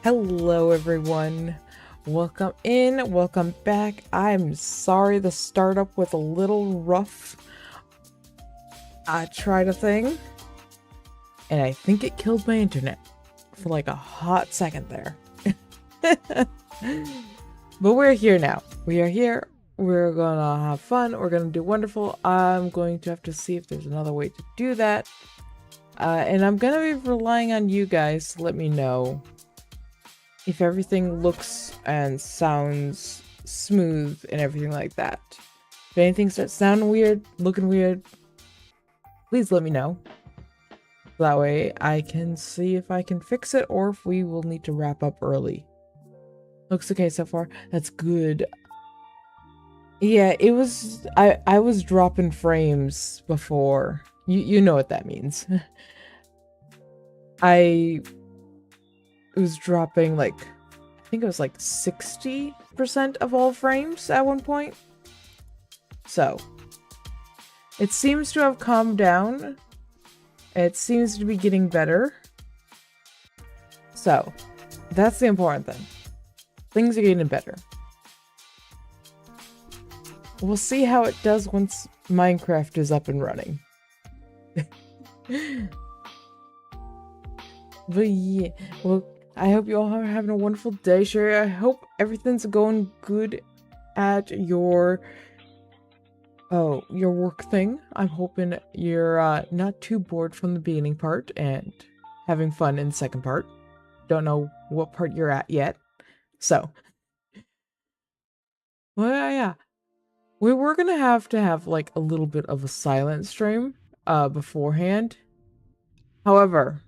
Hello everyone, welcome in, welcome back. I'm sorry the startup was a little rough. I tried a thing and I think it killed my internet for like a hot second there. But we're here now. We are here. We're gonna have fun. We're gonna do wonderful. I'm going to have to see if there's another way to do that. And I'm gonna be relying on you guys to let me know if everything looks and sounds smooth and everything like that. If anything starts sounding weird, looking weird, please let me know. That way I can see if I can fix it or if we will need to wrap up early. Looks okay so far. That's good. Yeah, it was... I was dropping frames before. You know what that means. I was dropping like... I think it was like 60% of all frames at one point. So, it seems to have calmed down. It seems to be getting better. So, that's the important thing. Things are getting better. We'll see how it does once Minecraft is up and running. But yeah, well, I hope you all are having a wonderful day, Sherry. I hope everything's going good at your work thing. I'm hoping you're not too bored from the beginning part and having fun in the second part. Don't know what part you're at yet. So, well, yeah. We were gonna have to have like a little bit of a silent stream beforehand. However,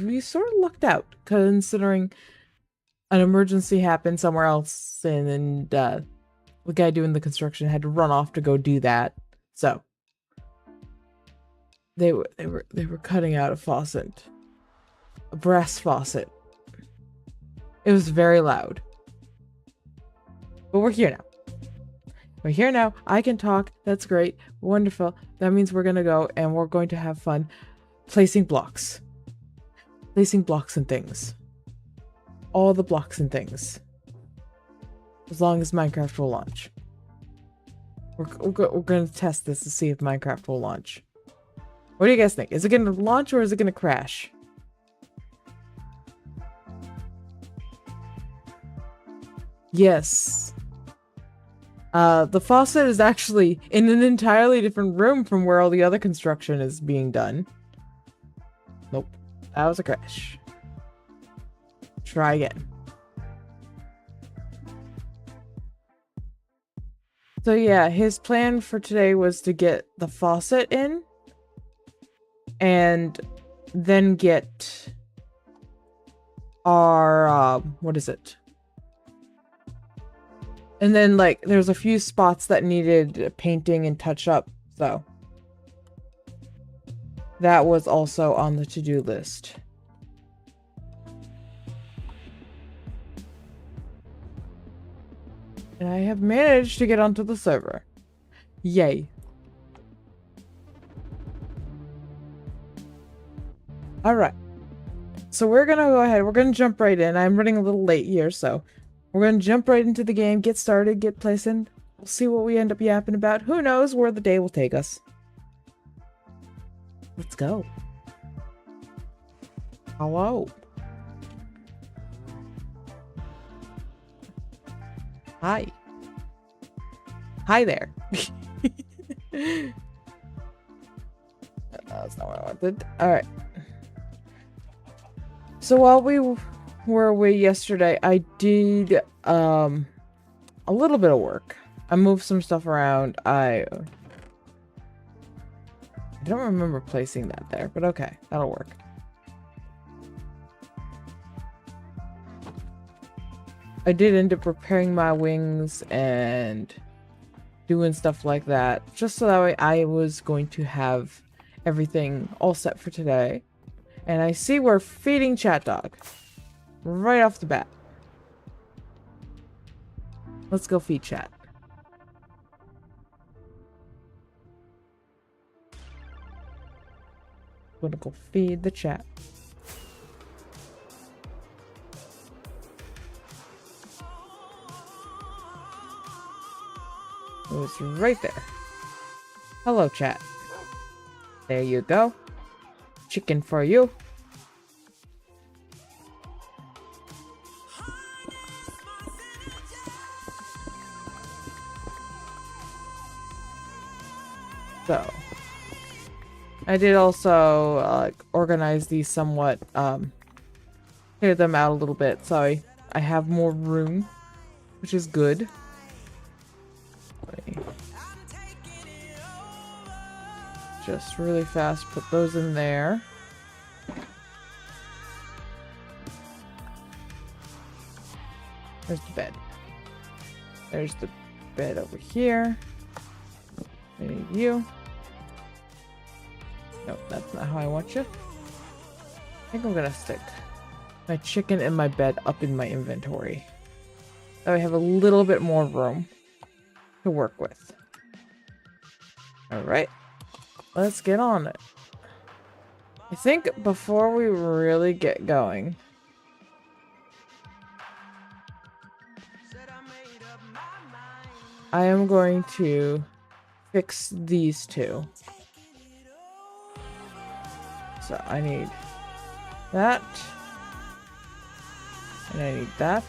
we sort of lucked out considering an emergency happened somewhere else, and the guy doing the construction had to run off to go do that. So they were cutting out a faucet, a brass faucet. It was very loud. But we're here now. We're here now. I can talk. That's great. Wonderful. That means we're gonna go and we're going to have fun placing blocks. Placing blocks and things. All the blocks and things. As long as Minecraft will launch. We're going to test this to see if Minecraft will launch. What do you guys think? Is it going to launch or is it going to crash? Yes. The faucet is actually in an entirely different room from where all the other construction is being done. Nope. That was a crash. Try again. So yeah, his plan for today was to get the faucet in and then get our, what is it? And then, like, there's a few spots that needed painting and touch up, so that was also on the to-do list. And I have managed to get onto the server. Yay. Alright. So we're gonna go ahead. We're gonna jump right in. I'm running a little late here, so we're gonna jump right into the game, get started, get placing. We'll see what we end up yapping about. Who knows where the day will take us. Let's go. Hello. Hi. Hi there. That's not what I wanted. Alright. So while we were away yesterday, I did a little bit of work. I moved some stuff around. I don't remember placing that there, but okay, that'll work. I did end up repairing my wings and doing stuff like that, just so that way I was going to have everything all set for today. And I see we're feeding Chat Dog right off the bat. Let's go feed Chat. I'm gonna go feed the chat. It was right there. Hello, chat. There you go. Chicken for you. So, I did also organize these somewhat, clear them out a little bit, so I have more room, which is good. Just really fast put those in there. There's the bed. There's the bed over here. I need you. Nope, that's not how I want you. I think I'm gonna stick my chicken and my bed up in my inventory. So I have a little bit more room to work with. Alright, let's get on it. I think before we really get going, I am going to fix these two. So I need that, and I need that.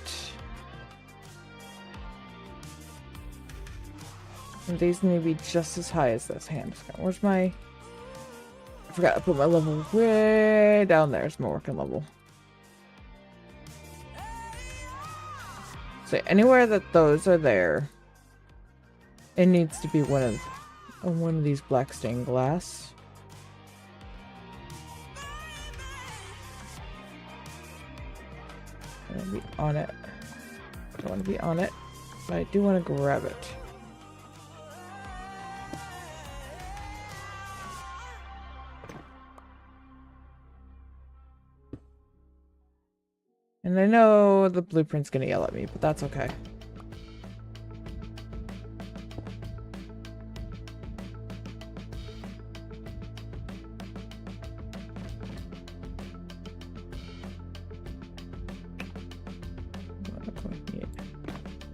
And these need to be just as high as this hand. Where's my... I forgot to put my level way down there. It's my working level. So anywhere that those are there, it needs to be one of these black stained glass. I want to be on it. I don't want to be on it, but I do want to grab it. And I know the blueprint's gonna yell at me, but that's okay.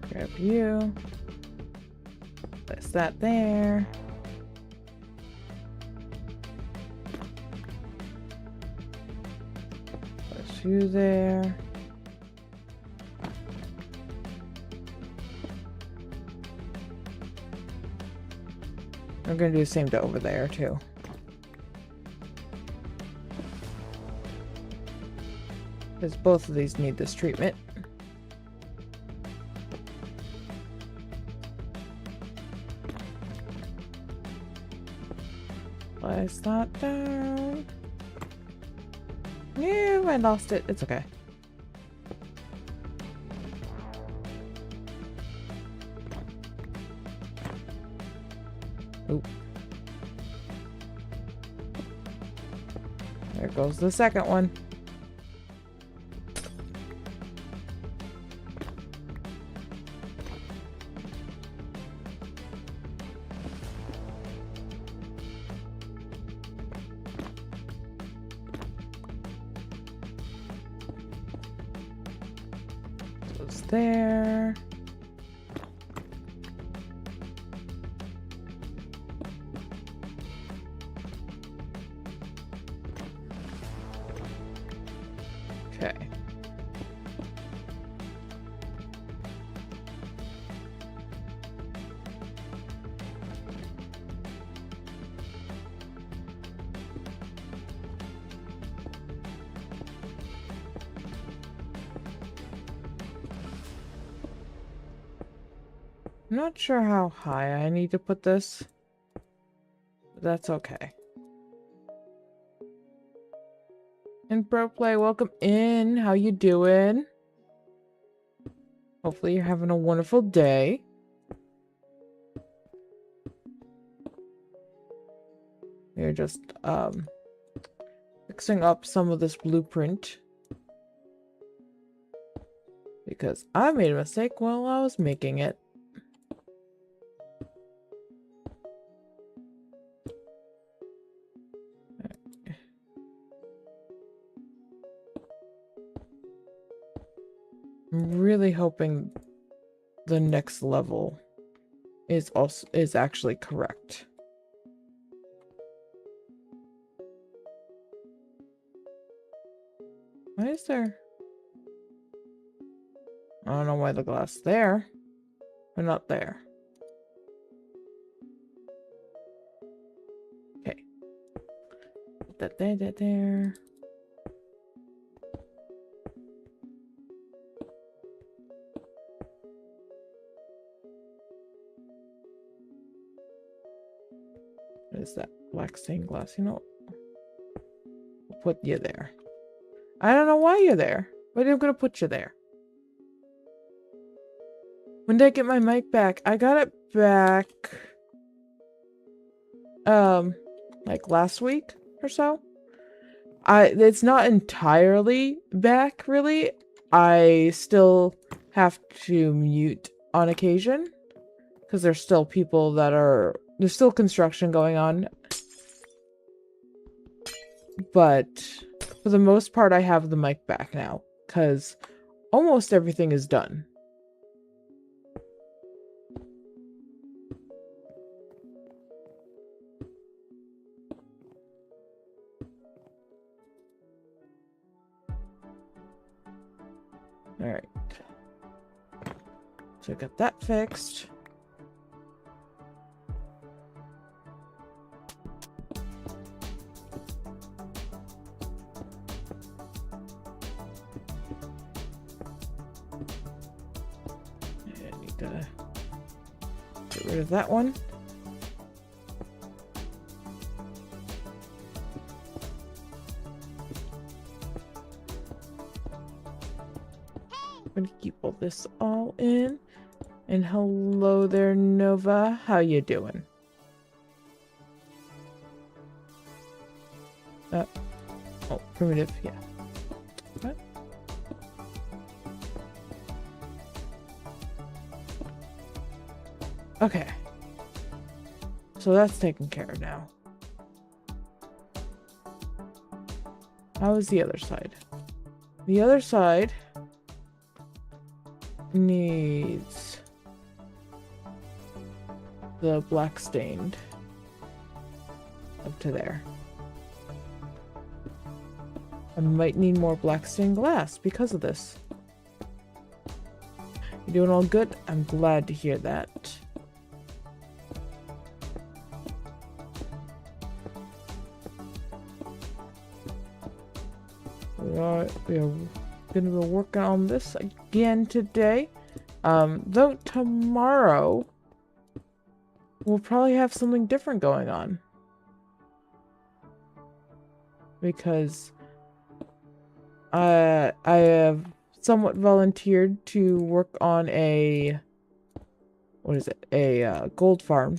Grab you. Place that there. Place you there. I'm gonna do the same to over there too. Because both of these need this treatment. Place that down. No, I lost it. It's okay. Oop. There goes the second one. Goes there. Okay. I'm not sure how high I need to put this, but that's okay. And Pro Play, welcome in. How you doing? Hopefully you're having a wonderful day. We're just fixing up some of this blueprint because I made a mistake while I was making it. I'm really hoping the next level is actually correct. Why is there? I don't know why the glass there, but not there. Okay. Put that there. What is that? Black stained glass. You know, we'll put you there. I don't know why you're there, but I'm gonna put you there. When did I get my mic back? I got it back, like last week or so. It's not entirely back, really. I still have to mute on occasion because there's still people that are, there's still construction going on. But for the most part, I have the mic back now because almost everything is done. All right. So I got that fixed. I need to get rid of that one. I'm gonna keep all this all in. And hello there, Nova. How you doing? Oh, primitive, yeah. What? Okay. So that's taken care of now. How is the other side? The other side needs the black stained up to there. I might need more black stained glass because of this. You're doing all good? I'm glad to hear that. We are gonna be working on this again today. Though tomorrow we'll probably have something different going on. Because I have somewhat volunteered to work on a, what is it? A gold farm.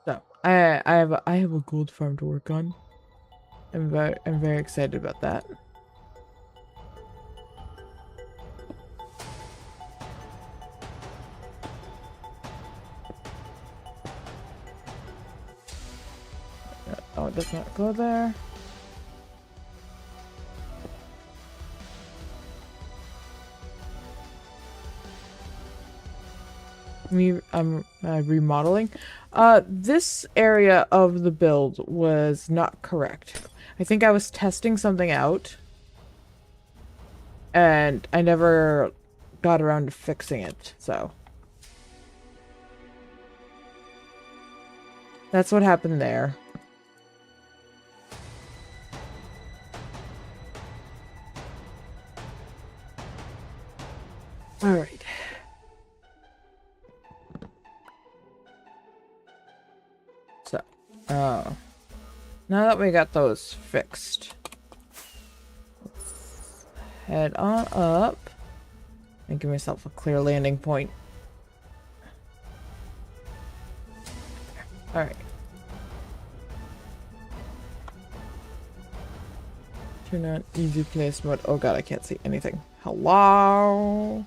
So I have a gold farm to work on. I'm very excited about that. Oh, it does not go there. I'm remodeling. This area of the build was not correct. I think I was testing something out, and I never got around to fixing it, so. That's what happened there. Alright. So, now that we got those fixed, let's head on up and give myself a clear landing point. Alright. Turn on easy place mode. Oh god, I can't see anything. Hello?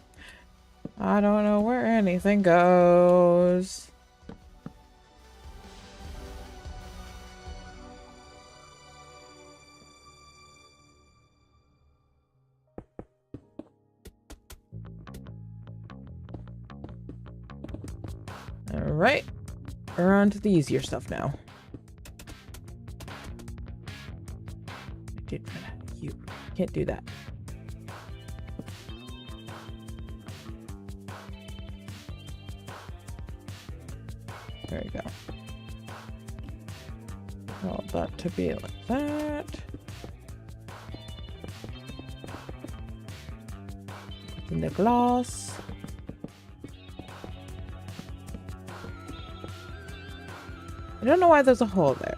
I don't know where anything goes. Alright. We're on to the easier stuff now. You can't do that. There we go. All that to be like that. In the glass. I don't know why there's a hole there.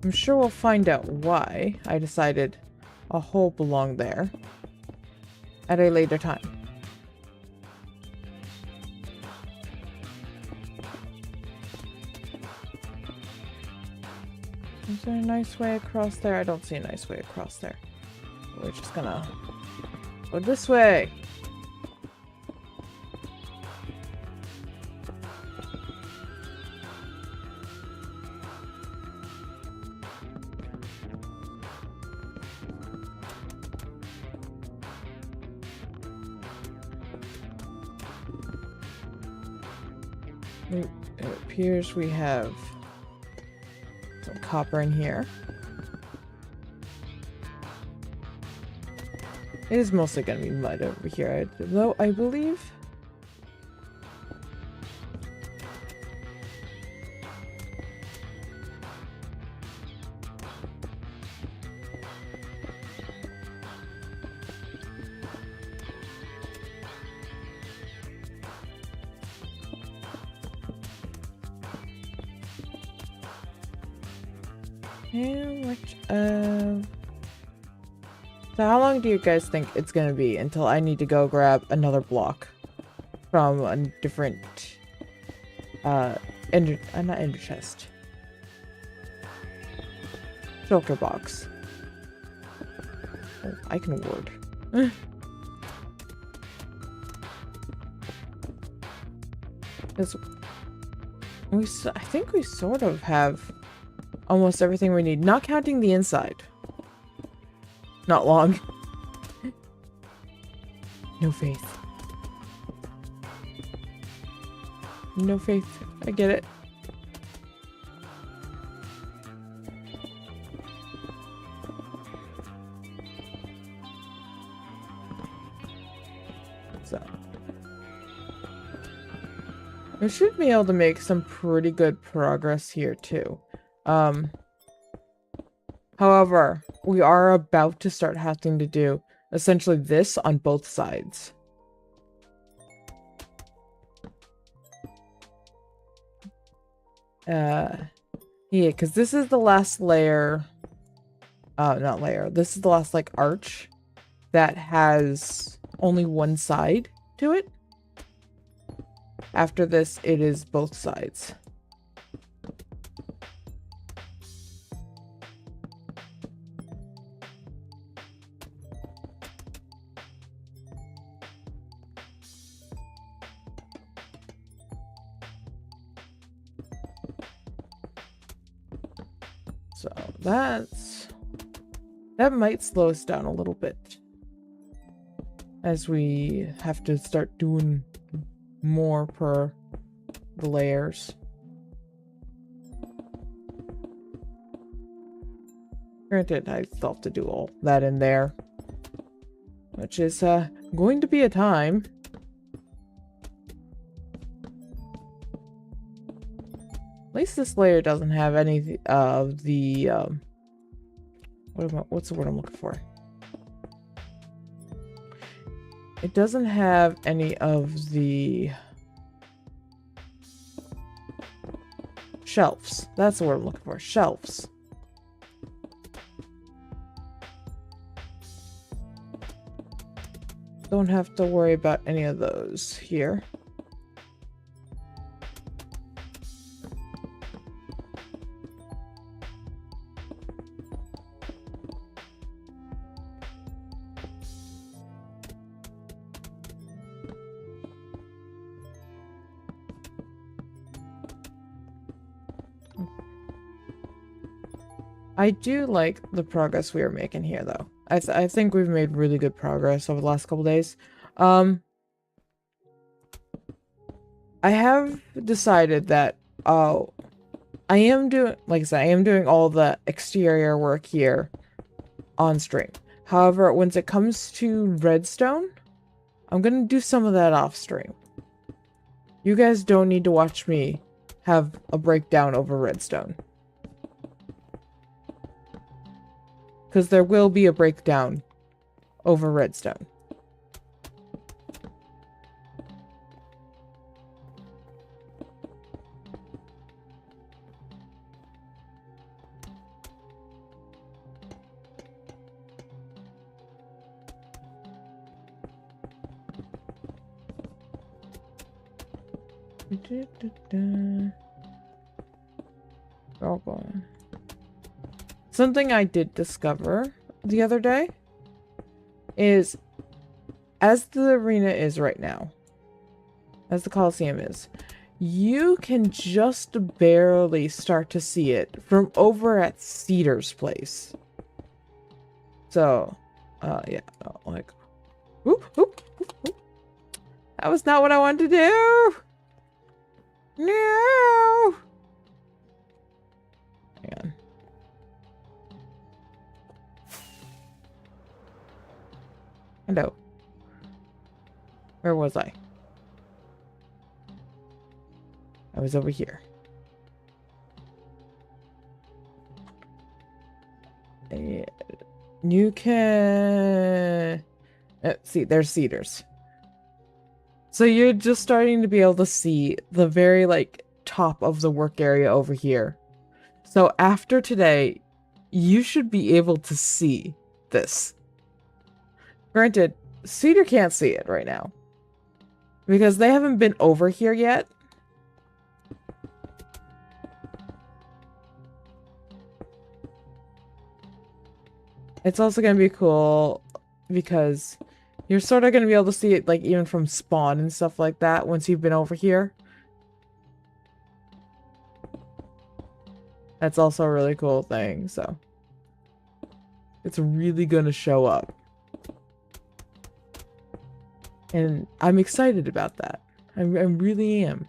I'm sure we'll find out why I decided a hole belonged there at a later time. Is there a nice way across there? I don't see a nice way across there. We're just gonna go this way. It appears we have some copper in here. It is mostly going to be mud over here, though I believe. So how long do you guys think it's gonna be until I need to go grab another block from a different not ender chest, shulker box? Oh, I can ward. I think we sort of have almost everything we need, not counting the inside. Not long. No faith. No faith. I get it. So. We should be able to make some pretty good progress here too. However, we are about to start having to do essentially this on both sides. Yeah, because this is the last layer. Not layer. This is the last, like, arch that has only one side to it. After this, it is both sides. So that might slow us down a little bit as we have to start doing more per the layers. Granted, I still have to do all that in there, which is going to be a time. At least this layer doesn't have any of the what's the word I'm looking for? It doesn't have any of the shelves. That's the word I'm looking for. Shelves. Don't have to worry about any of those here. I do like the progress we are making here, though. I think we've made really good progress over the last couple days. I have decided that, I am doing, like I said, I am doing all the exterior work here on stream. However, once it comes to redstone, I'm gonna do some of that off stream. You guys don't need to watch me have a breakdown over redstone. Because there will be a breakdown over redstone. Oh, boy. Something I did discover the other day is, as the arena is right now, as the Coliseum is, you can just barely start to see it from over at Cedar's place. So, yeah, like, whoop, whoop, whoop, whoop. That was not what I wanted to do. No. Hang on. Hello. Where was I? I was over here. You can... see, there's Cedars. So you're just starting to be able to see the very, like, top of the work area over here. So after today, you should be able to see this. Granted, Cedar can't see it right now, because they haven't been over here yet. It's also going to be cool because you're sort of going to be able to see it, like, even from spawn and stuff like that once you've been over here. That's also a really cool thing, so it's really going to show up. And I'm excited about that. I really am.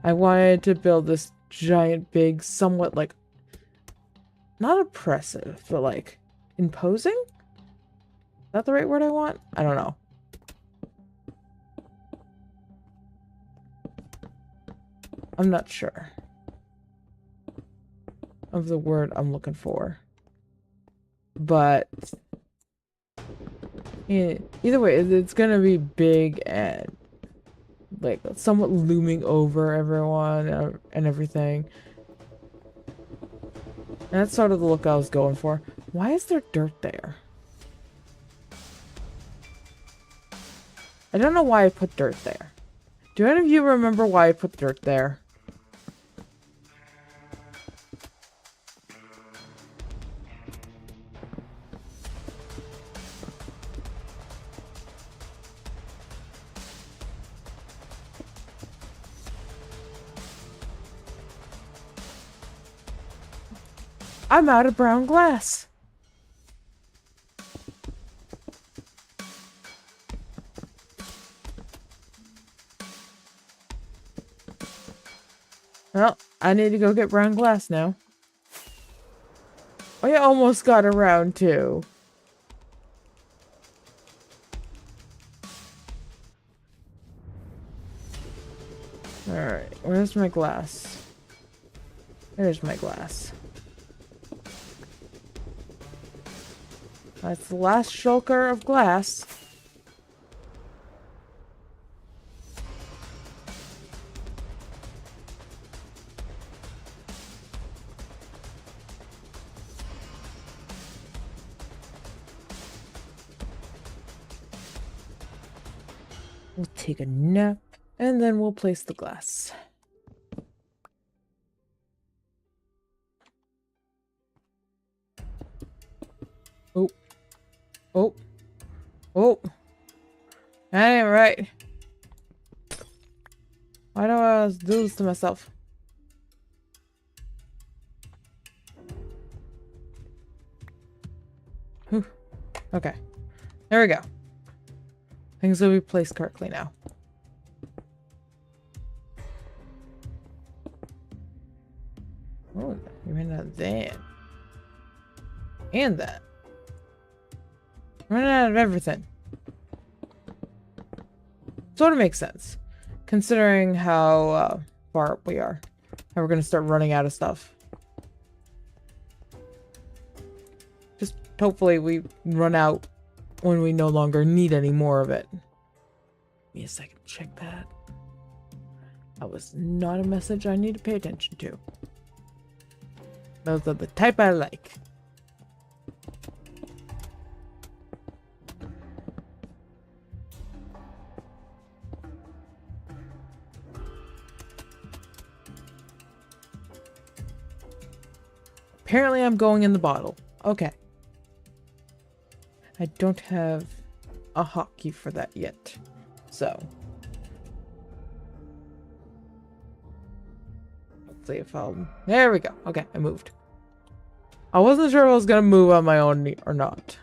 I wanted to build this giant, big, somewhat, like, not oppressive, but, like, imposing? Is that the right word I want? I don't know. I'm not sure of the word I'm looking for. But either way, it's gonna be big and, like, somewhat looming over everyone and everything. And that's sort of the look I was going for. Why is there dirt there? I don't know why I put dirt there. Do any of you remember why I put dirt there? I'm out of brown glass. Well, I need to go get brown glass now. I almost got around to. Alright, where's my glass? There's my glass. That's the last shulker of glass. We'll take a nap, and then we'll place the glass. Oh. Oh. Oh. That ain't right. Why do I always do this to myself? Okay. There we go. Things will be placed correctly now. Oh, you ran out of that. And that. Running out of everything. Sort of makes sense. Considering how far up we are. And we're going to start running out of stuff. Just hopefully we run out when we no longer need any more of it. Give me a second to check that. That was not a message I need to pay attention to. Those are the type I like. Apparently I'm going in the bottle. Okay. I don't have a hotkey for that yet. So. Let's see if I'll... There we go. Okay, I moved. I wasn't sure if I was going to move on my own or not.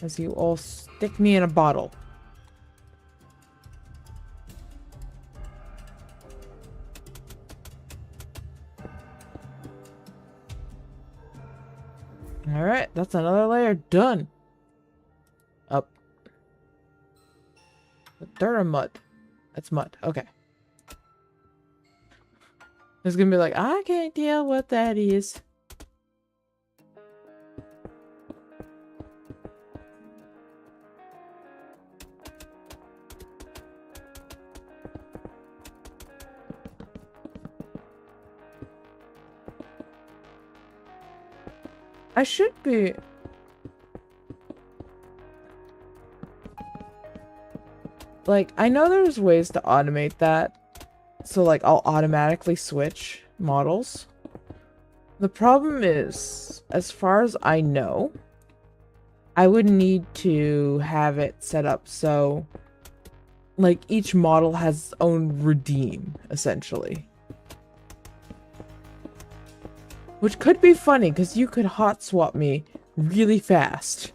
As you all stick me in a bottle. Alright, that's another layer done. Up. Dirt or mud? That's mud. Okay. It's gonna be like, I can't tell what that is. I should be... Like, I know there's ways to automate that. So, like, I'll automatically switch models. The problem is, as far as I know, I would need to have it set up so, like, each model has its own redeem, essentially. Which could be funny, because you could hot swap me really fast.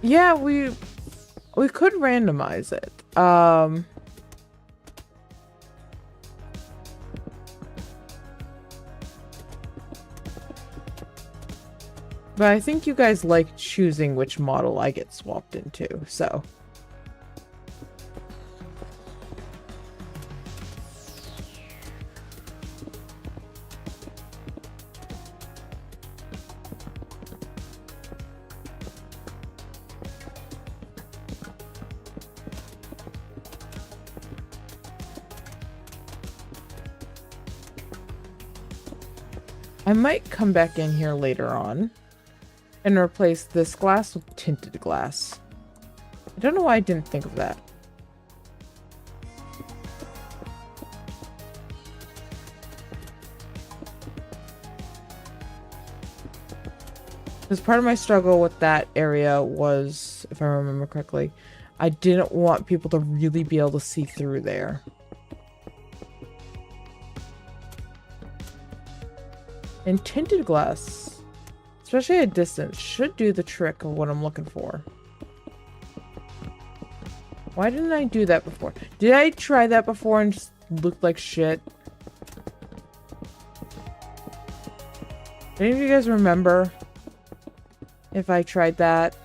Yeah, we could randomize it. But I think you guys like choosing which model I get swapped into, so. I might come back in here later on and replace this glass with tinted glass. I don't know why I didn't think of that. Because part of my struggle with that area was, if I remember correctly, I didn't want people to really be able to see through there. And tinted glass, especially at distance, should do the trick of what I'm looking for. Why didn't I do that before? Did I try that before and just looked like shit? Do any of you guys remember if I tried that?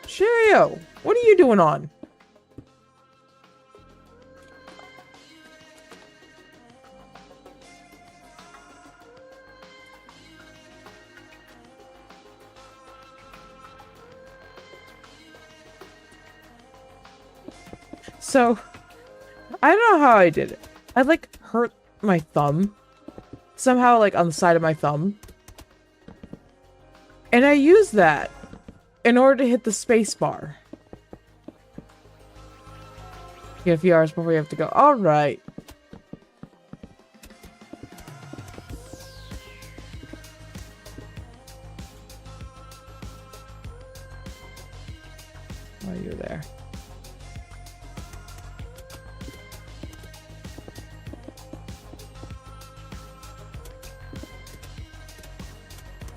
Cheerio! What are you doing on? So, I don't know how I did it. I like hurt my thumb. Somehow like on the side of my thumb. And I used that in order to hit the space bar. Get a few hours before you have to go. Alright. While you're there.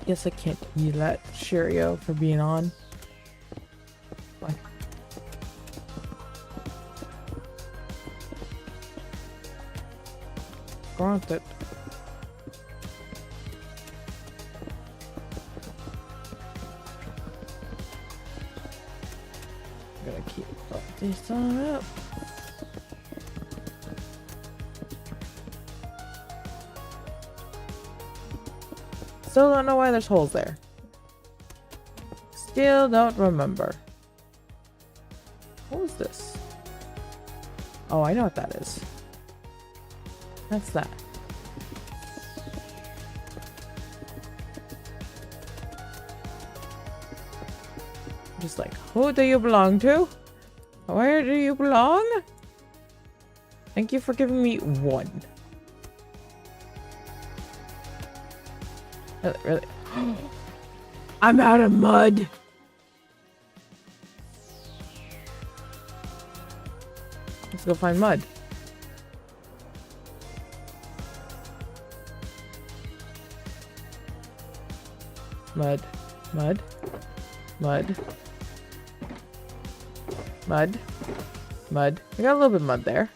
Guess I can't use that Cheerio for being on. Like, granted. I'm gonna keep this on up. Still don't know why there's holes there. Still don't remember. What was this? Oh, I know what that is. That's that. Just like, who do you belong to? Where do you belong? Thank you for giving me one. Really? I'm out of mud. Let's go find mud. Mud. Mud. Mud. Mud. Mud. I got a little bit of mud there.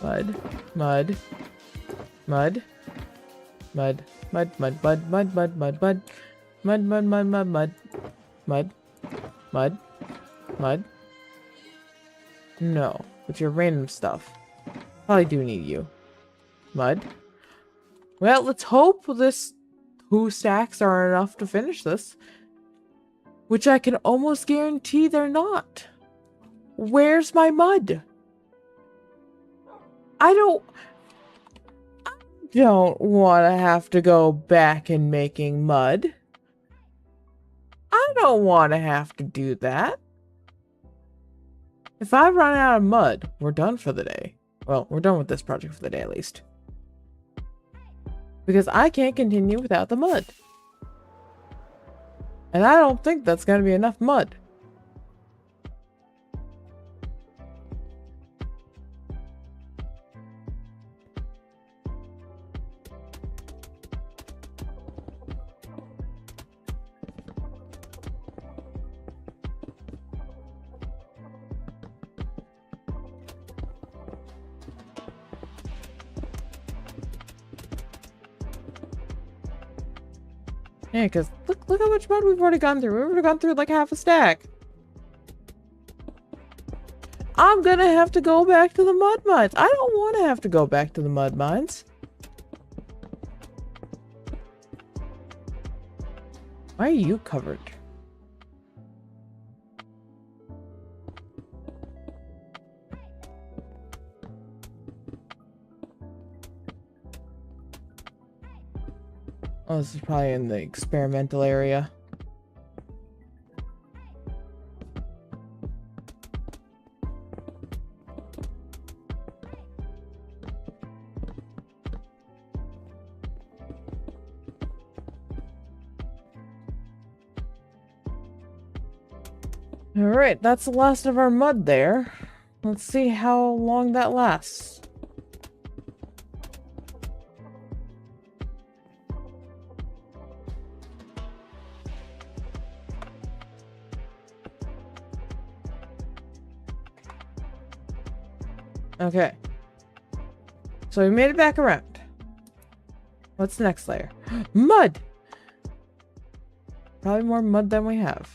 Mud. Mud. Mud. Mud, mud, mud, mud, mud, mud, mud, mud, mud, mud, mud, mud, mud, mud, mud, mud. No, with your random stuff. Probably do need you. Mud. Well, let's hope this 2 stacks are enough to finish this. Which I can almost guarantee they're not. Where's my mud? I don't want to have to go back and making mud. I don't want to have to do that. If I run out of mud, we're done for the day. Well, we're done with this project for the day at least. Because I can't continue without the mud. And I don't think that's going to be enough mud. Yeah, because look how much mud we've already gone through. We've already gone through like half a stack. I'm gonna have to go back to the mud mines. I don't want to have to go back to the mud mines. Why are you covered? Oh, this is probably in the experimental area. Alright, that's the last of our mud there. Let's see how long that lasts. Okay. So we made it back around. What's the next layer? Mud! Probably more mud than we have.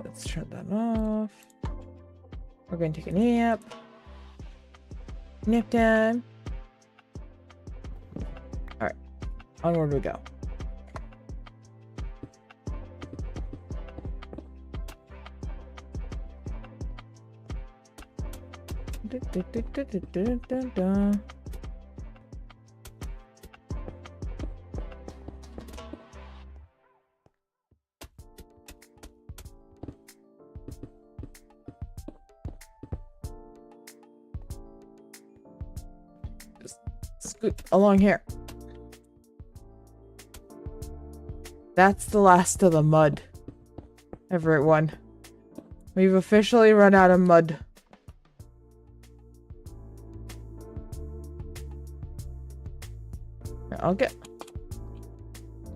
Let's turn that off. We're going to take a nap. Nap time. Alright. Onward we go. Just scoot along here. That's the last of the mud, everyone. We've officially run out of mud. I'll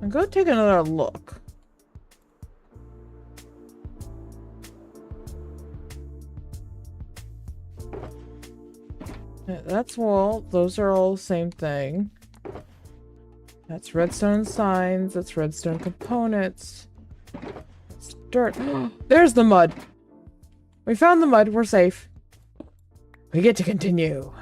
go take another look. Yeah, that's wall. Those are all the same thing. That's redstone signs. That's redstone components. It's dirt. There's the mud. We found the mud. We're safe. We get to continue.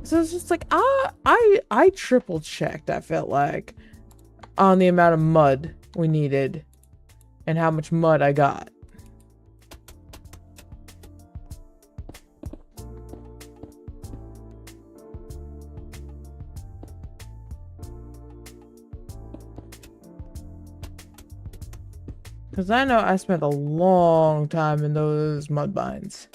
So it's just like, I triple checked, I felt like, on the amount of mud we needed and how much mud I got. Because I know I spent a long time in those mud mines.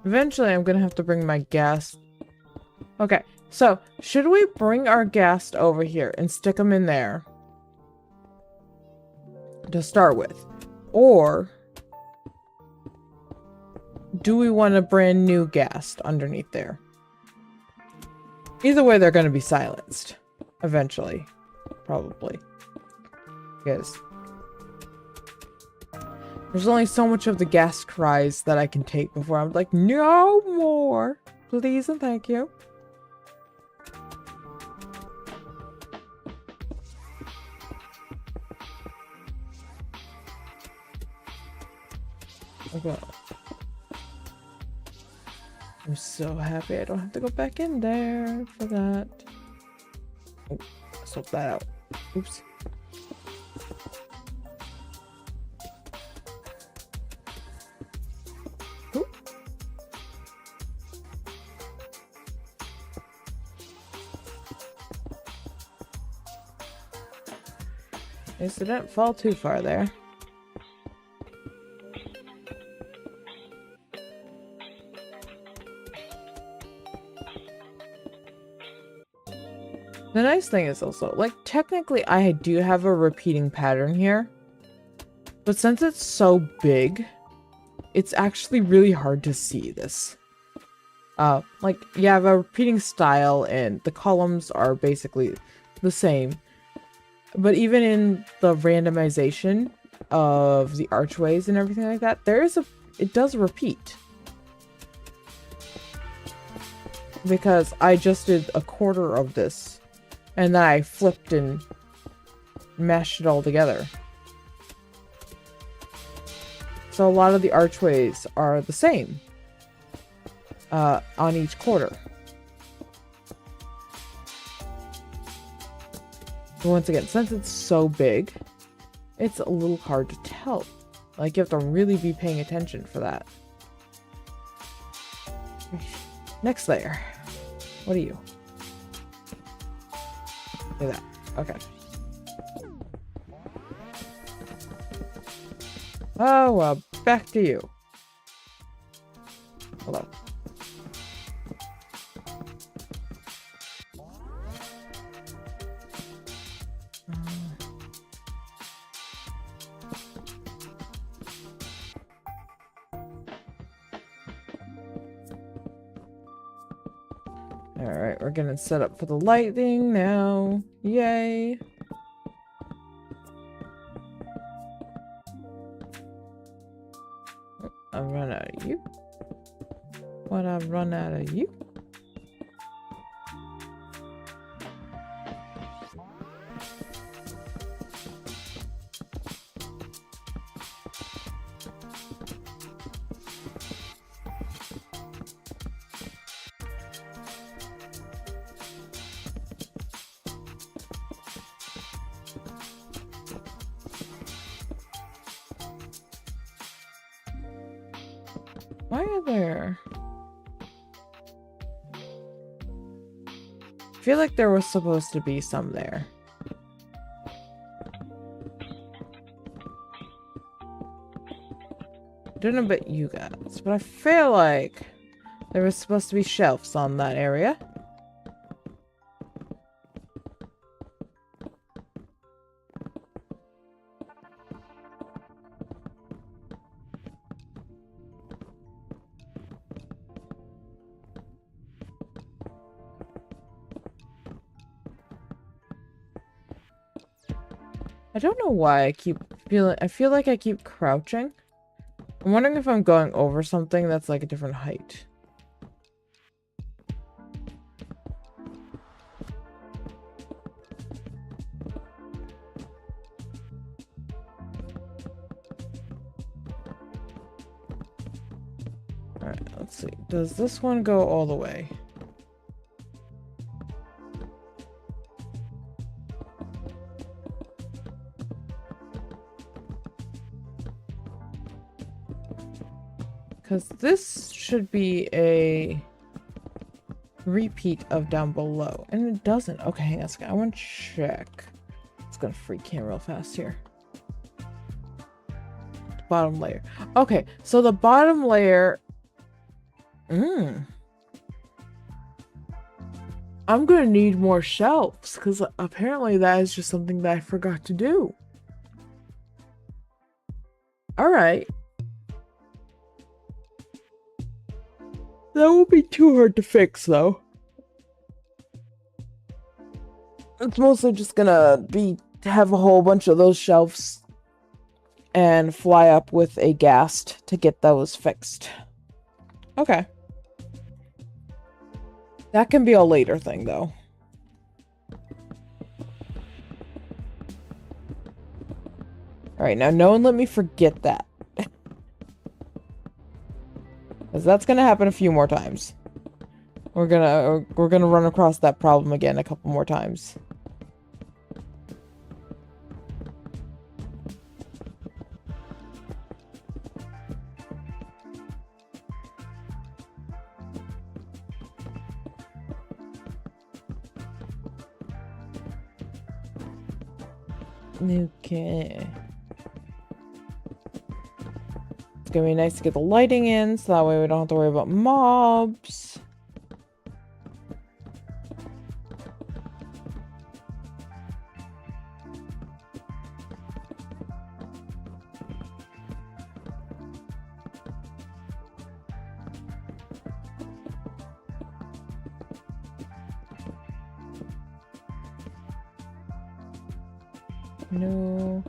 Eventually, I'm gonna have to bring my gas. Okay, so should we bring our gas over here and stick them in there to start with? Or do we want a brand new gas underneath there? Either way, they're gonna be silenced eventually, probably. Because there's only so much of the gas cries that I can take before I'm like, no more, please and thank you. Okay. I'm so happy I don't have to go back in there for that. Oh, swap that out. Oops. So don't fall too far there. The nice thing is also, like, technically I do have a repeating pattern here, but since it's so big, it's actually really hard to see this. Like, you have a repeating style and the columns are basically the same. But even in the randomization of the archways and everything like that, it does repeat. Because I just did a quarter of this, and then I flipped and mashed it all together. So a lot of the archways are the same on each quarter. But once again, since it's so big, it's a little hard to tell. Like, you have to really be paying attention for that. Next layer. What are you? Look at that. Okay. Oh, well, back to you. Hello. Alright, we're gonna set up for the lighting now. Yay! I run out of you. What, I run out of you? Why are there? I feel like there was supposed to be some there. I don't know about you guys, but I feel like there was supposed to be shelves on that area. I don't know why I feel like I keep crouching. I'm wondering if I'm going over something that's like a different height. Alright, let's see. Does this one go all the way? Because this should be a repeat of down below. And it doesn't. Okay, hang on a second. I want to check. It's going to freak him real fast here. Bottom layer. Okay, so the bottom layer... I'm going to need more shelves. Because apparently that is just something that I forgot to do. Alright. That won't be too hard to fix, though. It's mostly just gonna be to have a whole bunch of those shelves and fly up with a ghast to get those fixed. Okay. That can be a later thing, though. Alright, now no one let me forget that. Because that's gonna happen a few more times. We're gonna run across that problem again a couple more times. Okay. It's gonna be nice to get the lighting in, so that way we don't have to worry about mobs. No,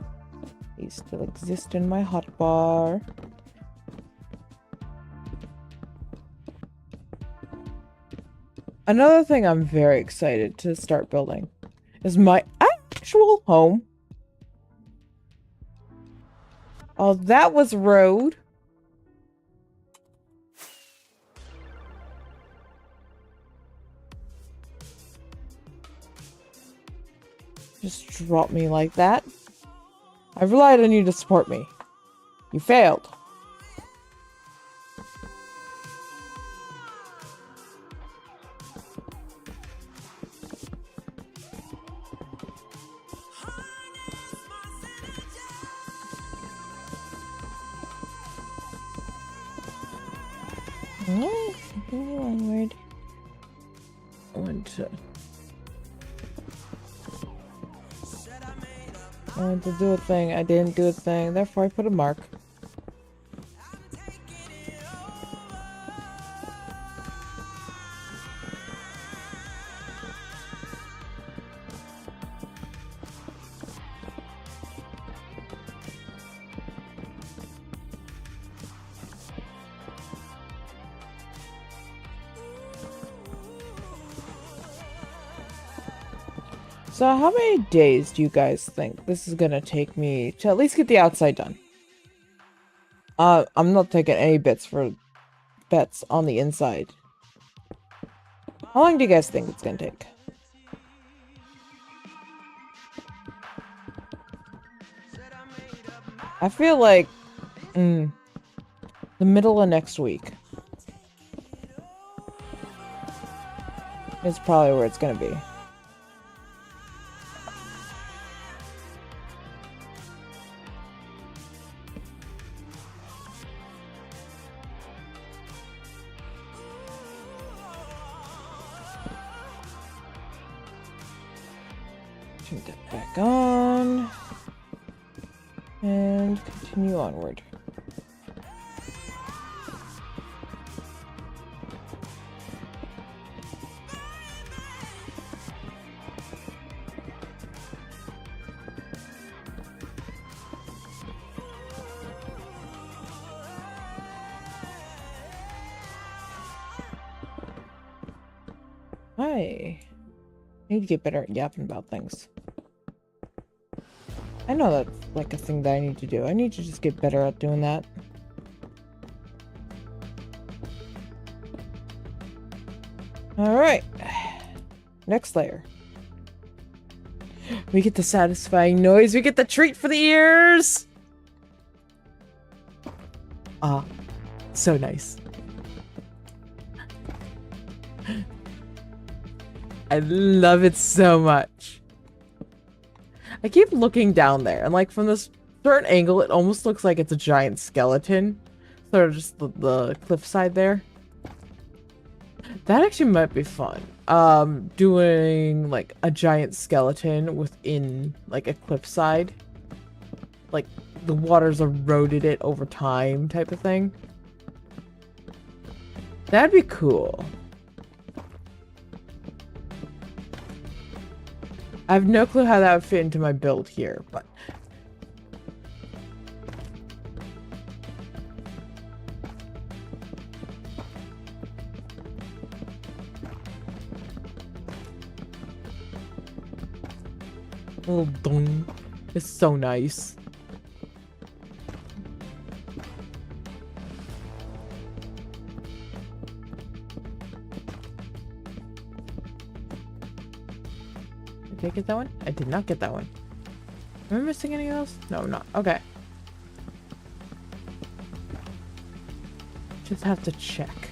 these still exist in my hotbar. Another thing I'm very excited to start building is my actual home. Oh, that was rude. Just drop me like that. I relied on you to support me. You failed. Onward. I wanted to do a thing. I didn't do a thing. Therefore, I put a mark. So how many days do you guys think this is gonna take me to at least get the outside done? I'm not taking any bets on the inside. How long do you guys think it's gonna take? I feel like the middle of next week is probably where it's gonna be. Turn that back on and continue onward. Hi. I need to get better at yapping about things. I know that's like a thing that I need to do. I need to just get better at doing that. Alright. Next layer. We get the satisfying noise. We get the treat for the ears! Ah. So nice. I love it so much. I keep looking down there, and like from this certain angle, it almost looks like it's a giant skeleton. Sort of just the cliffside there. That actually might be fun. Doing like a giant skeleton within like a cliffside. Like the water's eroded it over time type of thing. That'd be cool. I have no clue how that would fit into my build here, but... little dung. It's so nice. Did I get that one? I did not get that one. Am I missing anything else? No, I'm not. Okay. Just have to check.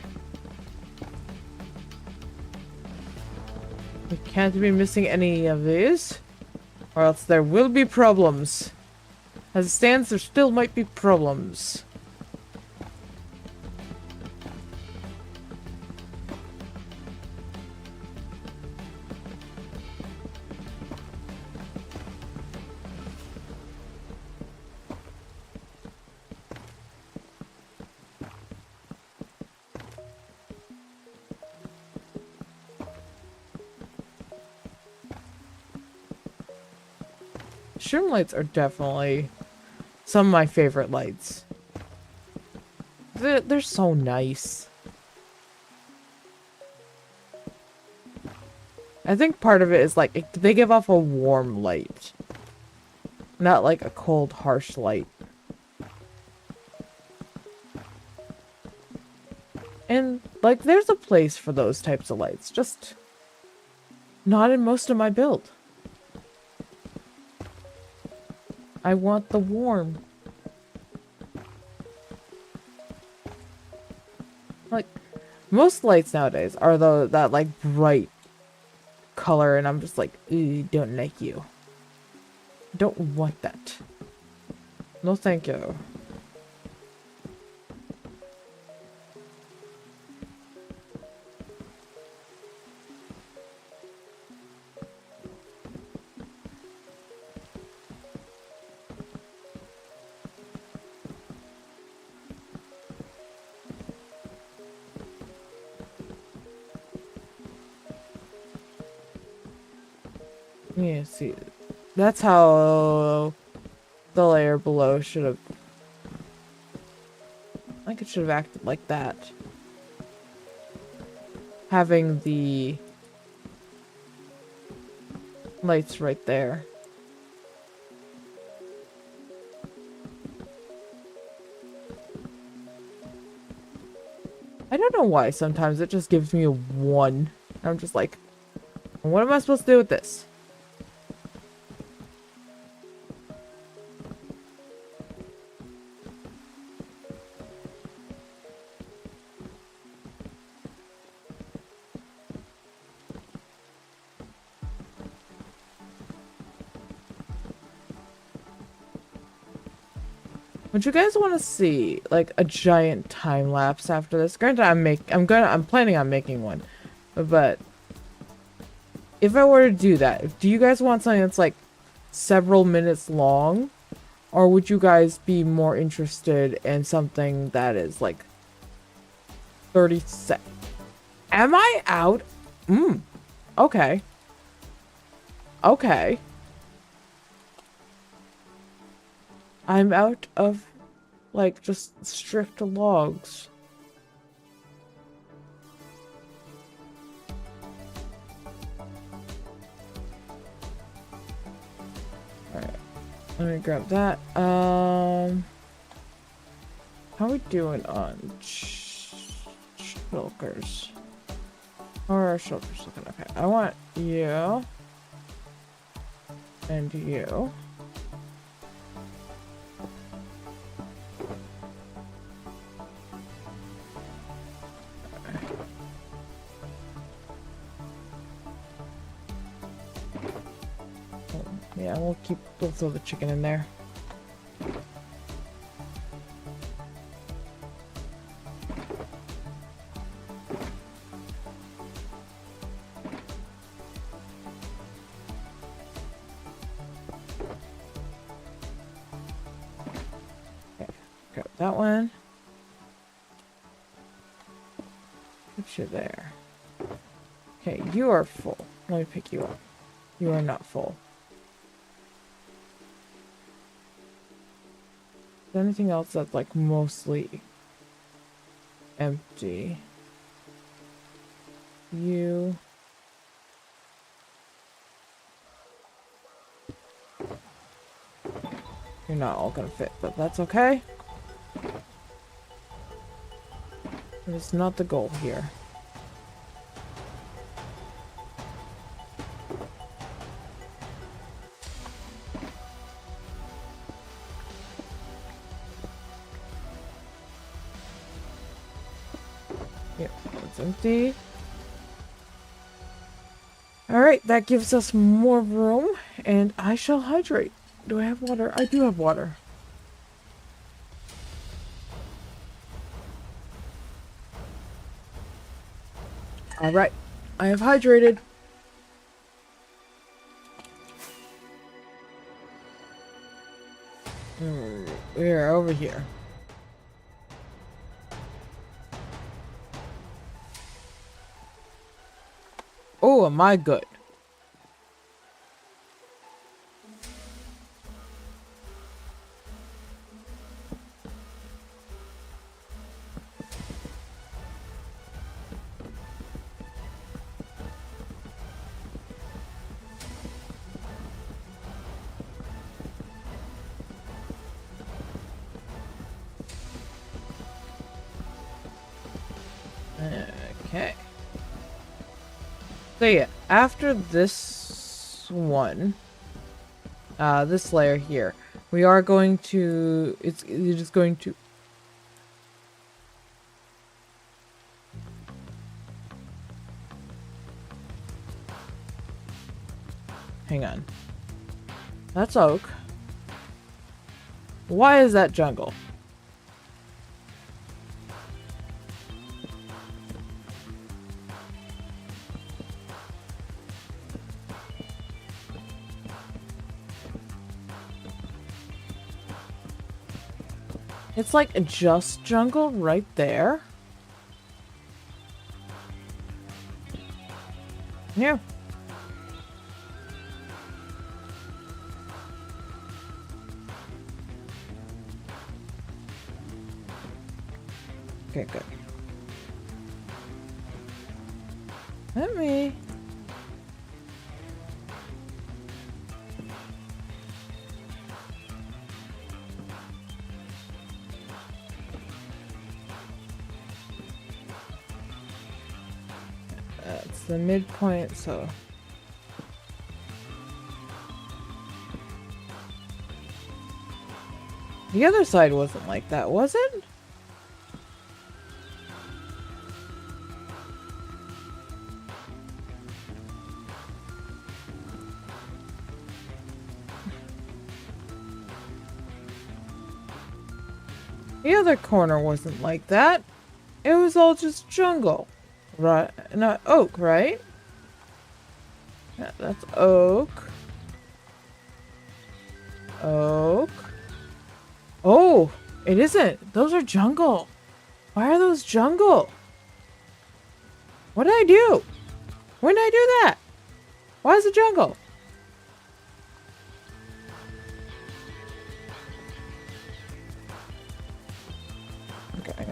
We can't be missing any of these, or else there will be problems. As it stands, there still might be problems. Shroom lights are definitely some of my favorite lights. They're so nice. I think part of it is like they give off a warm light, not like a cold, harsh light. And like there's a place for those types of lights, just not in most of my build. I want the warm. Like, most lights nowadays are that like bright color, and I'm just like, don't like you. Don't want that. No thank you. Yeah, see, that's how the layer below should have... I think it should have acted like that. Having the Lights right there. I don't know why sometimes it just gives me a 1. I'm just like, what am I supposed to do with this? Would you guys want to see like a giant time lapse after this? Granted, I'm planning on making one, but if I were to do that, do you guys want something that's like several minutes long, or would you guys be more interested in something that is like 30 seconds? Am I out? Okay. Okay. I'm out of, like, just strict logs. Alright. Let me grab that. How are we doing on shulkers? How are our shulkers looking? Okay, I want you. And you. Yeah, we'll throw the chicken in there. Okay, grab that one. Put you there. Okay, you are full. Let me pick you up. You are not full. Is there anything else that's like mostly empty? You. You're not all gonna fit, but that's okay. It's not the goal here. Yep, it's empty. Alright, that gives us more room, and I shall hydrate. Do I have water? I do have water. Alright, I have hydrated. We're over here. Oh, am I good? Okay. So yeah, after this one, this layer here, we are going to, you're just going to, hang on. That's oak. Why is that jungle? It's like just jungle right there. Yeah. Okay, good. Let me... That's the midpoint, so... The other side wasn't like that, was it? The other corner wasn't like that. It was all just jungle. Right? Not oak, right? Yeah, that's oak. Oak. Oh, it isn't. Those are jungle. Why are those jungle? What did I do? When did I do that? Why is it jungle? Okay,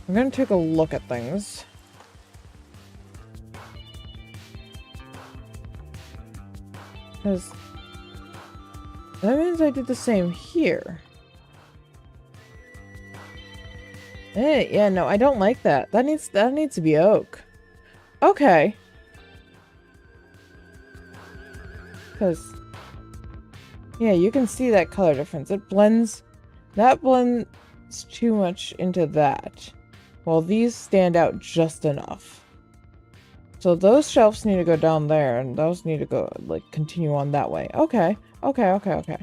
I'm gonna take a look at things. Because that means I did the same here. Hey, yeah, no, I don't like that. That needs to be oak. Okay. Because yeah, you can see that color difference. It blends. That blends too much into that. While these stand out just enough. So those shelves need to go down there, and those need to go, like, continue on that way. Okay. Okay.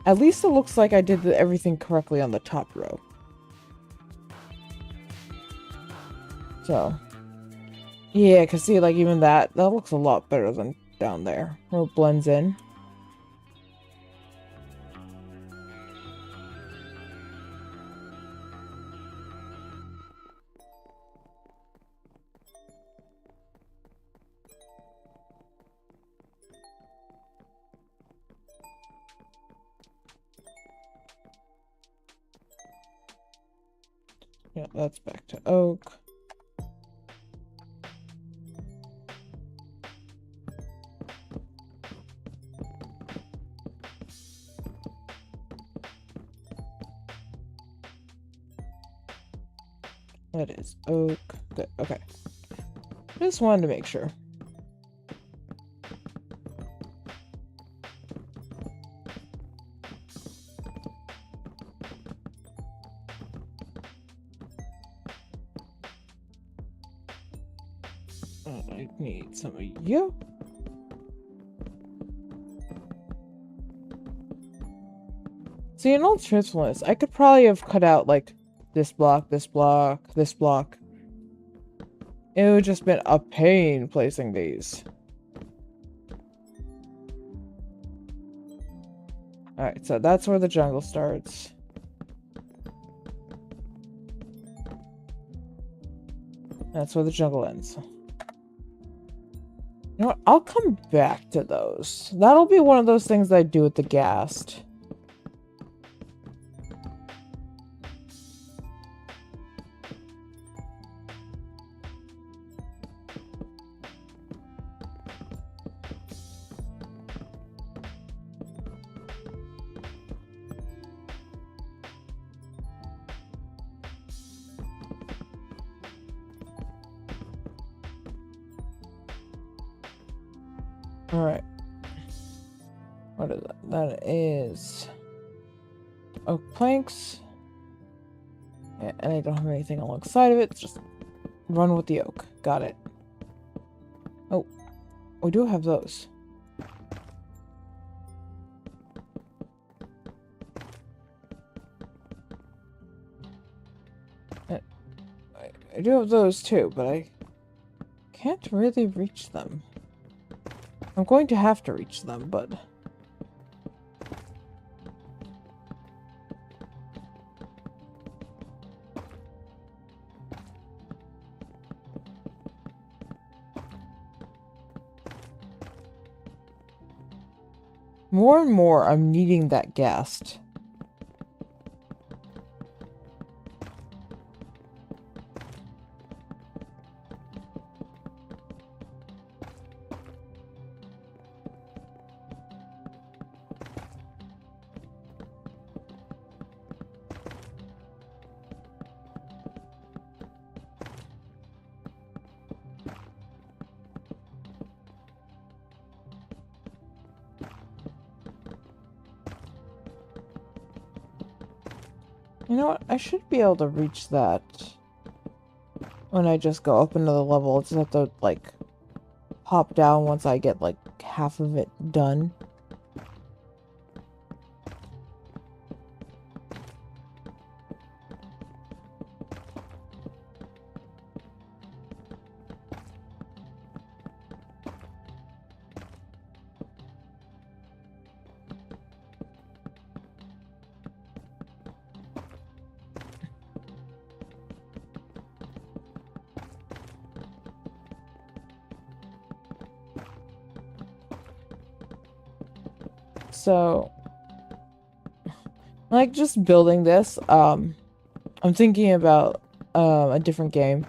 At least it looks like I did everything correctly on the top row. So, yeah, because see, like, even that looks a lot better than down there, where it blends in. Yeah, that's back to oak. That is oak. Good. Okay. Just wanted to make sure. I need some of you. See, in all truthfulness, I could probably have cut out, like, this block, this block, this block. It would just been a pain placing these. Alright, so that's where the jungle starts. That's where the jungle ends. You know what? I'll come back to those. That'll be one of those things that I do with the ghast. Alright. What is that? That is oak planks. Yeah, and I don't have anything alongside of it. Just run with the oak. Got it. Oh, we do have those. I do have those too, but I can't really reach them. I'm going to have to reach them, but... more and more, I'm needing that ghast. You know what? I should be able to reach that when I just go up another level. It's just have to, like, hop down once I get, like, half of it done. So, like, just building this, I'm thinking about, a different game.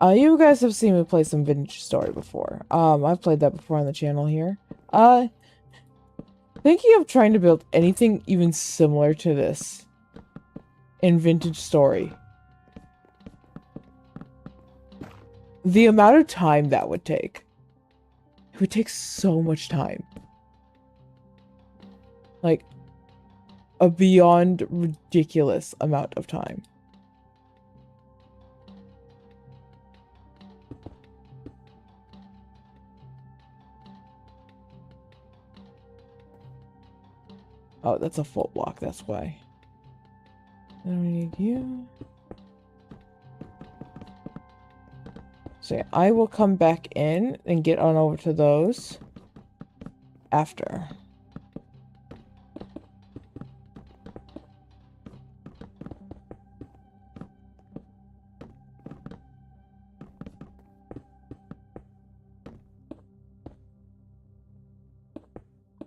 You guys have seen me play some Vintage Story before. I've played that before on the channel here. Thinking of trying to build anything even similar to this in Vintage Story. The amount of time that would take. It would take so much time. Like, a beyond ridiculous amount of time. Oh, that's a full block, that's why. Then we need you. So yeah, I will come back in and get on over to those after.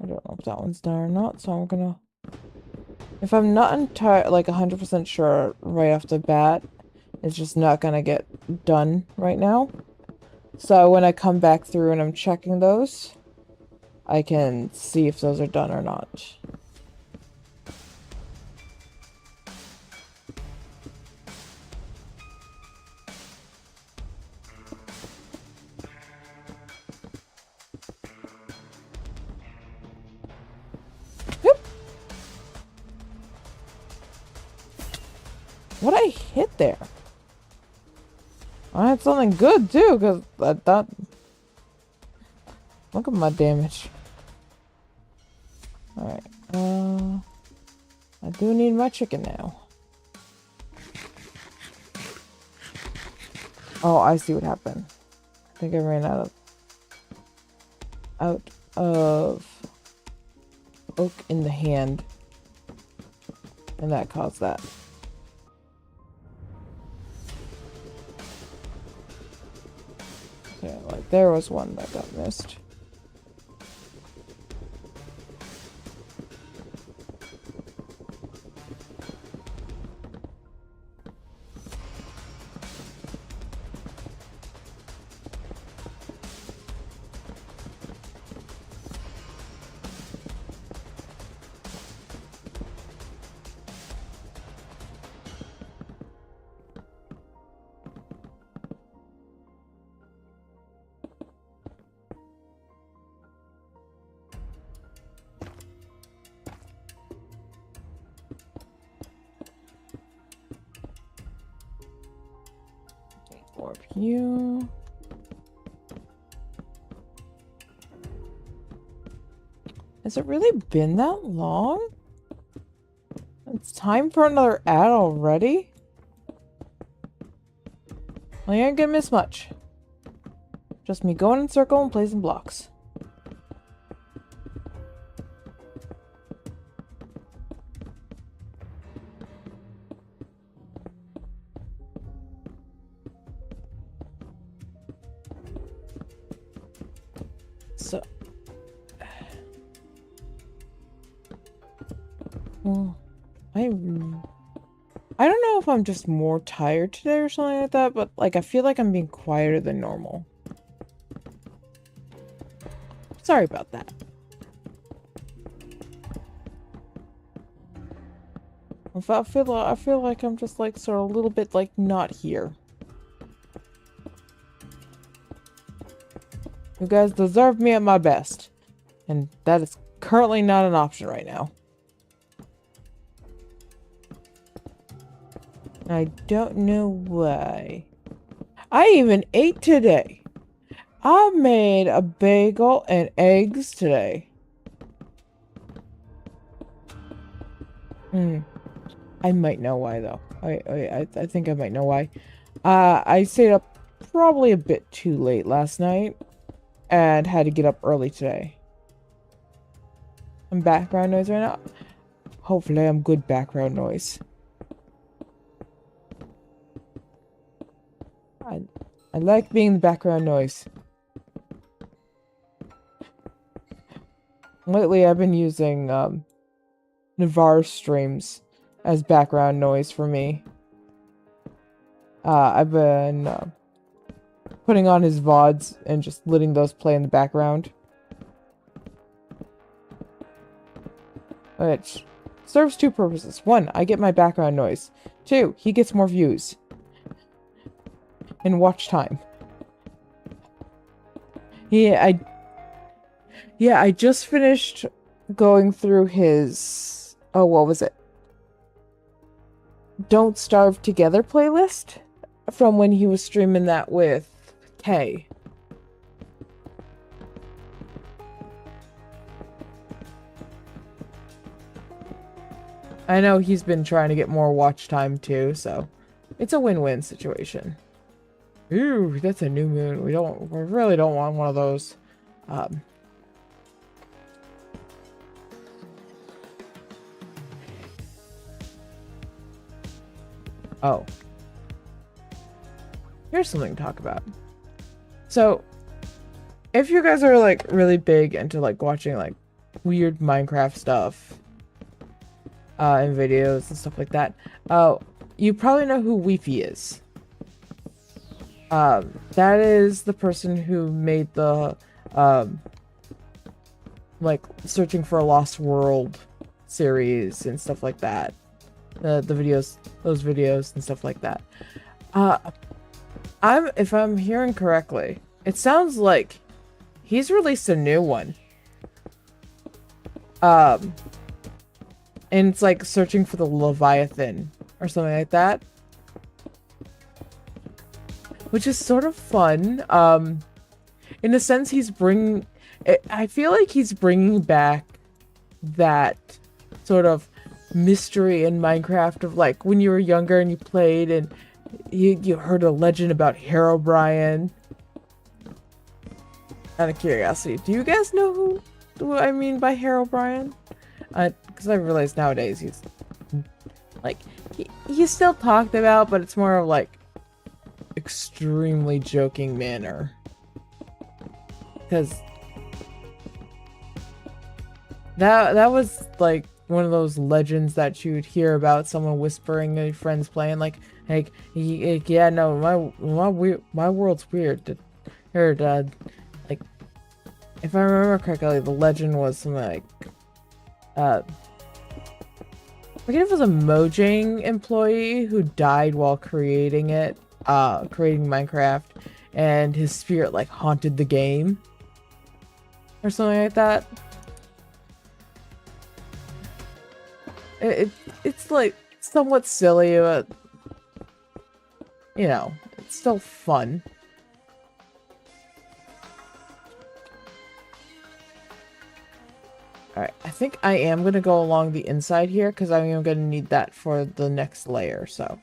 I don't know if that one's done or not, so I'm gonna... If I'm not entirely, like, 100% sure right off the bat, it's just not gonna get done right now. So when I come back through and I'm checking those, I can see if those are done or not. What I hit there? I had something good too, because I thought... Look at my damage. Alright, I do need my chicken now. Oh, I see what happened. I think I ran out of oak in the hand. And that caused that. Yeah, like there was one that got missed. Warp you. Has it really been that long? It's time for another ad already? Well, you ain't gonna miss much. Just me going in circle and placing blocks. So... Well, I don't know if I'm just more tired today or something like that, but like I feel like I'm being quieter than normal. Sorry about that. I feel like I'm just like sort of a little bit like not here. You guys deserve me at my best, and that is currently not an option right now. I don't know why. I even ate today. I made a bagel and eggs today. I might know why though. I think I might know why. I stayed up probably a bit too late last night and had to get up early today. I'm background noise right now. Hopefully I'm good background noise. I like being the background noise. Lately I've been using Navarre streams as background noise for me. I've been putting on his VODs and just letting those play in the background. Which serves two purposes. One, I get my background noise. Two, he gets more views. And watch time. Yeah, I just finished going through his... Oh, what was it? Don't Starve Together playlist? From when he was streaming that with Kay. I know he's been trying to get more watch time too, so it's a win-win situation. Ooh, that's a new moon. We really don't want one of those. Oh. Here's something to talk about. So, if you guys are like really big into like watching like weird Minecraft stuff, and videos and stuff like that, you probably know who Weefy is. That is the person who made the, like, Searching for a Lost World series and stuff like that. Those videos and stuff like that. If I'm hearing correctly, it sounds like he's released a new one. And it's like Searching for the Leviathan or something like that. Which is sort of fun. In a sense, I feel like he's bringing back that sort of mystery in Minecraft of like when you were younger and you played and you heard a legend about Herobrine. Out of curiosity, do you guys know who I mean by Herobrine? Because I realize nowadays he's like he's still talked about, but it's more of like extremely joking manner. Because that was like one of those legends that you would hear about someone whispering to friends playing like yeah, no, my world's weird. Or like if I remember correctly, the legend was something like I forget if it was a Mojang employee who died while creating Minecraft, and his spirit like haunted the game or something like that. It's like somewhat silly, but you know, it's still fun. Alright, I think I am going to go along the inside here because I am going to need that for the next layer, so.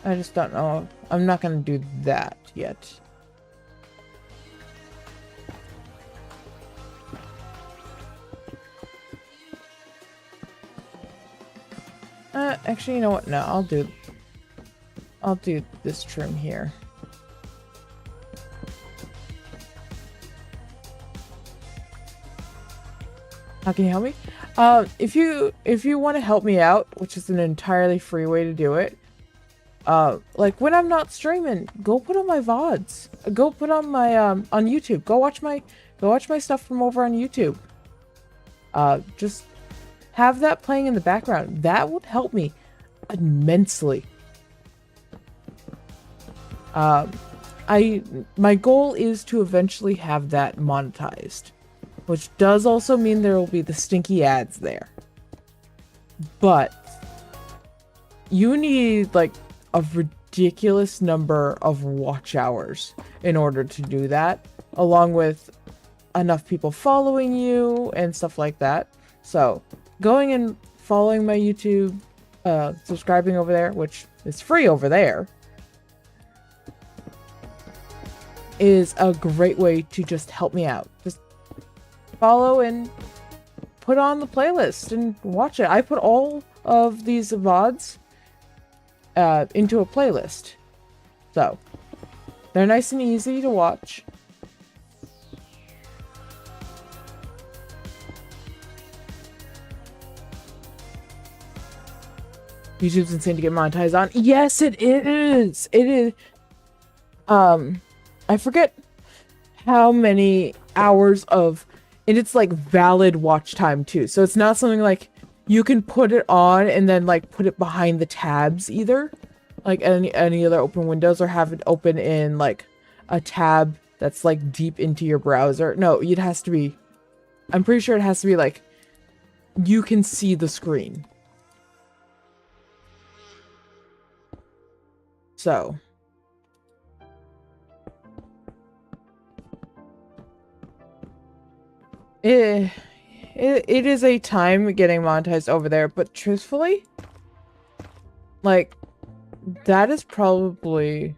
I just don't know. I'm not going to do that yet. Actually, you know what? No, I'll do this trim here. How can you help me? If you want to help me out, which is an entirely free way to do it, like when I'm not streaming, go put on my VODs. Go put on my on YouTube. Go watch my stuff from over on YouTube. Just have that playing in the background. That would help me immensely. My goal is to eventually have that monetized. which does also mean there will be the stinky ads there. But you need like a ridiculous number of watch hours in order to do that, along with enough people following you and stuff like that. So going and following my YouTube, subscribing over there, which is free over there, is a great way to just help me out. Just follow and put on the playlist and watch it. I put all of these VODs into a playlist. So they're nice and easy to watch. YouTube's insane to get monetized on. Yes, it is. It is. I forget how many hours of, and it's like valid watch time too. So it's not something like you can put it on and then like put it behind the tabs either, like any other open windows, or have it open in like a tab that's like deep into your browser. No, it has to be, I'm pretty sure it has to be like you can see the screen. So it is a time getting monetized over there, but truthfully, like, that is probably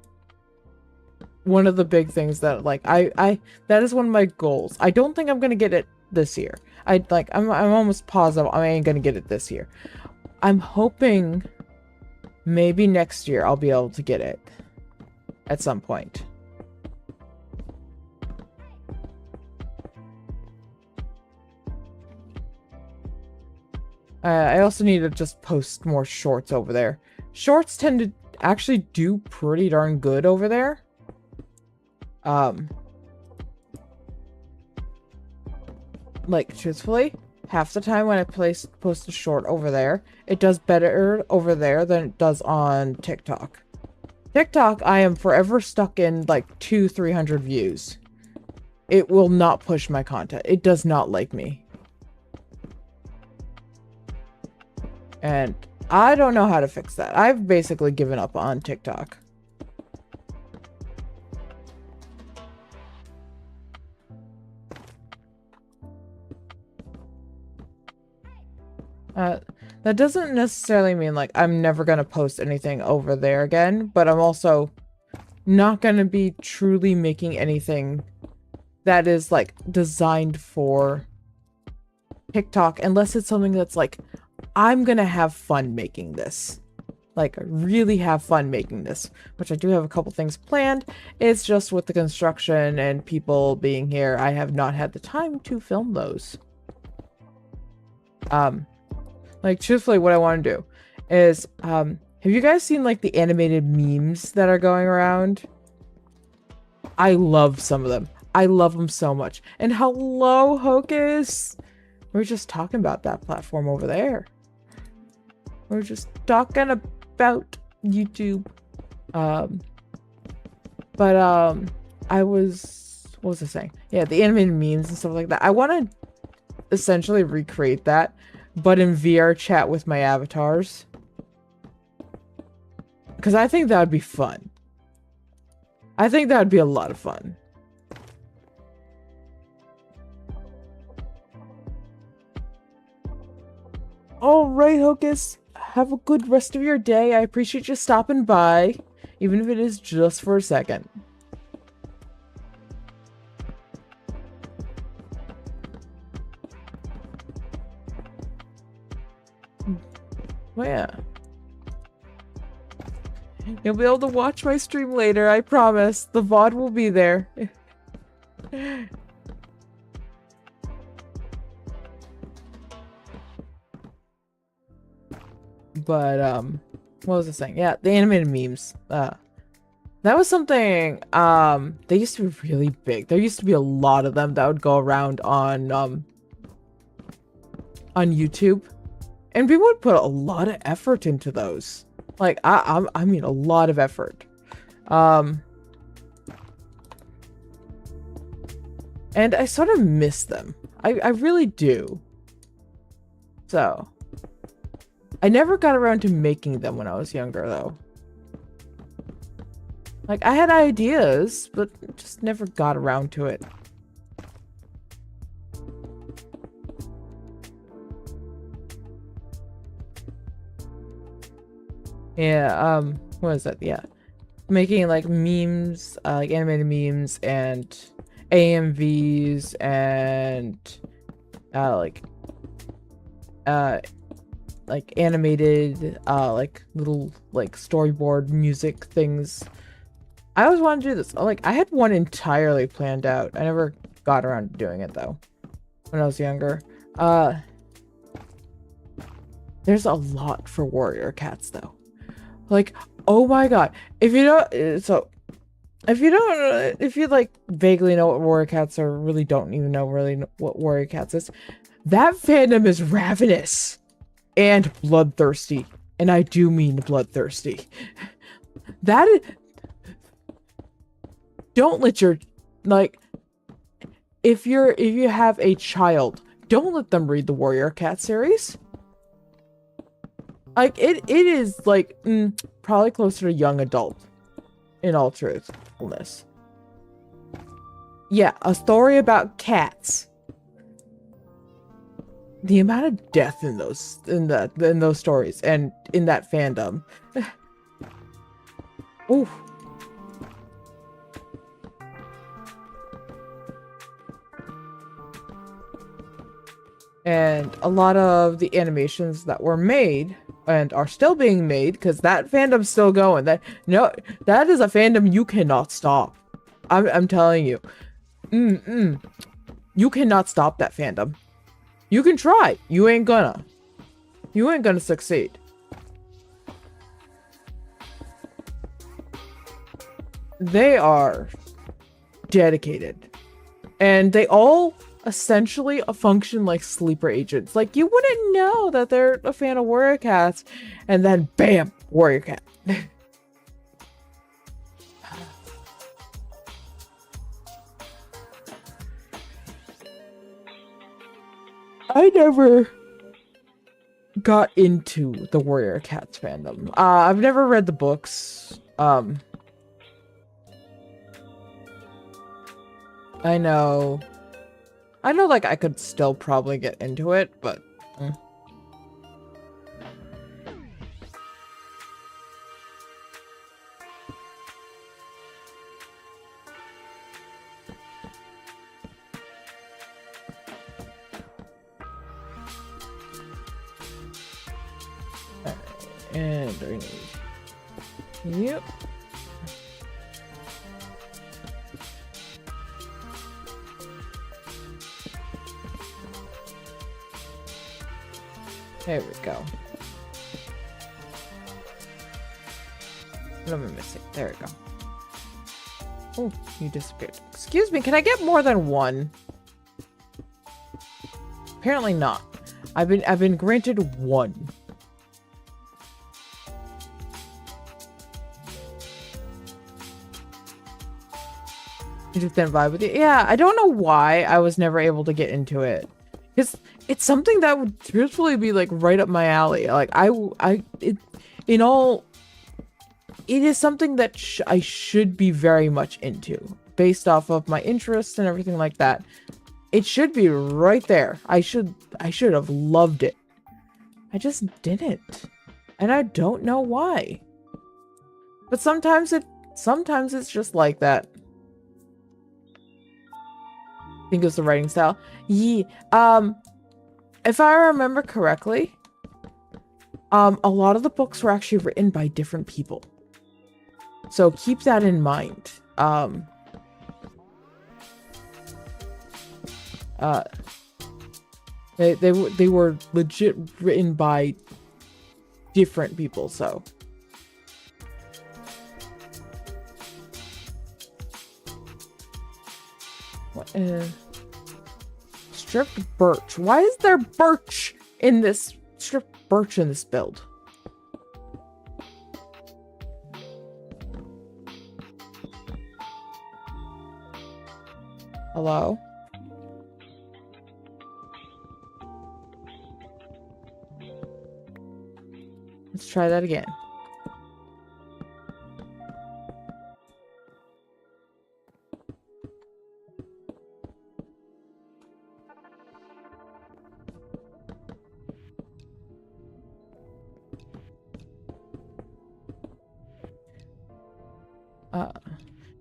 one of the big things that, like, that is one of my goals. I don't think I'm gonna get it this year. I'm almost positive I ain't gonna get it this year. I'm hoping maybe next year I'll be able to get it at some point. I also need to just post more shorts over there. Shorts tend to actually do pretty darn good over there. Like, truthfully, half the time when I post a short over there, it does better over there than it does on TikTok. TikTok, I am forever stuck in like 200-300 views. It will not push my content. It does not like me. And I don't know how to fix that. I've basically given up on TikTok. That doesn't necessarily mean like I'm never gonna post anything over there again, but I'm also not gonna be truly making anything that is like designed for TikTok unless it's something that's like, I'm gonna have fun making this. Like, really have fun making this. Which I do have a couple things planned. It's just with the construction and people being here, I have not had the time to film those. Like, truthfully, what I want to do is, have you guys seen, like, the animated memes that are going around? I love some of them. I love them so much. And hello, Hocus! We're just talking about that platform over there. We're just talking about YouTube. I was... What was I saying? Yeah, the animated memes and stuff like that. I want to essentially recreate that, but in VR chat with my avatars. Because I think that would be fun. I think that would be a lot of fun. Alright, Hocus. Have a good rest of your day. I appreciate you stopping by, even if it is just for a second. Well, yeah. You'll be able to watch my stream later, I promise. The VOD will be there. But, what was I saying? Yeah, the animated memes. That was something, they used to be really big. There used to be a lot of them that would go around on YouTube. And people would put a lot of effort into those. Like, I mean, a lot of effort. And I sort of miss them. I really do. So, I never got around to making them when I was younger, though. Like, I had ideas, but just never got around to it. Yeah, what is that? Yeah. Making, like, memes, like, animated memes, and AMVs, and, like animated, like, little, like, storyboard music things. I always wanted to do this. Like, I had one entirely planned out. I never got around to doing it, though, when I was younger. There's a lot for warrior cats, though. Like, oh my god. If you don't, if you like vaguely know what warrior cats are, really don't even know what warrior cats is, that fandom is ravenous and bloodthirsty. And I do mean bloodthirsty. That is, don't let your, like, if you have a child, don't let them read the Warrior Cat series. Like, it is, like, probably closer to young adult, in all truthfulness. Yeah, a story about cats. The amount of death in those stories and in that fandom. Ooh. And a lot of the animations that were made and are still being made, because that fandom's still going. That is a fandom you cannot stop. I'm telling you. You cannot stop that fandom. You can try. You ain't gonna. You ain't gonna succeed. They are dedicated. And they all essentially function like sleeper agents. Like, you wouldn't know that they're a fan of warrior cats, and then bam, warrior cat. I never got into the warrior cats fandom. I've never read the books. I know, like, I could still probably get into it, but... And I need... Yep. There we go. What am I missing? There we go. Oh, you disappeared. Excuse me, can I get more than one? Apparently not. I've been granted one. You just didn't vibe with it? Yeah, I don't know why I was never able to get into it. Because it's something that would truthfully be, like, right up my alley. Like, it is something that I should be very much into, based off of my interests and everything like that. It should be right there. I should have loved it. I just didn't. And I don't know why. But sometimes it's just like that. I think it was the writing style. Yeah. If I remember correctly, a lot of the books were actually written by different people. So keep that in mind. They were legit written by different people, so. What? Stripped birch. Why is there birch in this? Stripped birch in this build? Hello? Let's try that again.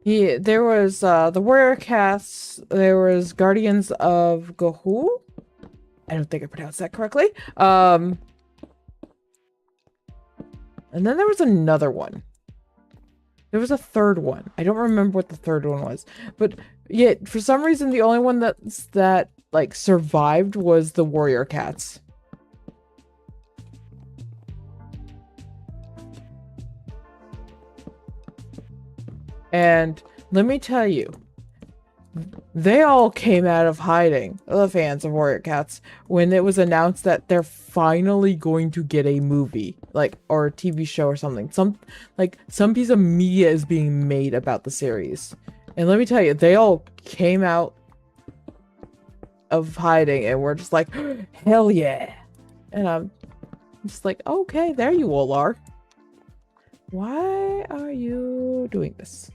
Yeah, there was the Warrior Cats, there was Guardians of Gahul. I don't think I pronounced that correctly. And then there was another one. There was a third one. I don't remember what the third one was. But yeah, for some reason the only one that like survived was the Warrior Cats. And let me tell you, they all came out of hiding, the fans of Warrior Cats, when it was announced that they're finally going to get a movie, like, or a TV show or something. Some piece of media is being made about the series. And let me tell you, they all came out of hiding and we're just like, hell yeah. And I'm just like, okay, there you all are. Why are you doing this?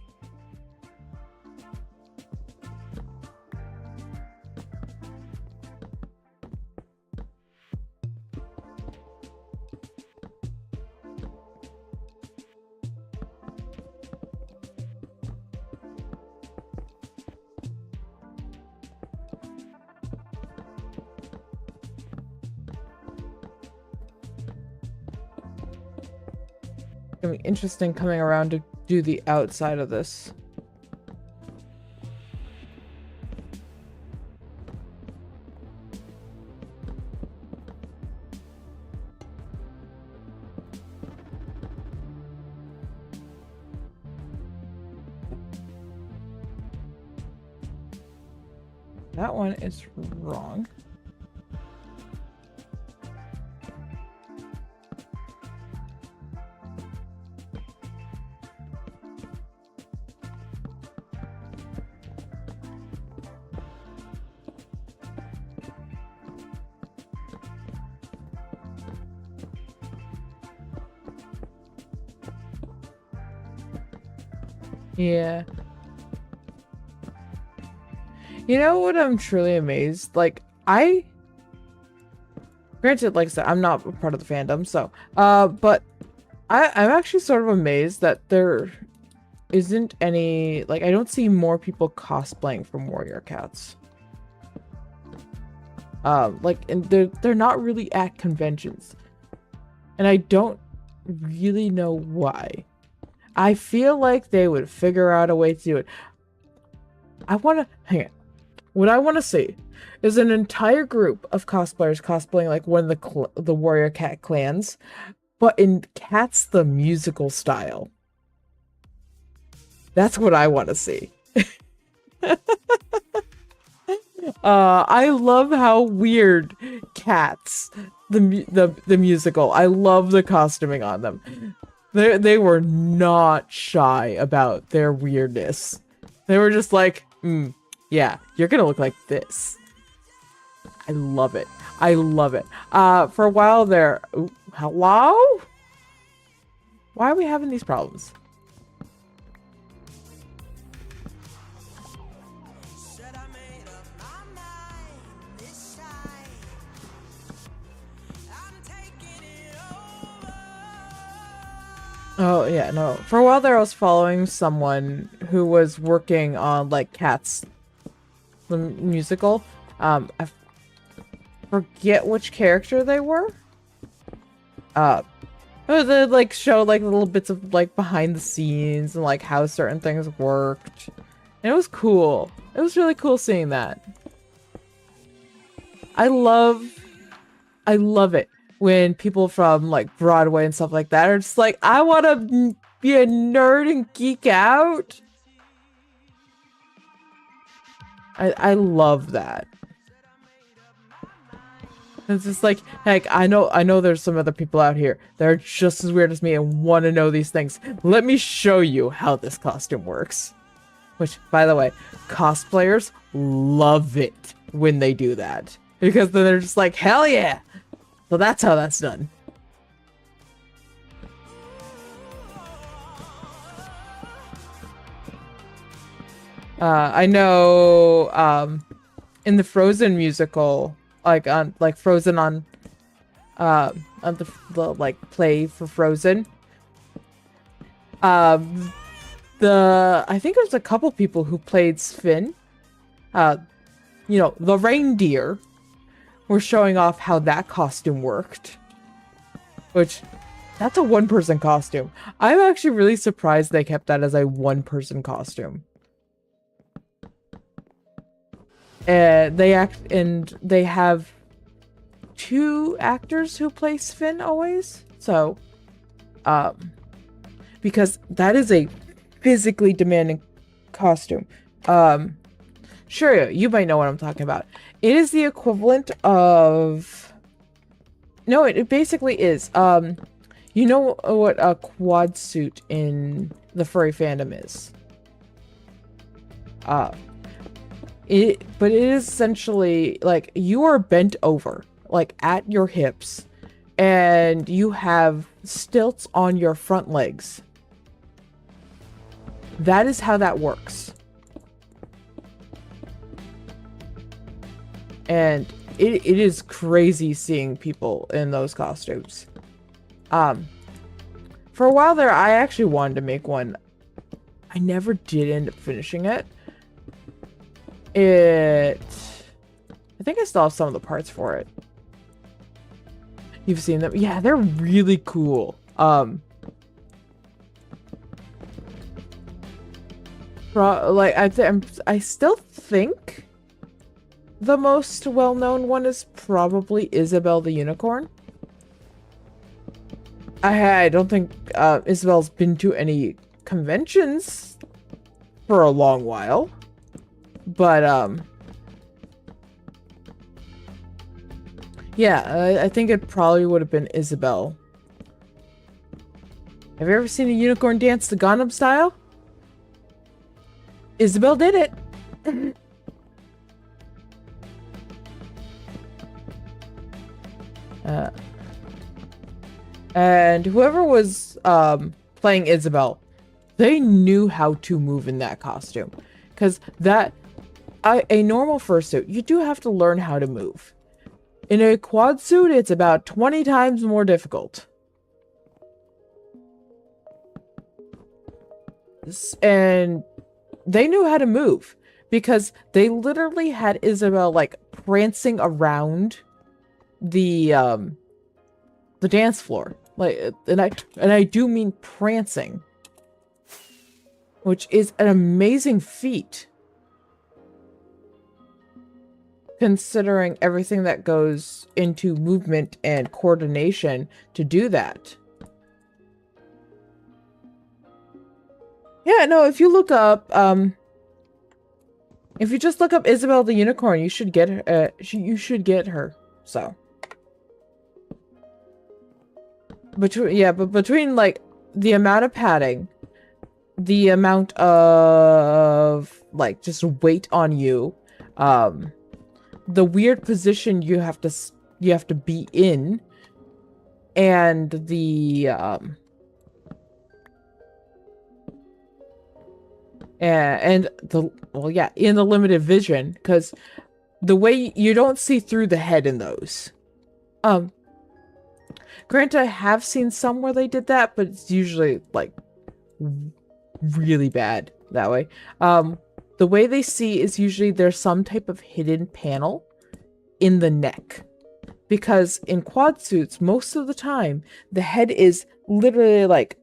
Gonna be interesting coming around to do the outside of this. That one is wrong. Yeah. You know what, I'm truly amazed? Like, granted, like I said, I'm not a part of the fandom, so, but I'm actually sort of amazed that there isn't any, like, I don't see more people cosplaying from Warrior Cats. Like, and they're not really at conventions. And I don't really know why. I feel like they would figure out a way to do it. Hang on. What I want to see is an entire group of cosplayers cosplaying like one of the Warrior Cat clans, but in Cats the musical style. That's what I want to see. I love how weird Cats the musical. I love the costuming on them. They were not shy about their weirdness. They were just like, yeah, you're gonna look like this. I love it. I love it. For a while there, hello? Why are we having these problems? Oh, yeah, no. For a while there, I was following someone who was working on, like, Cats, the musical. I forget which character they were. They, like, showed, like, little bits of, like, behind the scenes and, like, how certain things worked. And it was cool. It was really cool seeing that. I love it when people from like Broadway and stuff like that are just like, I want to be a nerd and geek out. I love that. It's just like, heck, I know there's some other people out here that are just as weird as me and want to know these things. Let me show you how this costume works. Which, by the way, cosplayers love it when they do that. Because then they're just like, hell yeah! So that's how that's done. I know in the Frozen musical, like Frozen on the like play for Frozen. I think there's a couple people who played Sven. You know, the reindeer were showing off how that costume worked. Which, that's a one-person costume. I'm actually really surprised they kept that as a one-person costume. And they have 2 actors who play Sven always. So, because that is a physically demanding costume. Sure, you might know what I'm talking about. It is the equivalent of... No, it basically is. You know what a quad suit in the furry fandom is? But it is essentially like you are bent over, like at your hips, and you have stilts on your front legs. That is how that works. And it is crazy seeing people in those costumes. For a while there, I actually wanted to make one. I never did end up finishing it. I think I still have some of the parts for it. You've seen them? Yeah, they're really cool. Like I still think the most well-known one is probably Isabelle the Unicorn. I don't think Isabelle's been to any conventions for a long while. But, yeah, I think it probably would have been Isabelle. Have you ever seen a unicorn dance the Gangnam Style? Isabelle did it! And whoever was playing Isabelle, they knew how to move in that costume. Because a normal fursuit, you do have to learn how to move. In a quad suit, it's about 20 times more difficult. And they knew how to move because they literally had Isabelle like prancing around the dance floor. Like, and I do mean prancing, which is an amazing feat. Considering everything that goes into movement and coordination to do that. Yeah, no, if you look up, if you just look up Isabelle the Unicorn, you should get her, you should get her, so. Between, like, the amount of padding, the amount of, like, just weight on you, the weird position you have to be in, and the in the limited vision, because the way you don't see through the head in those. Granted, I have seen some where they did that, but it's usually like really bad that way. The way they see is usually there's some type of hidden panel in the neck. Because in quad suits, most of the time, the head is literally like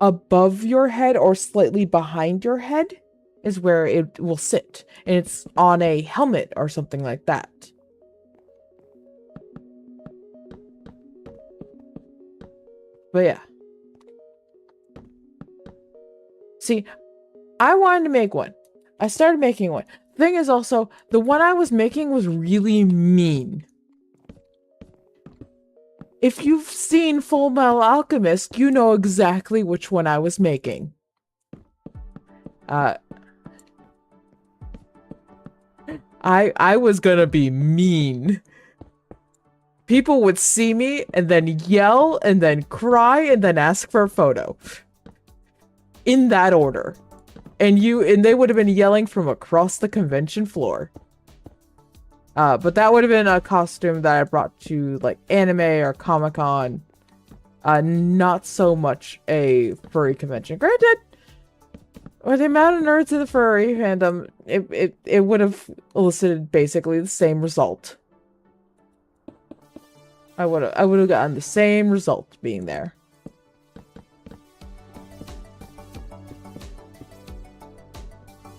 above your head or slightly behind your head is where it will sit. And it's on a helmet or something like that. But yeah. See, I wanted to make one. I started making one. Thing is also, the one I was making was really mean. If you've seen Full Metal Alchemist, you know exactly which one I was making. I was gonna be mean. People would see me and then yell and then cry and then ask for a photo. In that order. and they would have been yelling from across the convention floor. But that would have been a costume that I brought to like anime or Comic-Con. Not so much a furry convention. Granted, with the amount of nerds in the furry fandom, it would have elicited basically the same result. I would have gotten the same result being there.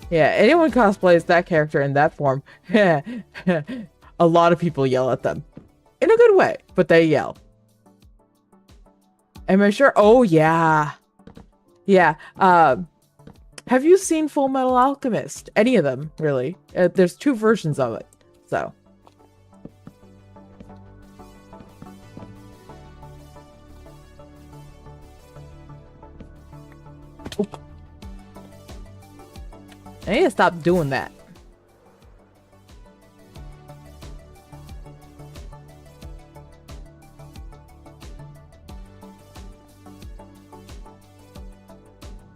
Yeah, anyone cosplays that character in that form, a lot of people yell at them. In a good way, but they yell. Am I sure? Oh, yeah. Yeah. Have you seen Full Metal Alchemist? Any of them, really. There's 2 versions of it, so. Oh. I need to stop doing that.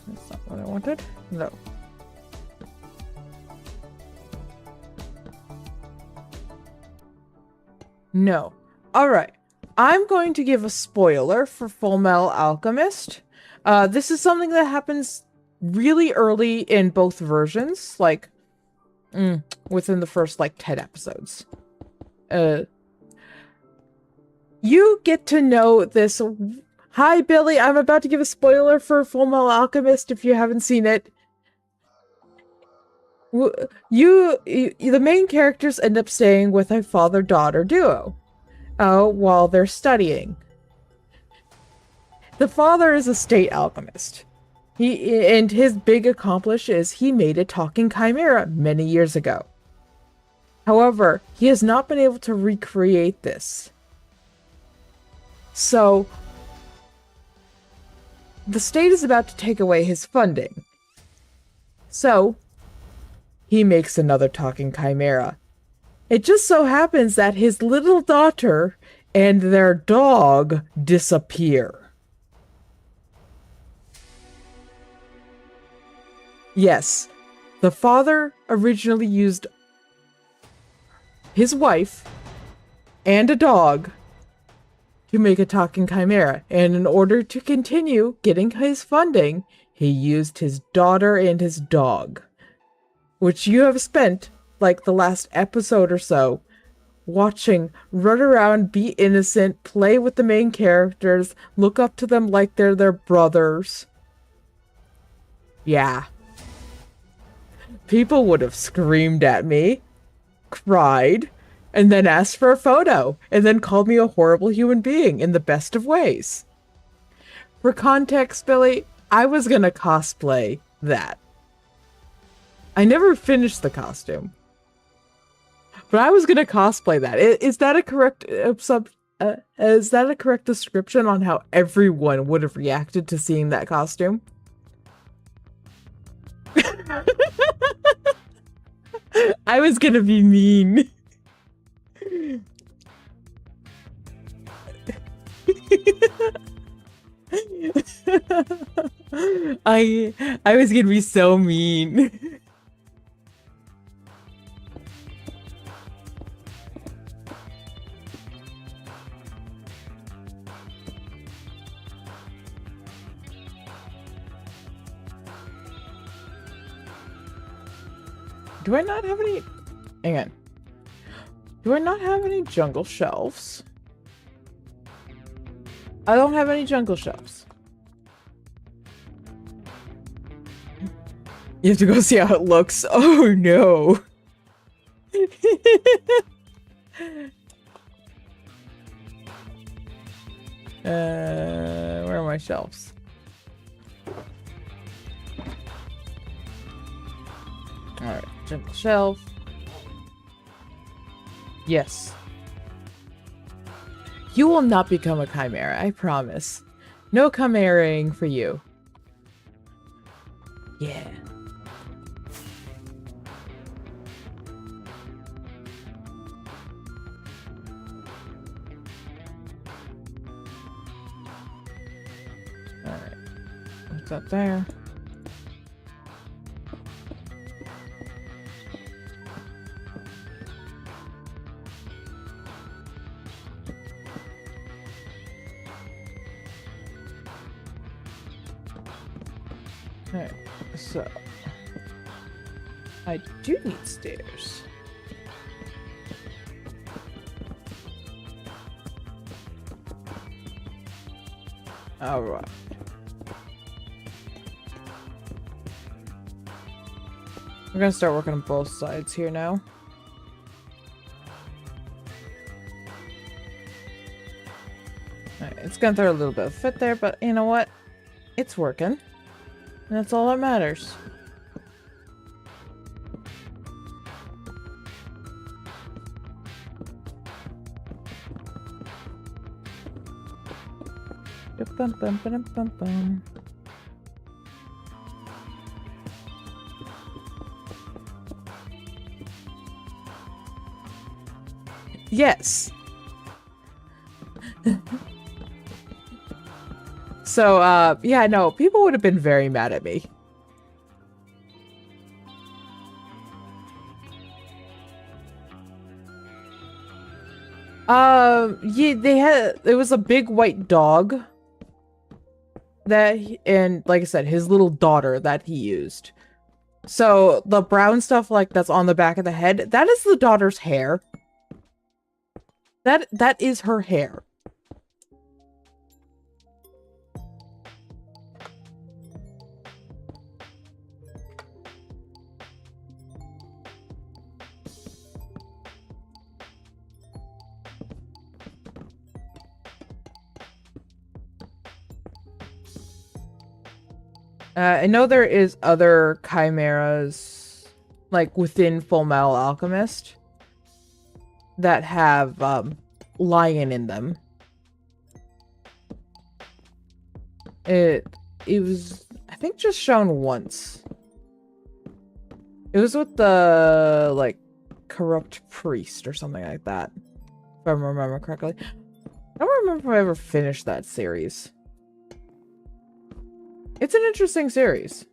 That's not what I wanted. No. No. Alright. I'm going to give a spoiler for Full Metal Alchemist. This is something that happens really early in both versions, like within the first like 10 episodes. You get to know this. Hi Billy, I'm about to give a spoiler for Full Metal Alchemist if you haven't seen it. The main characters end up staying with a father-daughter duo while they're studying. The father is a state alchemist. And his big accomplishment is he made a talking chimera many years ago. However, he has not been able to recreate this. So, the state is about to take away his funding. So, he makes another talking chimera. It just so happens that his little daughter and their dog disappear. Yes, the father originally used his wife and a dog to make a talking chimera, and in order to continue getting his funding, he used his daughter and his dog, which you have spent, like, the last episode or so watching run around, be innocent, play with the main characters, look up to them like they're their brothers. Yeah. People would have screamed at me, cried, and then asked for a photo, and then called me a horrible human being in the best of ways. For context, Billy, I was gonna cosplay that. I never finished the costume, but I was gonna cosplay that. Is that a correct is that a correct description on how everyone would have reacted to seeing that costume? I was gonna be mean. I was gonna be so mean. Do I not have any? Hang on. Do I not have any jungle shelves? I don't have any jungle shelves. You have to go see how it looks. Oh no. Where are my shelves? Alright, jungle shelf. Yes. You will not become a chimera, I promise. No chimeraing for you. Yeah. Alright. What's up there? Alright, so I do need stairs. Alright. We're gonna start working on both sides here now. Alright, it's gonna throw a little bit of fit there, but you know what? It's working. And that's all that matters. Bum, bum, bum, bum, bum. Yes. So, yeah, no, people would have been very mad at me. Yeah, it was a big white dog that, and like I said, his little daughter that he used. So the brown stuff, like, that's on the back of the head, that is the daughter's hair. That is her hair. I know there is other chimeras, like, within Full Metal Alchemist that have, lion in them. It was, I think, just shown once. It was with the, like, corrupt priest or something like that, if I remember correctly. I don't remember if I ever finished that series. It's an interesting series.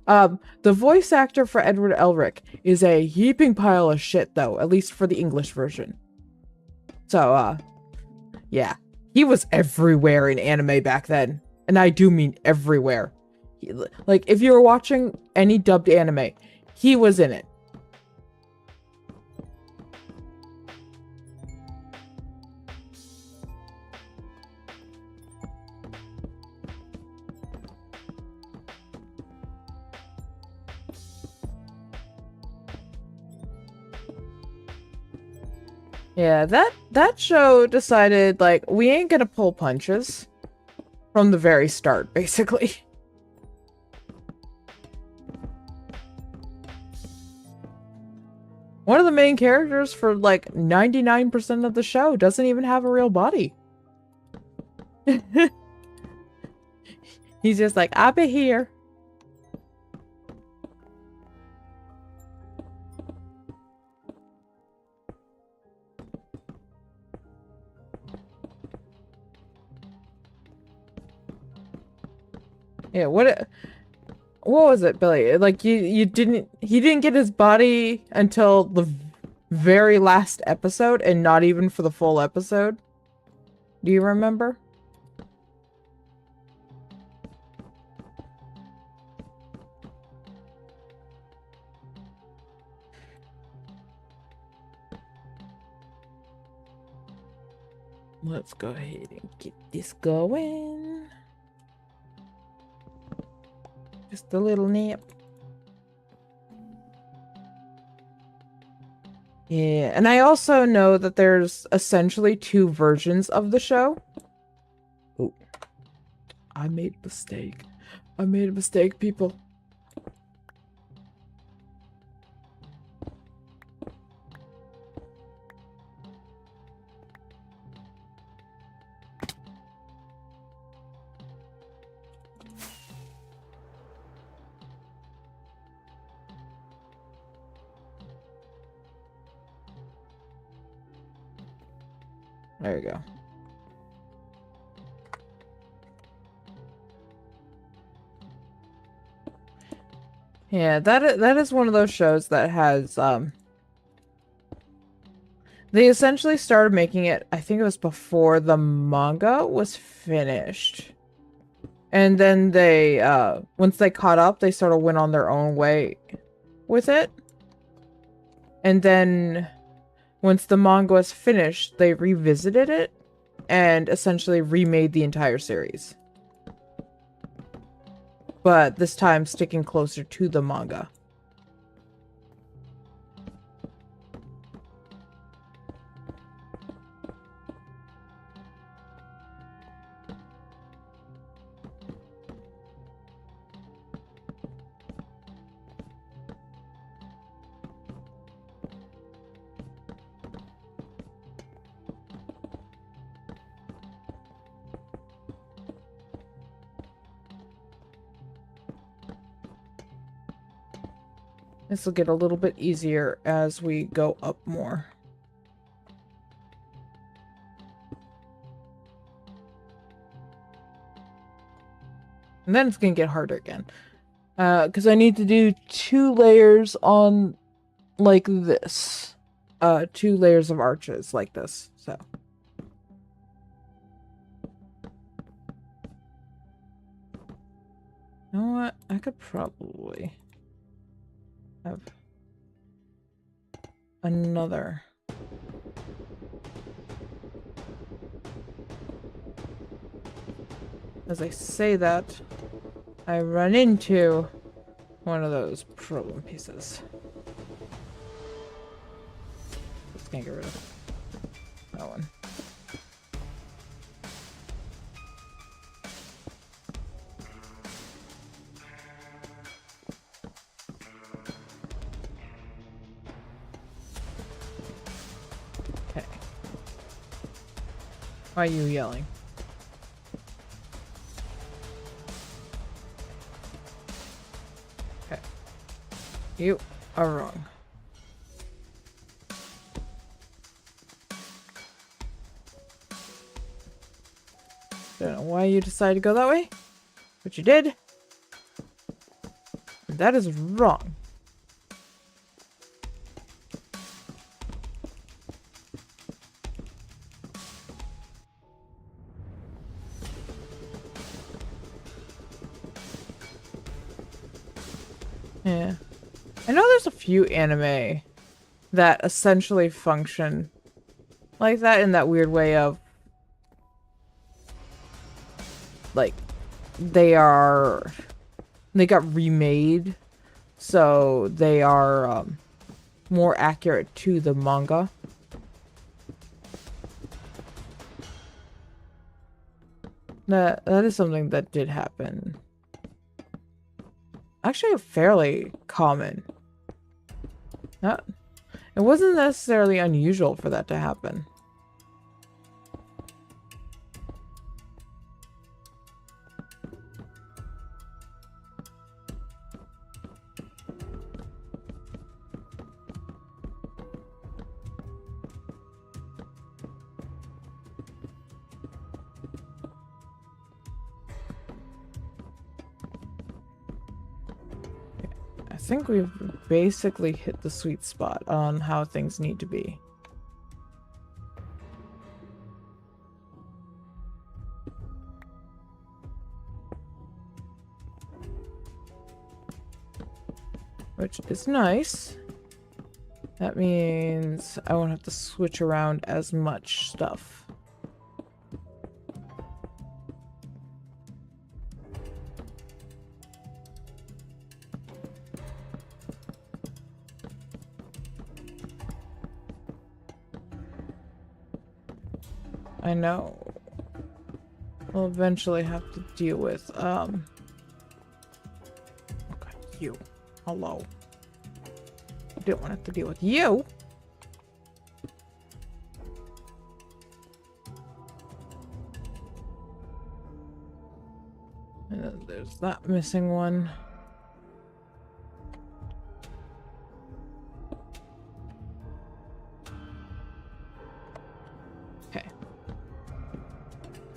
The voice actor for Edward Elric is a heaping pile of shit, though, at least for the English version. So, yeah. He was everywhere in anime back then. And I do mean everywhere. Like, if you were watching any dubbed anime, he was in it. Yeah, that show decided, like, we ain't gonna pull punches from the very start, basically. One of the main characters for, like, 99% of the show doesn't even have a real body. He's just like, I'll be here. Yeah, what was it, Billy? Like, he didn't get his body until the very last episode, and not even for the full episode? Do you remember? Let's go ahead and get this going. Just a little nap. Yeah, and I also know that there's essentially 2 versions of the show. Oh, I made a mistake. I made a mistake, people. There you go. Yeah, that is one of those shows that has, they essentially started making it, I think it was before the manga was finished. And then they, once they caught up, they sort of went on their own way with it. And then once the manga was finished, they revisited it and essentially remade the entire series. But this time sticking closer to the manga. This will get a little bit easier as we go up more. And then it's going to get harder again. Because I need to do 2 layers on like this. 2 layers of arches like this. So. You know what? I could probably have another. As I say that, I run into one of those problem pieces. Just can't get rid of that one. Okay. Why are you yelling? Okay. You are wrong. Don't know why you decided to go that way, but you did. And that is wrong. Yeah. I know there's a few anime that essentially function like that, in that weird way of like they got remade, so they are more accurate to the manga. That is something that did happen. Actually fairly common. It wasn't necessarily unusual for that to happen. I think we've basically hit the sweet spot on how things need to be. Which is nice. That means I won't have to switch around as much stuff. I know. We'll eventually have to deal with, okay, you. Hello. I didn't want to have to deal with you. And then there's that missing one.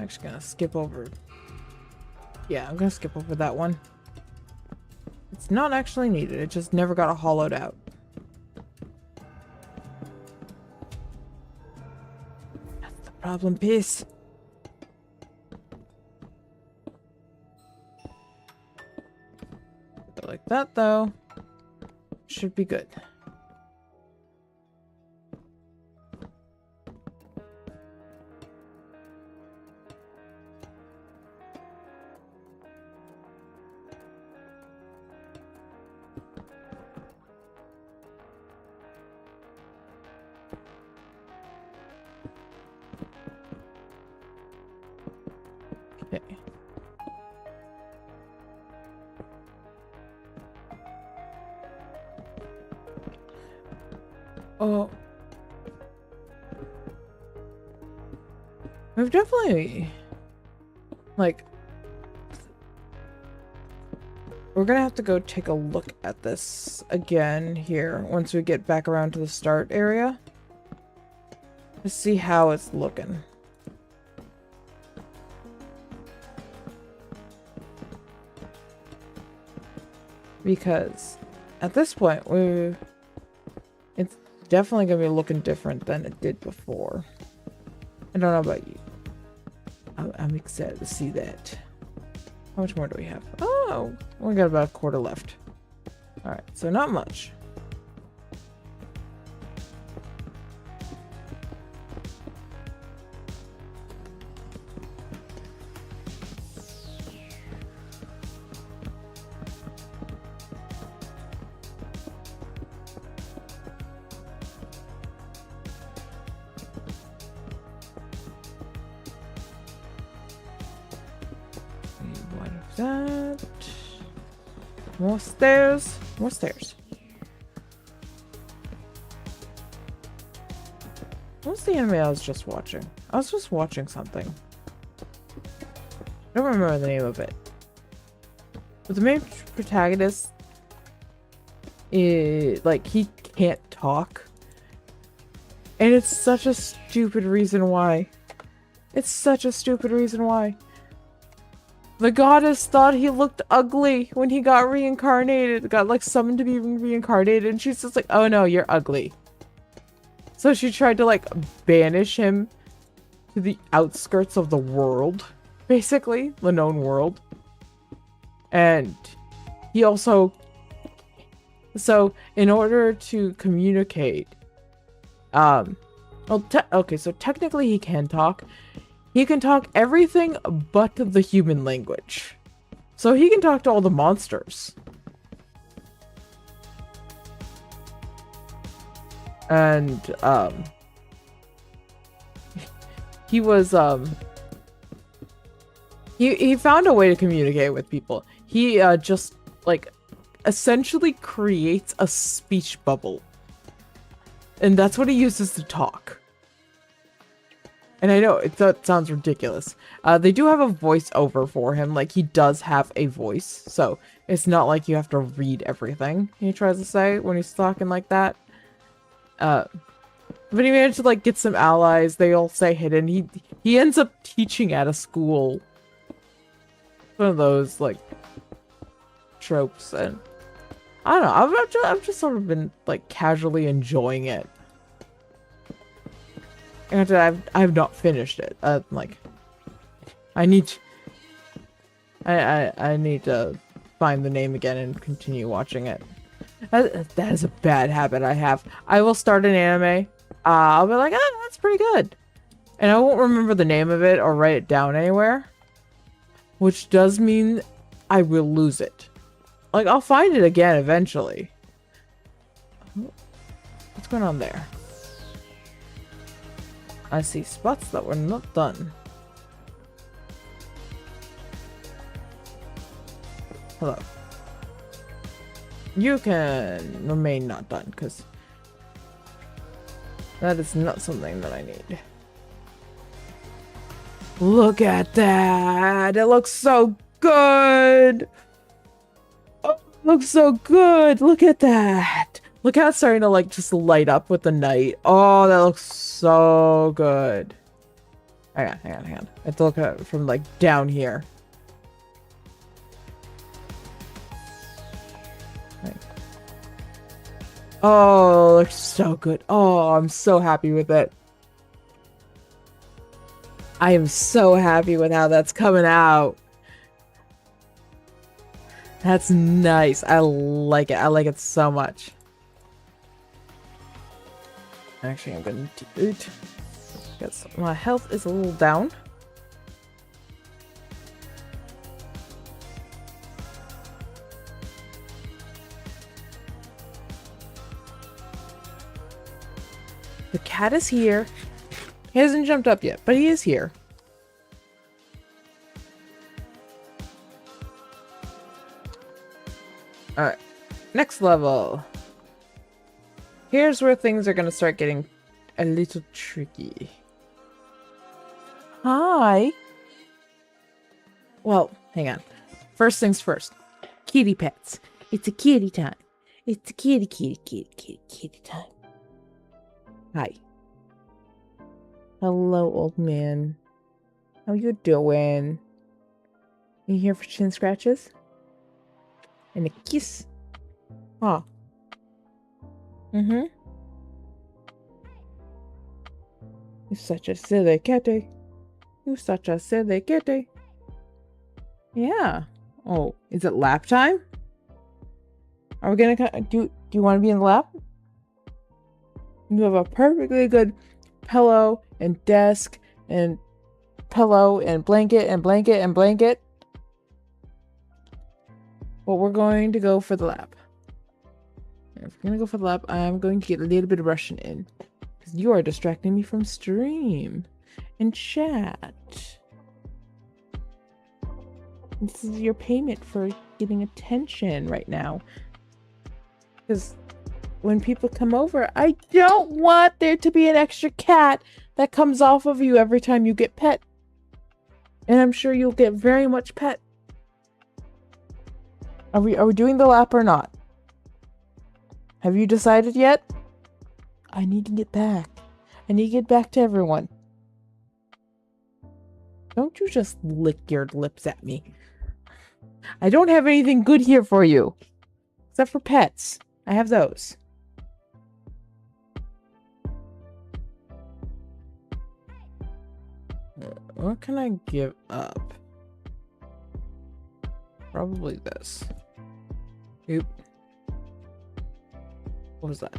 Actually gonna skip over. Yeah, I'm gonna skip over that one. It's not actually needed, it just never got hollowed out. That's the problem piece. that though. Should be good. Okay. Oh. We've definitely, like, we're gonna have to go take a look at this again here once we get back around to the start area to see how it's looking. Because at this point, it's definitely gonna be looking different than it did before. I don't know about you. I'm excited to see that. How much more do we have? Oh, we got about a quarter left. All right, so not much. What is that? More stairs. More stairs. What's the anime I was just watching? I was just watching something. I don't remember the name of it. But the main protagonist is like he can't talk. And it's such a stupid reason why. It's such a stupid reason why. The goddess thought he looked ugly when he got reincarnated. Got like summoned to be reincarnated, and she's just like, oh no, you're ugly. So she tried to like banish him to the outskirts of the world. Basically, the known world. And he also... So, in order to communicate... okay, so technically he can talk. He can talk everything but the human language. So he can talk to all the monsters. And, he was, he found a way to communicate with people. He, just, like, essentially creates a speech bubble. And that's what he uses to talk. And I know, that sounds ridiculous. They do have a voiceover for him. Like, he does have a voice. So, it's not like you have to read everything he tries to say when he's talking like that. But he managed to, like, get some allies. They all stay hidden. He ends up teaching at a school. One of those, like, tropes. And I don't know. I've just sort of been, like, casually enjoying it. And I've not finished it. Like, I need to find the name again and continue watching it. That is a bad habit I have. I will start an anime. I'll be like, oh, that's pretty good. And I won't remember the name of it or write it down anywhere. Which does mean I will lose it. Like, I'll find it again eventually. What's going on there? I see spots that were not done. Hello. You can remain not done, because that is not something that I need. Look at that! It looks so good! Oh, it looks so good! Look at that! Look how it's starting to, like, just light up with the night. Oh, that looks so good. Hang on. I have to look at it from, like, down here. Oh, it looks so good. Oh, I'm so happy with it. I am so happy with how that's coming out. That's nice. I like it. I like it so much. Actually, I'm gonna do it. Yes, my health is a little down. The cat is here. He hasn't jumped up yet, but he is here. Alright, next level. Here's where things are gonna start getting a little tricky. Hi. Well, hang on. First things first. Kitty pets. It's a kitty time. It's a kitty time. Hi. Hello, old man. How you doing? You here for chin scratches? And a kiss? Huh. Mm-hmm. You're such a silly kitty. You're such a silly kitty. Yeah. Oh, is it lap time? Are we gonna do you want to be in the lap? You have a perfectly good pillow and desk and pillow and blanket and blanket and blanket. But we're going to go for the lap. If we're gonna go for the lap, I'm going to get a little bit of Russian in. Because you are distracting me from stream and chat. This is your payment for getting attention right now. Because when people come over, I don't want there to be an extra cat that comes off of you every time you get pet. And I'm sure you'll get very much pet. Are we doing the lap or not? Have you decided yet? I need to get back. I need to get back to everyone. Don't you just lick your lips at me. I don't have anything good here for you. Except for pets. I have those. What can I give up? Probably this. Oop. What was that?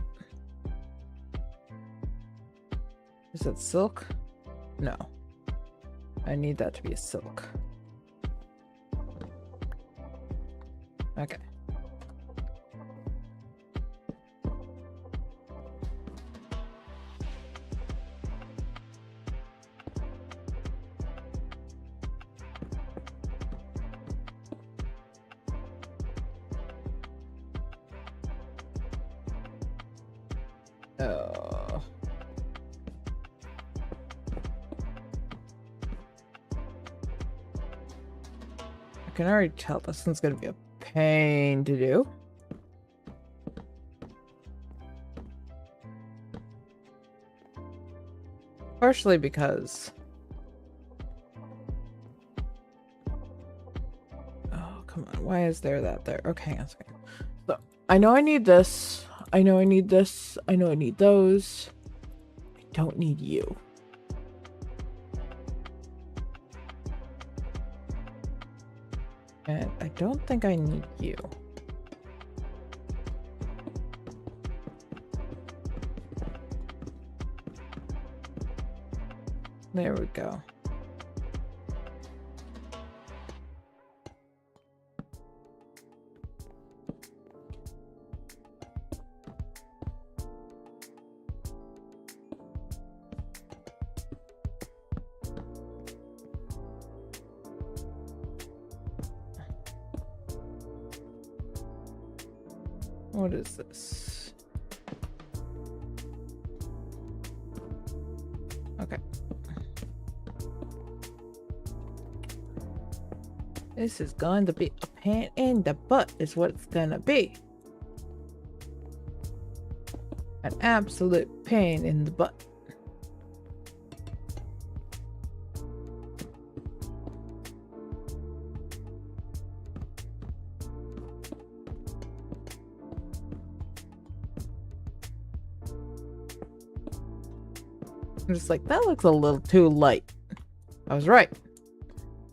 Is that silk? No. I need that to be a silk. Okay. I can already tell this one's gonna be a pain to do. Partially because... Oh, come on. Why is there that there? Okay, hang on a second. So, I know I need this. I know I need this. I know I need those. I don't need you. And I don't think I need you. There we go. What is this? Okay. This is going to be a pain in the butt is what it's gonna be. An absolute pain in the butt. I'm just like, that looks a little too light. I was right.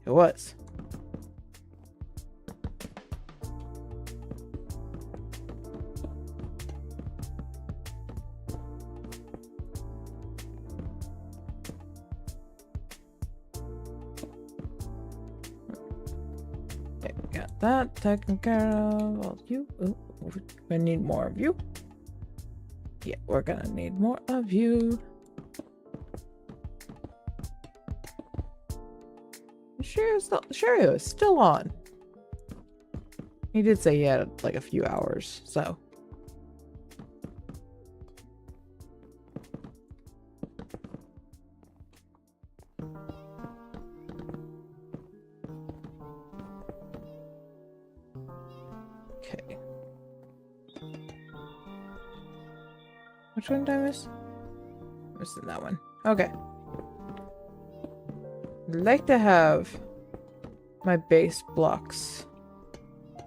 It was. that taken care of. Well, you. Ooh, we need more of you. Yeah, we're gonna need more of you. Sure is still on. He did say he had like a few hours, so. Okay. Which one did I miss? Missing that one. Okay. I'd like to have my base blocks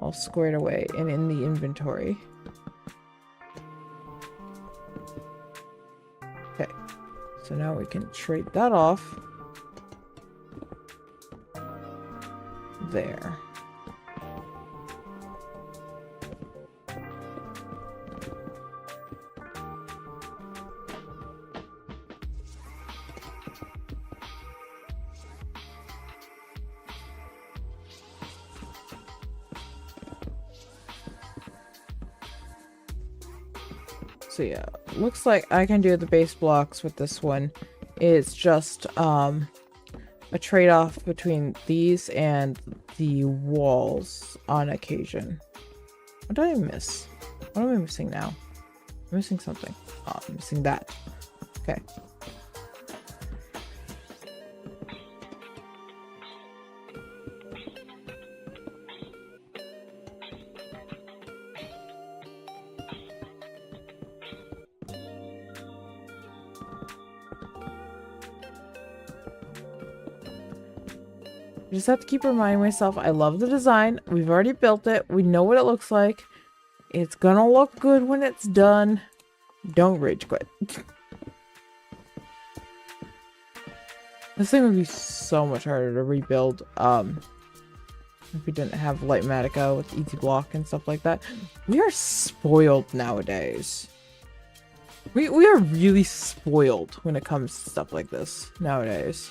all squared away and in the inventory. Okay. So now we can trade that off. There. So yeah, looks like I can do the base blocks with this one. It's just a trade-off between these and the walls on occasion. What did I miss? What am I missing now? I'm missing something. Oh, I'm missing that. Okay. I just have to keep reminding myself I love the design. We've already built it. We know what it looks like. It's gonna look good when it's done. Don't rage quit. This thing would be so much harder to rebuild if we didn't have Lightmatica with Easy Block and stuff like that. We are spoiled nowadays. We are really spoiled when it comes to stuff like this nowadays.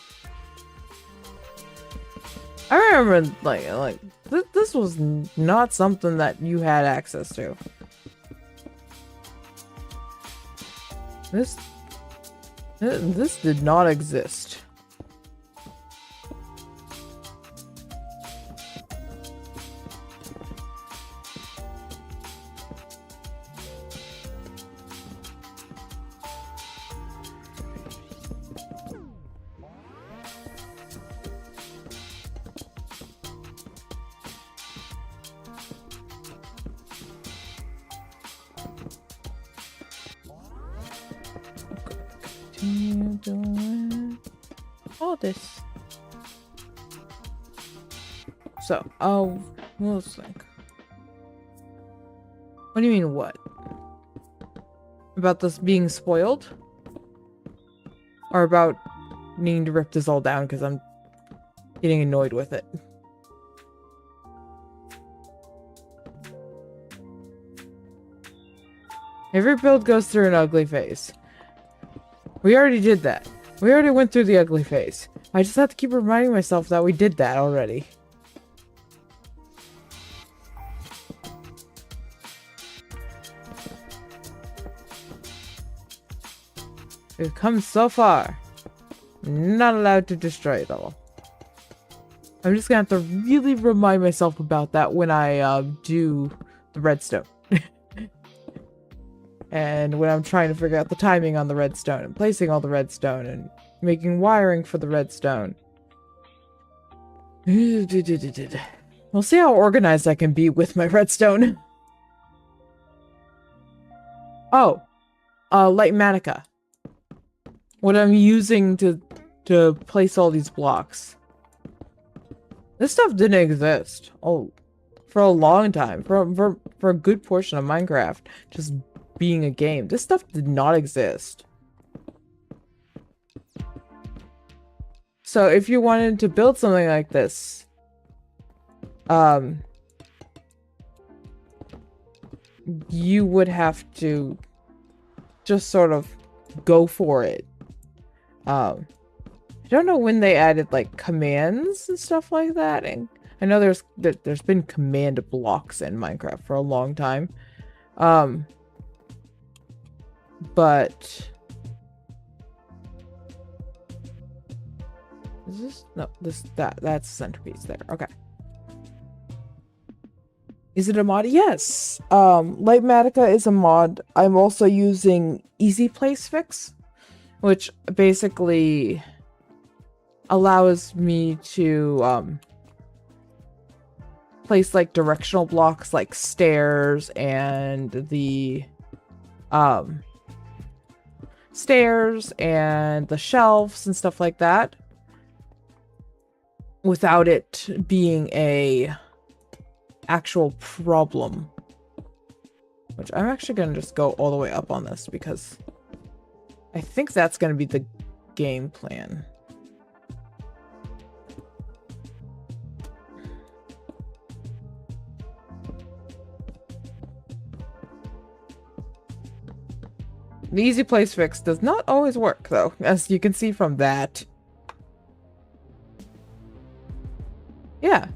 I remember, like this was not something that you had access to. This did not exist. Continue doing all this. So, let's think. What do you mean, what? About this being spoiled? Or about needing to rip this all down because I'm getting annoyed with it? Every build goes through an ugly phase. We already did that. We already went through the ugly phase. I just have to keep reminding myself that we did that already. We've come so far. I'm not allowed to destroy it all. I'm just gonna have to really remind myself about that when I do the redstone. And when I'm trying to figure out the timing on the redstone and placing all the redstone and making wiring for the redstone. We'll see how organized I can be with my redstone. Oh, Lightmatica. What I'm using to place all these blocks. This stuff didn't exist. Oh, for a long time. For a good portion of Minecraft. Just being a game. This stuff did not exist. So if you wanted to build something like this, you would have to just sort of go for it. I don't know when they added like commands and stuff like that, and I know there's been command blocks in Minecraft for a long time. But is this no that's centipedes there. Okay. Is it a mod? Yes. Lightmatica is a mod. I'm also using Easy Place Fix, which basically allows me to place like directional blocks like stairs and the shelves and stuff like that without it being a actual problem. Which I'm actually gonna just go all the way up on this because I think that's gonna be the game plan. The easy place fix does not always work, though, as you can see from that. Yeah.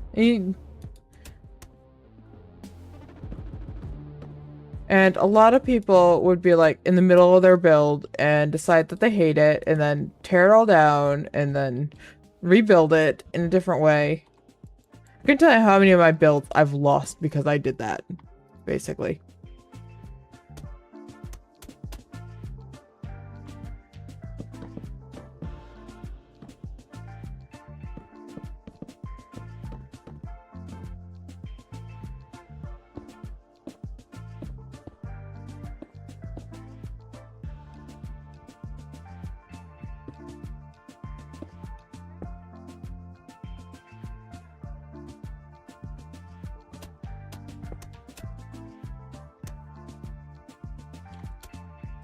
And a lot of people would be like in the middle of their build and decide that they hate it and then tear it all down and then rebuild it in a different way. I can tell you how many of my builds I've lost because I did that, basically.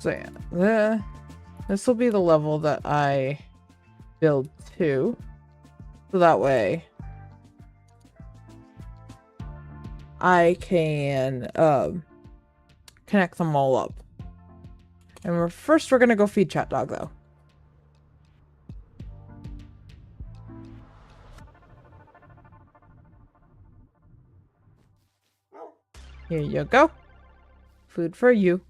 So yeah, this will be the level that I build to. So that way I can connect them all up. And we're gonna go feed Chat Dog though. Here you go. Food for you.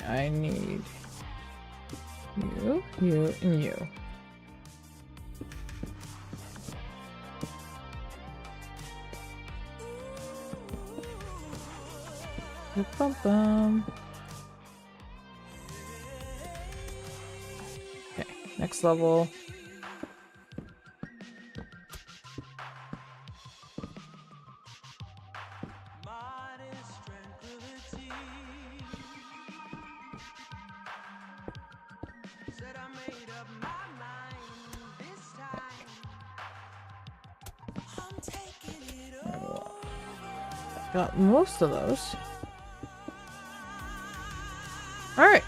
I need you, you, and you. Bum bum. Okay, next level. Got most of those. Alright.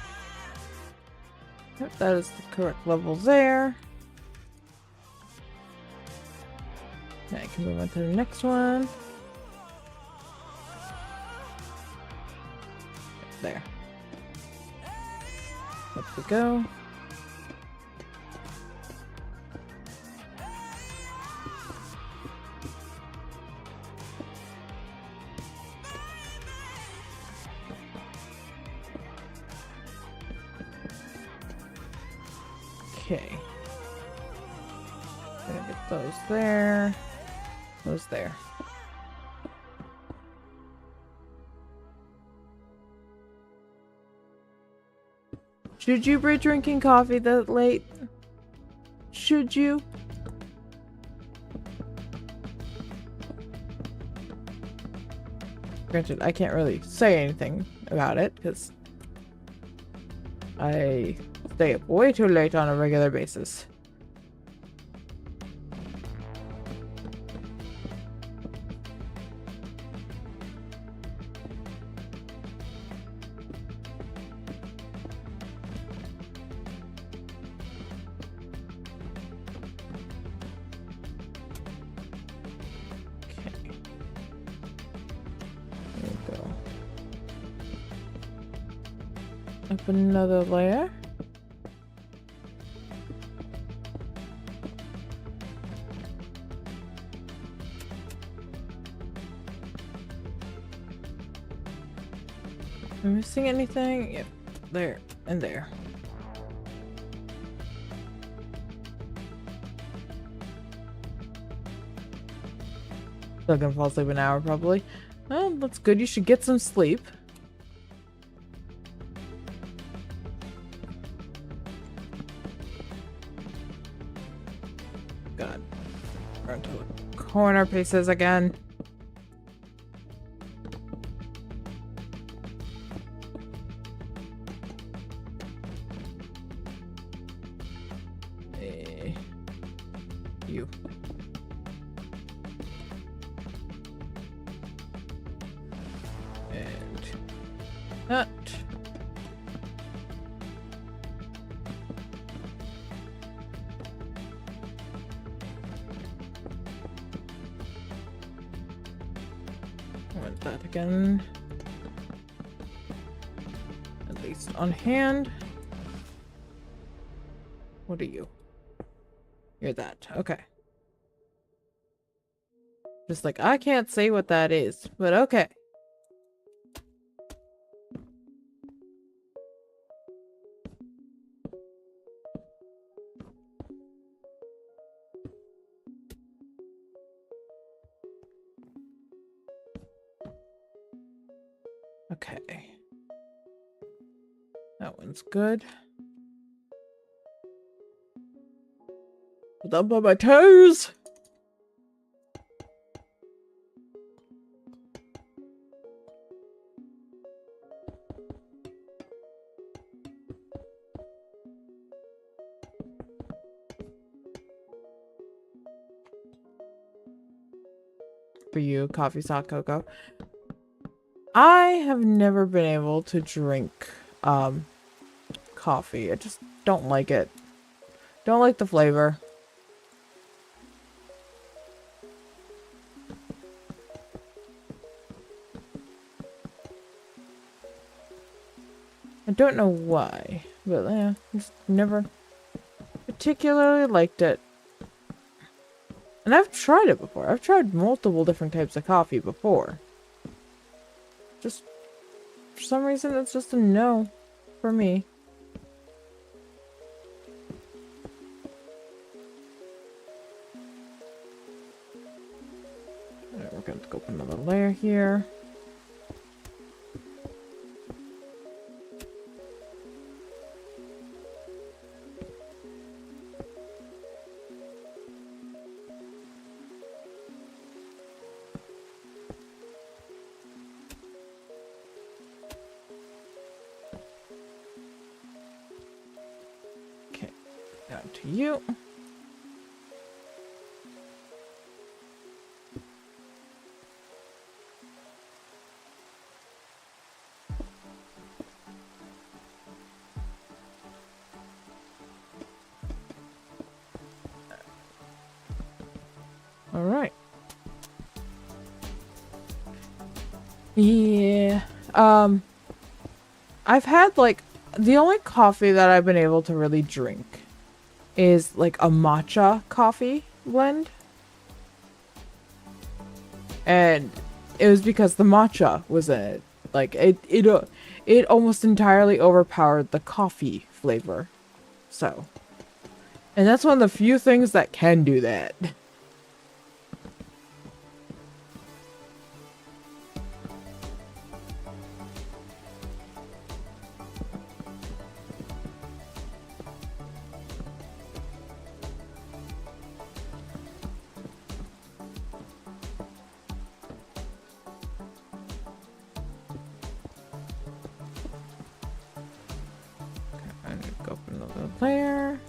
Yep, that is the correct level there. Now I can move on to the next one. There. Up we go. Okay. Gonna get those there. Those there. Should you be drinking coffee that late? Should you? Granted, I can't really say anything about it because I stay up way too late on a regular basis. Up another layer. Am I missing anything? Yep, there and there. Still gonna fall asleep an hour probably. Well, that's good. You should get some sleep. God. Run to the corner pieces again. You. And that. Want that again. At least on hand. What are you? You're that. Okay. Just like, I can't say what that is, but okay. Okay. That one's good. Hold up on my toes! For you, coffee, hot cocoa. I have never been able to drink coffee. I just don't like it. Don't like the flavor. I don't know why, but yeah, just never particularly liked it. And I've tried it before. I've tried multiple different types of coffee before. Just, for some reason, it's just a no for me. Alright, we're going to go up another layer here. Down to you. All right. Yeah. I've had like the only coffee that I've been able to really drink is like a matcha coffee blend. And it was because the matcha was in it. Like it almost entirely overpowered the coffee flavor. So, and that's one of the few things that can do that. And go put another there.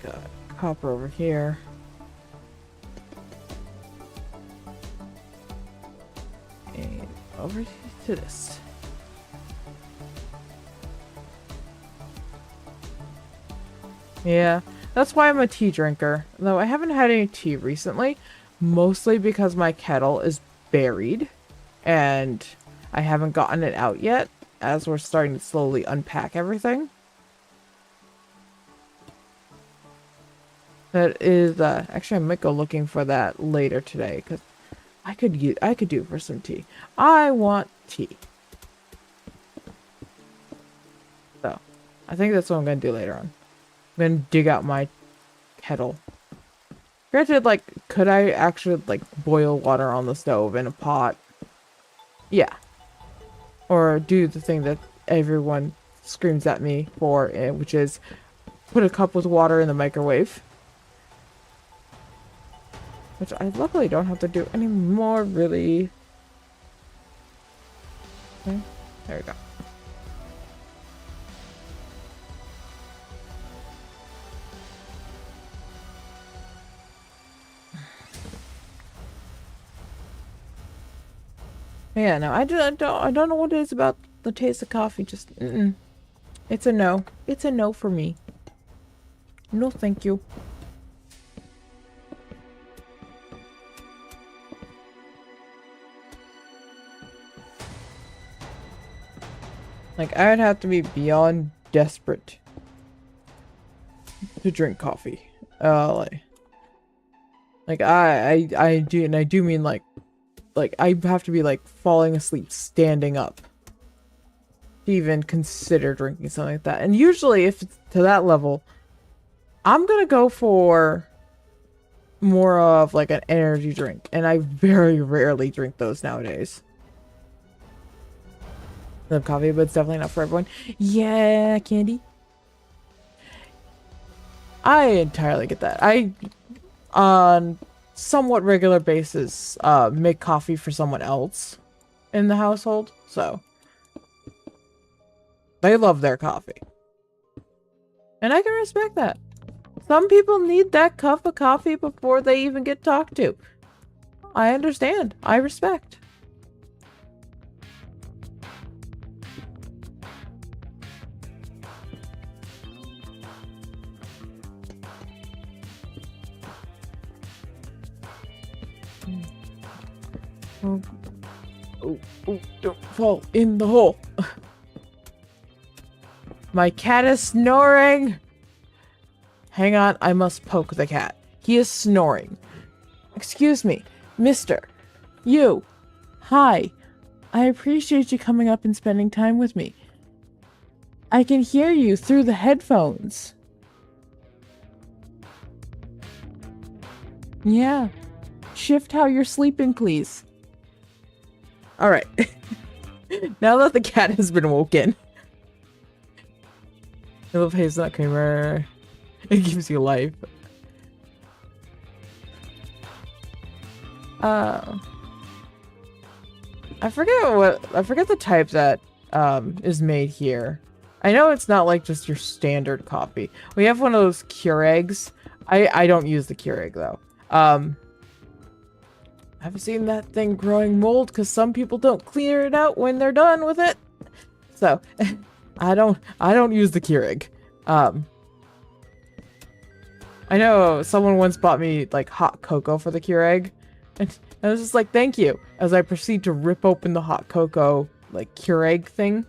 Got copper over here. And over to this. Yeah, that's why I'm a tea drinker. Though I haven't had any tea recently, mostly because my kettle is buried and I haven't gotten it out yet as we're starting to slowly unpack everything. That is, actually I might go looking for that later today because I could do for some tea. I want tea. So, I think that's what I'm going to do later on. I'm going to dig out my kettle. Granted, like, could I actually, like, boil water on the stove in a pot? Yeah. Or do the thing that everyone screams at me for, which is put a cup with water in the microwave. Which I luckily don't have to do anymore, really. Okay, there we go. Yeah, no, I don't know what it is about the taste of coffee. Just, it's a no. It's a no for me. No, thank you. Like, I'd have to be beyond desperate to drink coffee. Like I do, and I do mean like I have to be like falling asleep standing up to even consider drinking something like that. And usually if it's to that level, I'm gonna go for more of like an energy drink, and I very rarely drink those nowadays. I love coffee, but it's definitely not for everyone. Yeah, Candy. I entirely get that. I, on somewhat regular basis, make coffee for someone else in the household, so they love their coffee. And I can respect that. Some people need that cup of coffee before they even get talked to. I understand. I respect. Oh, don't fall in the hole. My cat is snoring. Hang on, I must poke the cat. He is snoring. Excuse me, mister. You. Hi. I appreciate you coming up and spending time with me. I can hear you through the headphones. Yeah. Shift how you're sleeping, please. Alright. Now that the cat has been woken. I love hazelnut creamer. It gives you life. I forget the type that is made here. I know it's not like just your standard coffee. We have one of those Keurigs. I don't use the Keurig though. I've seen that thing growing mold because some people don't clear it out when they're done with it. So I don't use the Keurig. I know someone once bought me like hot cocoa for the Keurig, and I was just like, thank you, as I proceed to rip open the hot cocoa like Keurig thing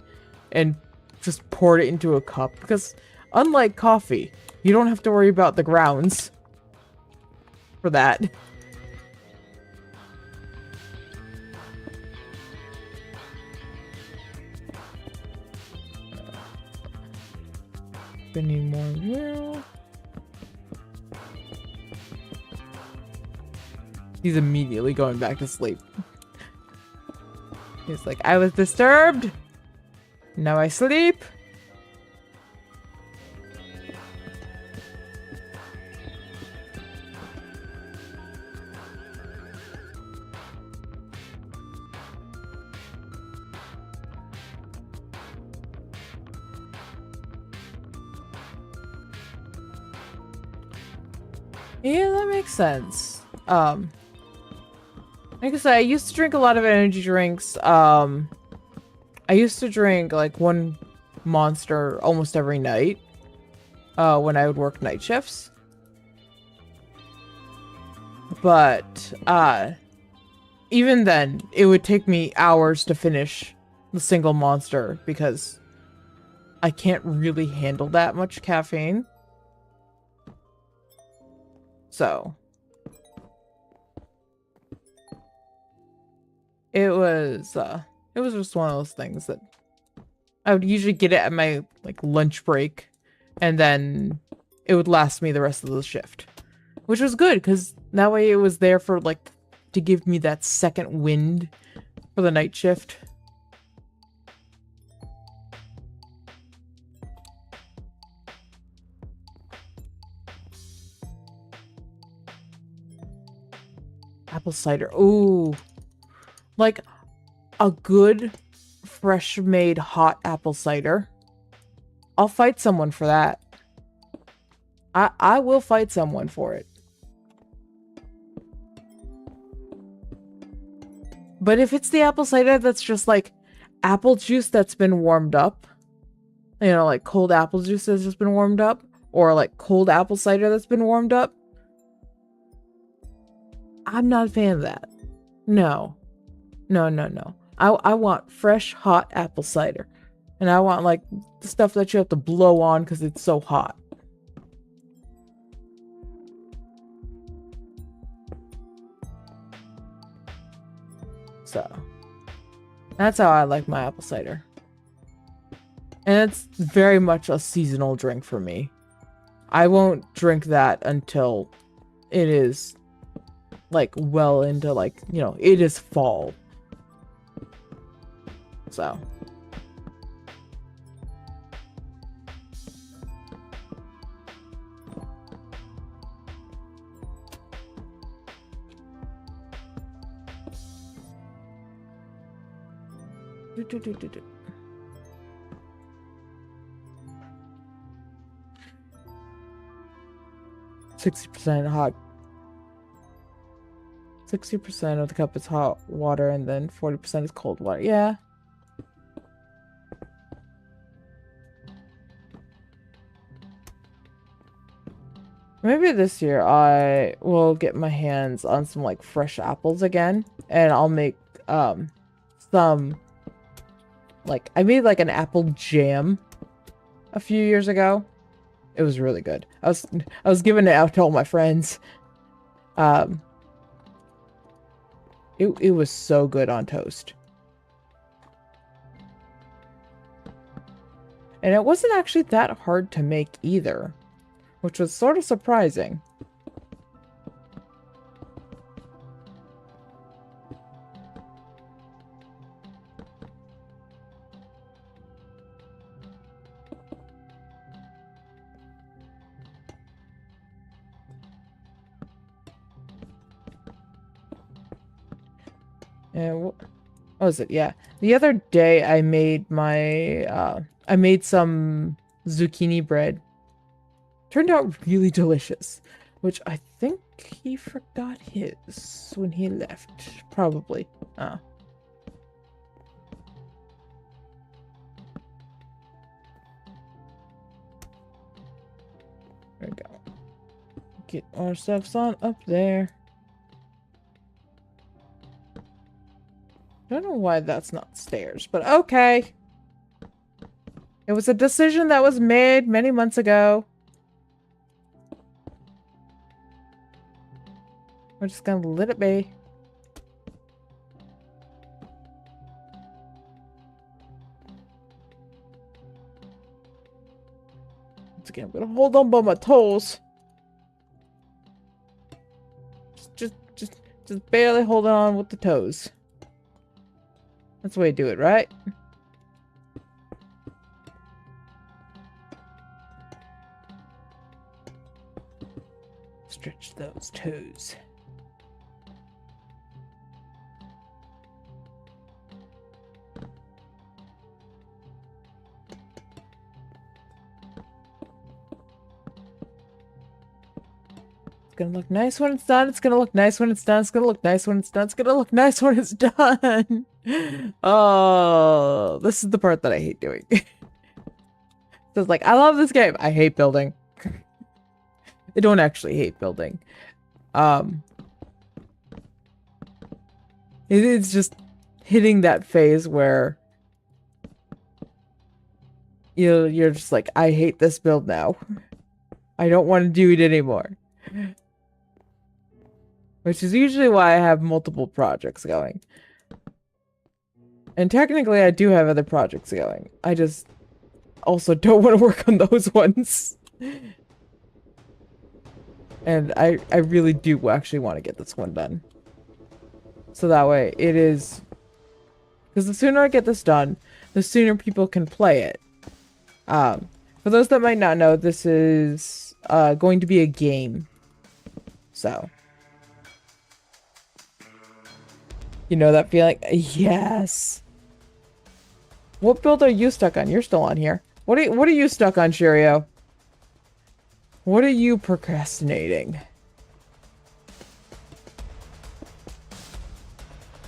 and just poured it into a cup, because unlike coffee, you don't have to worry about the grounds for that. Spinning more wheel. He's immediately going back to sleep. He's like, I was disturbed. Now I sleep. Yeah, that makes sense. Like I said, I used to drink a lot of energy drinks. I used to drink like one Monster almost every night, when I would work night shifts. But, even then, it would take me hours to finish the single Monster because I can't really handle that much caffeine. So, it was just one of those things that I would usually get it at my, like, lunch break, and then it would last me the rest of the shift. Which was good, because that way it was there for, like, to give me that second wind for the night shift. Apple cider. Ooh. Like, a good, fresh-made hot apple cider. I'll fight someone for that. I will fight someone for it. But if it's the apple cider that's just like apple juice that's been warmed up, you know, like cold apple juice that's just been warmed up, or like cold apple cider that's been warmed up, I'm not a fan of that. No. No, no, no. I want fresh, hot apple cider. And I want like the stuff that you have to blow on because it's so hot. So, that's how I like my apple cider. And it's very much a seasonal drink for me. I won't drink that until it is like well into like, you know, it is fall. So. Do, do, do, do, do. 60% hot. 60% of the cup is hot water and then 40% is cold water. Yeah. Maybe this year I will get my hands on some like fresh apples again and I'll make some like I made like an apple jam a few years ago. It was really good. I was giving it out to all my friends. It was so good on toast. And it wasn't actually that hard to make either, which was sort of surprising. And what was it? Yeah. The other day I made I made some zucchini bread. Turned out really delicious, which I think he forgot his when he left. Probably. Oh. There we go. Get our stuffs on up there. Don't know why that's not stairs, but okay. It was a decision that was made many months ago. We're just gonna let it be. Once again, I'm gonna hold on by my toes. Just barely holding on with the toes. That's the way to do it, right? Stretch those toes. gonna look nice when it's done. It's gonna look nice when it's done. It's gonna look nice when it's done. It's gonna look nice when it's done. Oh, this is the part that I hate doing. So it's like, I love this game. I hate building. I don't actually hate building. It's just hitting that phase where you're just like, I hate this build now. I don't want to do it anymore. Which is usually why I have multiple projects going. And technically I do have other projects going. I just also don't want to work on those ones. And I really do actually want to get this one done. So that way it is... Because the sooner I get this done, the sooner people can play it. For those that might not know, this is going to be a game. So. You know that feeling? Yes. What build are you stuck on? You're still on here. What are you stuck on, Shirio? What are you procrastinating?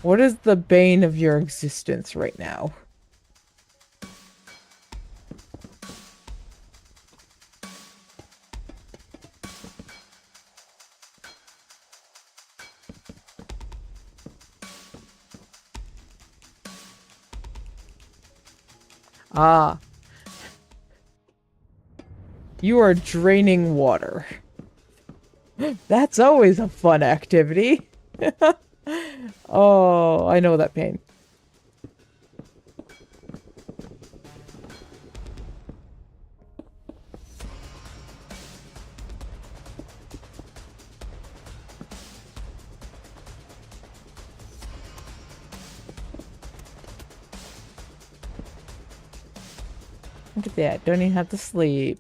What is the bane of your existence right now? Ah. You are draining water. That's always a fun activity. Oh, I know that pain. Look at that. Don't even have to sleep.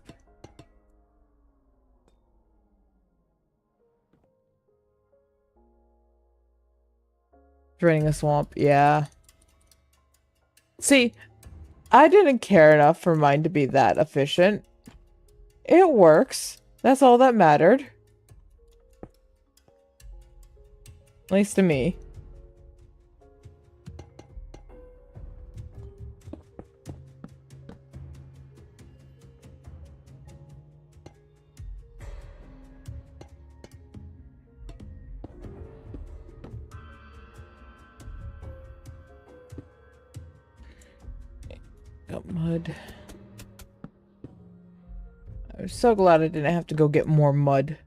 Draining a swamp. Yeah. See, I didn't care enough for mine to be that efficient. It works. That's all that mattered. At least to me. Got mud. I'm so glad I didn't have to go get more mud.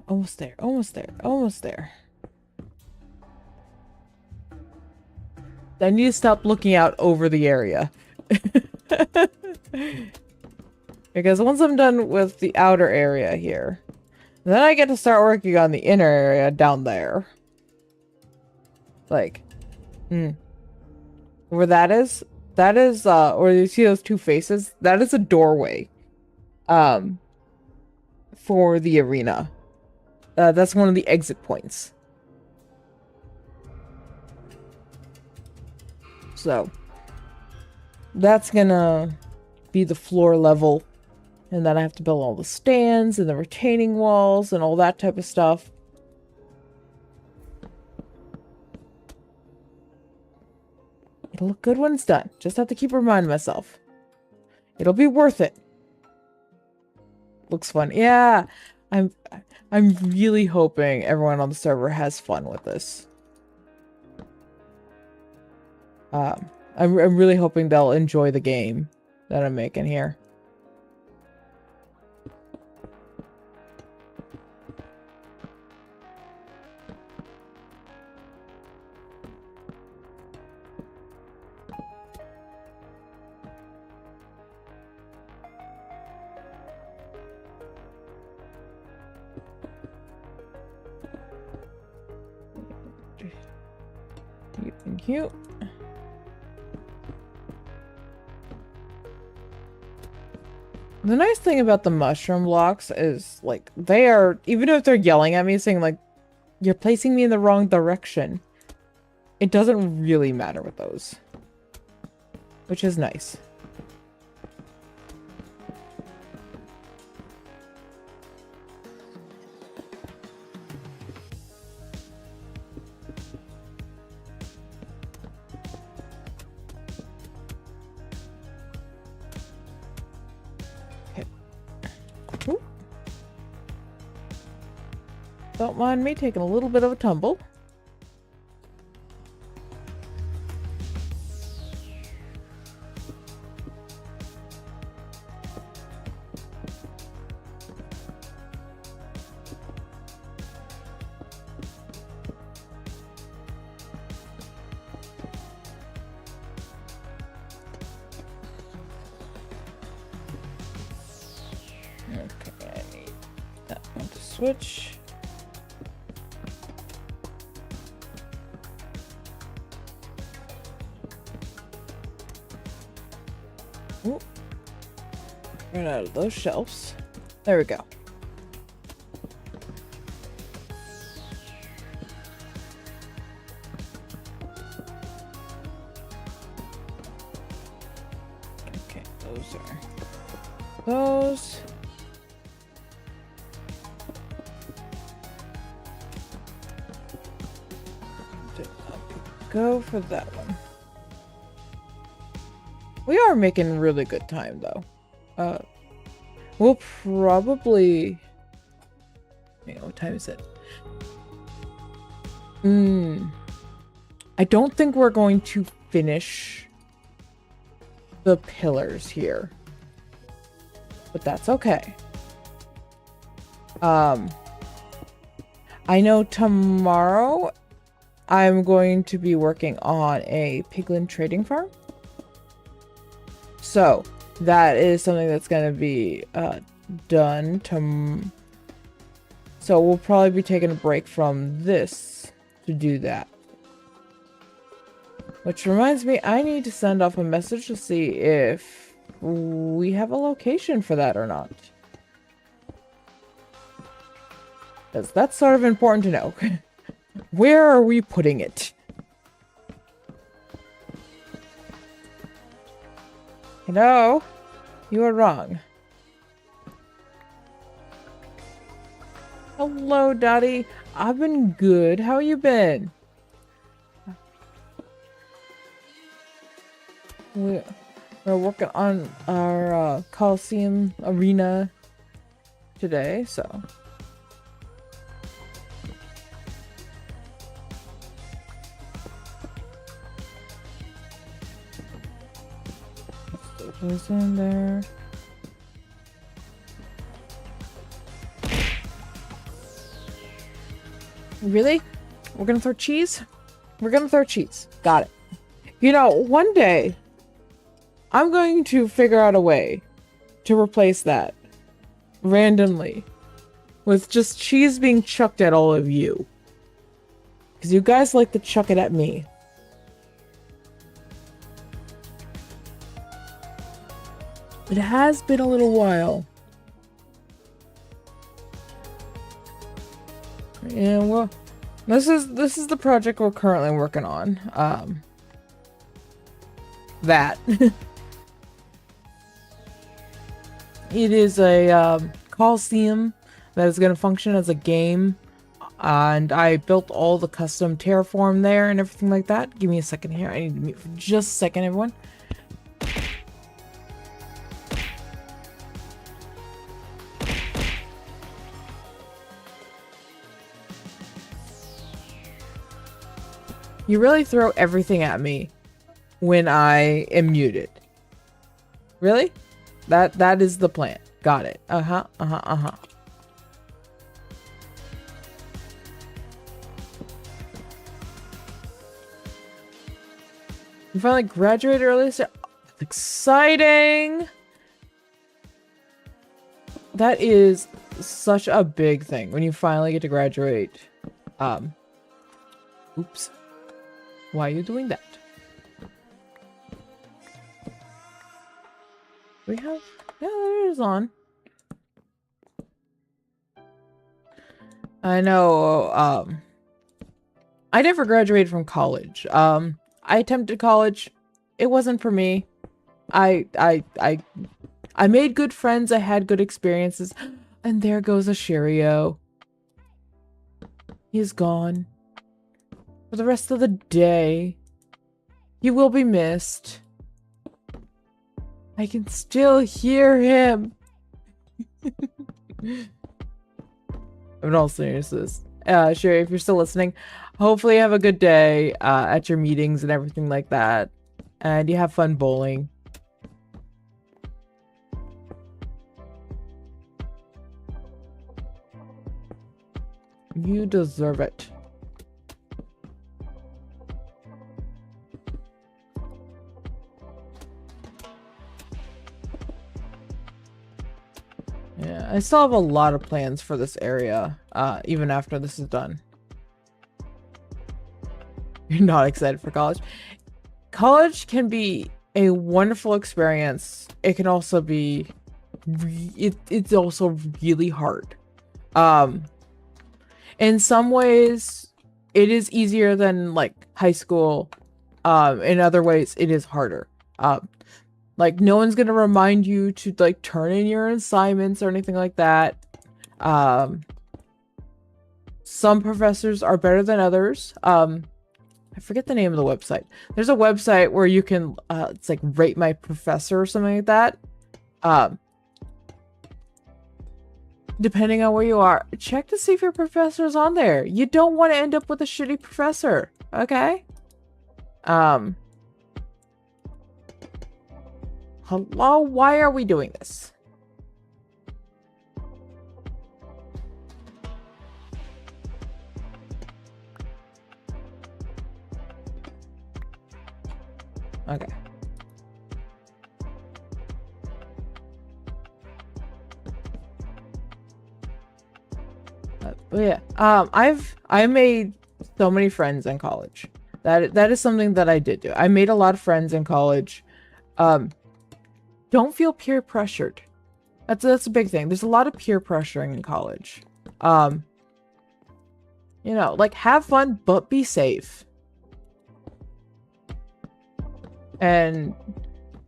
Almost there, almost there, almost there. I need to stop looking out over the area. Because once I'm done with the outer area here, then I get to start working on the inner area down there. Like, where that is, or you see those two faces? That is a doorway. For the arena. That's one of the exit points. So, that's gonna be the floor level. And then I have to build all the stands and the retaining walls and all that type of stuff. It'll look good when it's done. Just have to keep reminding myself. It'll be worth it. Looks fun. Yeah, I'm really hoping everyone on the server has fun with this. I'm really hoping they'll enjoy the game that I'm making here. Thank you. The nice thing about the mushroom blocks is, like, they are, even if they're yelling at me saying, like, you're placing me in the wrong direction, it doesn't really matter with those. Which is nice. Ooh. Don't mind me taking a little bit of a tumble. Okay, I need that one to switch. Ooh. Run out of those shelves. There we go. Okay, those are those. Go for that one. We are making really good time though. We'll probably... Hang on, what time is it? I don't think we're going to finish the pillars here. But that's okay. I know tomorrow I'm going to be working on a piglin trading farm. So that is something that's going to be done. So we'll probably be taking a break from this to do that. Which reminds me, I need to send off a message to see if we have a location for that or not. Because that's sort of important to know. Where are we putting it? No, you are wrong. Hello, Daddy. I've been good. How you been? We're working on our Coliseum arena today, so... Those in there. Really? We're gonna throw cheese? We're gonna throw cheese. Got it. You know, one day, I'm going to figure out a way to replace that randomly with just cheese being chucked at all of you. Because you guys like to chuck it at me. It has been a little while. Yeah, well, this is the project we're currently working on. That. It is a Coliseum that is going to function as a game. And I built all the custom terraform there and everything like that. Give me a second here. I need to mute for just a second, everyone. You really throw everything at me when I am muted. Really? That is the plan. Got it. Uh-huh. You finally graduated early, so that's exciting. That is such a big thing when you finally get to graduate. Oops. Why are you doing that? We have Yeah, it is on. I know, I never graduated from college. I attempted college. It wasn't for me. I made good friends. I had good experiences. And there goes a Shirio. He's gone. For the rest of the day. He will be missed. I can still hear him. In all seriousness. Sherry, if you're still listening, hopefully you have a good day at your meetings and everything like that. And you have fun bowling. You deserve it. Yeah, I still have a lot of plans for this area, even after this is done. You're not excited for college? College can be a wonderful experience. It can also be, it's also really hard. In some ways, it is easier than like high school. In other ways, it is harder. Like, no one's gonna remind you to, like, turn in your assignments or anything like that. Some professors are better than others. I forget the name of the website. There's a website where you can, it's like Rate My Professor or something like that. Depending on where you are, check to see if your professor is on there. You don't want to end up with a shitty professor, okay? Hello? Why are we doing this? Okay. But yeah, I made so many friends in college. That is something that I did do. I made a lot of friends in college. Don't feel peer pressured. That's a big thing. There's a lot of peer pressuring in college. You know, like, have fun, but be safe. And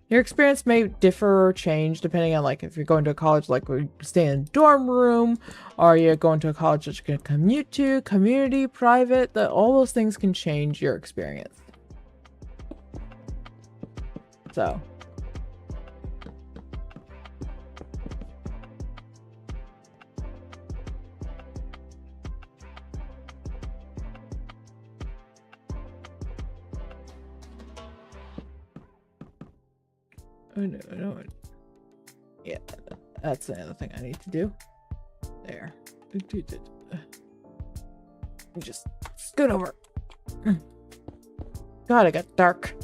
your experience may differ or change depending on, like, if you're going to a college, like, where you stay in a dorm room, or you're going to a college that you can commute to, community, private, all those things can change your experience. So. Oh no, no. Yeah, that's another thing I need to do. There. Just scoot over. God, it got dark.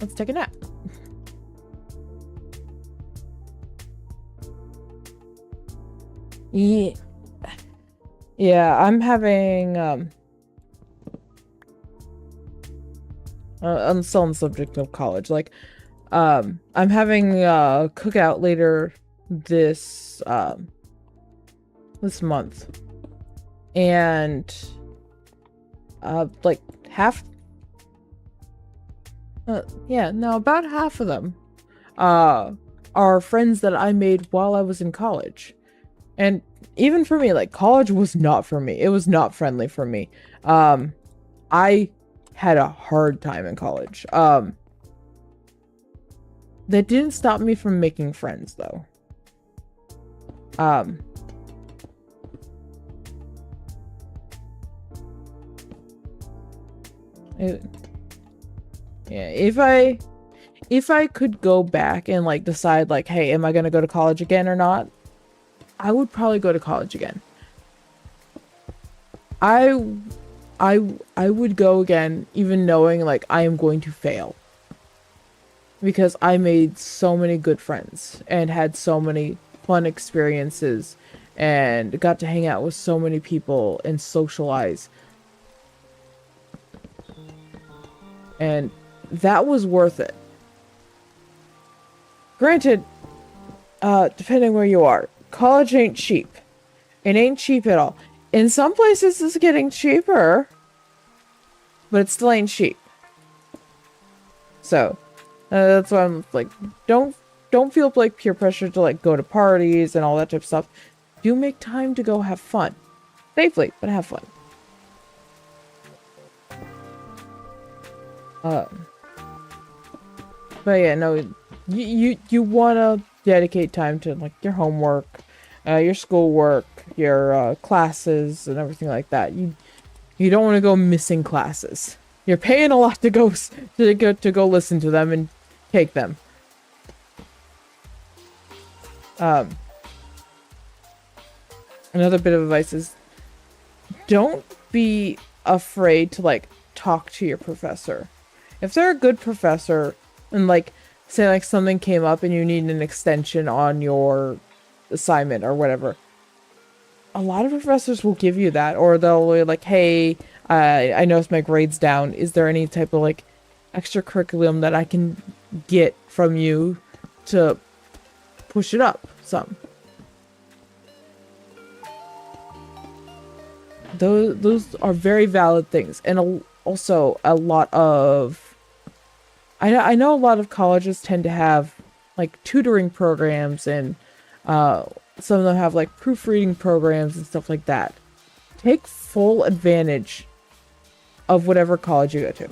Let's take a nap. Yeah. Yeah, I'm having, I'm still on the subject of college. Like, I'm having a cookout later this, this month. And, like, about half of them, are friends that I made while I was in college. And even for me, like, college was not for me. It was not friendly for me. I had a hard time in college. That didn't stop me from making friends, though. If I could go back and, like, decide, like, hey, am I gonna go to college again or not? I would probably go to college again. I would go again, even knowing, like, I am going to fail. Because I made so many good friends and had so many fun experiences and got to hang out with so many people and socialize. And that was worth it. Granted, depending where you are, college ain't cheap. It ain't cheap at all. In some places it's getting cheaper, but it still ain't cheap. So, that's why I'm like, don't feel like peer pressure to like go to parties and all that type of stuff. Do make time to go have fun. Safely, but have fun. But yeah, no, you wanna dedicate time to like your homework, your schoolwork, your classes, and everything like that. You don't want to go missing classes. You're paying a lot to go listen to them and take them. Another bit of advice is don't be afraid to like talk to your professor. If they're a good professor and like say like something came up and you need an extension on your assignment or whatever, a lot of professors will give you that, or they'll be like, hey, I noticed my grade's down. Is there any type of like extra curriculum that I can get from you to push it up some? Those are very valid things. And also a lot of I know a lot of colleges tend to have like tutoring programs, and some of them have like proofreading programs and stuff like that. Take full advantage of whatever college you go to.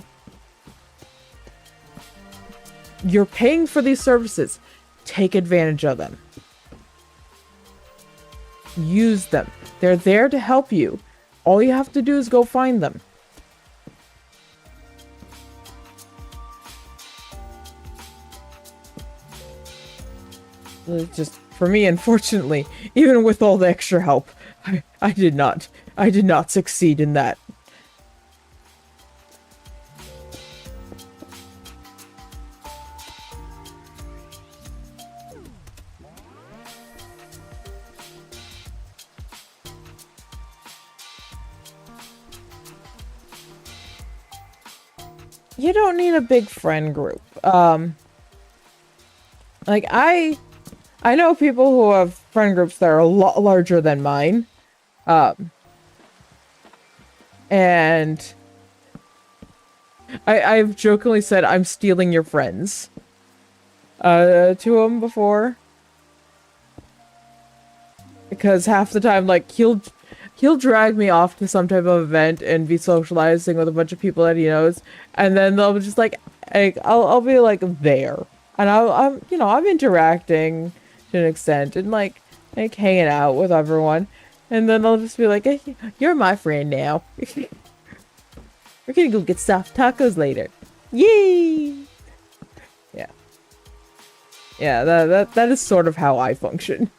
You're paying for these services. Take advantage of them. Use them. They're there to help you. All you have to do is go find them. It's just, for me, unfortunately, even with all the extra help, I did not succeed in that. You don't need a big friend group. Like I know people who have friend groups that are a lot larger than mine. And I've jokingly said I'm stealing your friends to him before. Because half the time, like, he'll drag me off to some type of event and be socializing with a bunch of people that he knows, and then they'll just like I'll be like there, and I'm interacting to an extent and like hanging out with everyone, and then they'll just be like, hey, you're my friend now. We're gonna go get soft tacos later. Yay! Yeah, that is sort of how I function.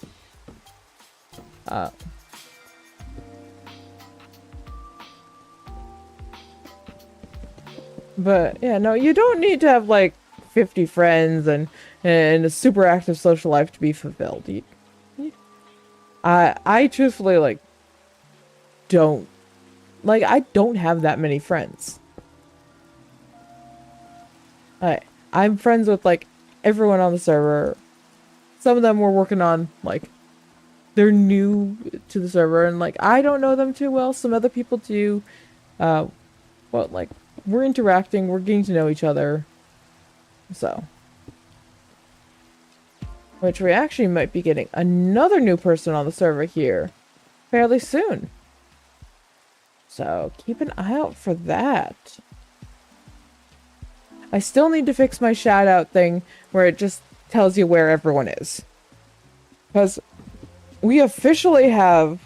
But yeah, no, you don't need to have like 50 friends and a super active social life to be fulfilled. I truthfully like I don't have that many friends. I'm friends with like everyone on the server. Some of them we're working on, like they're new to the server and like I don't know them too well. Some other people do. Well, like we're interacting, we're getting to know each other. So, which we actually might be getting another new person on the server here fairly soon. So keep an eye out for that. I still need to fix my shout out thing where it just tells you where everyone is. Because we officially have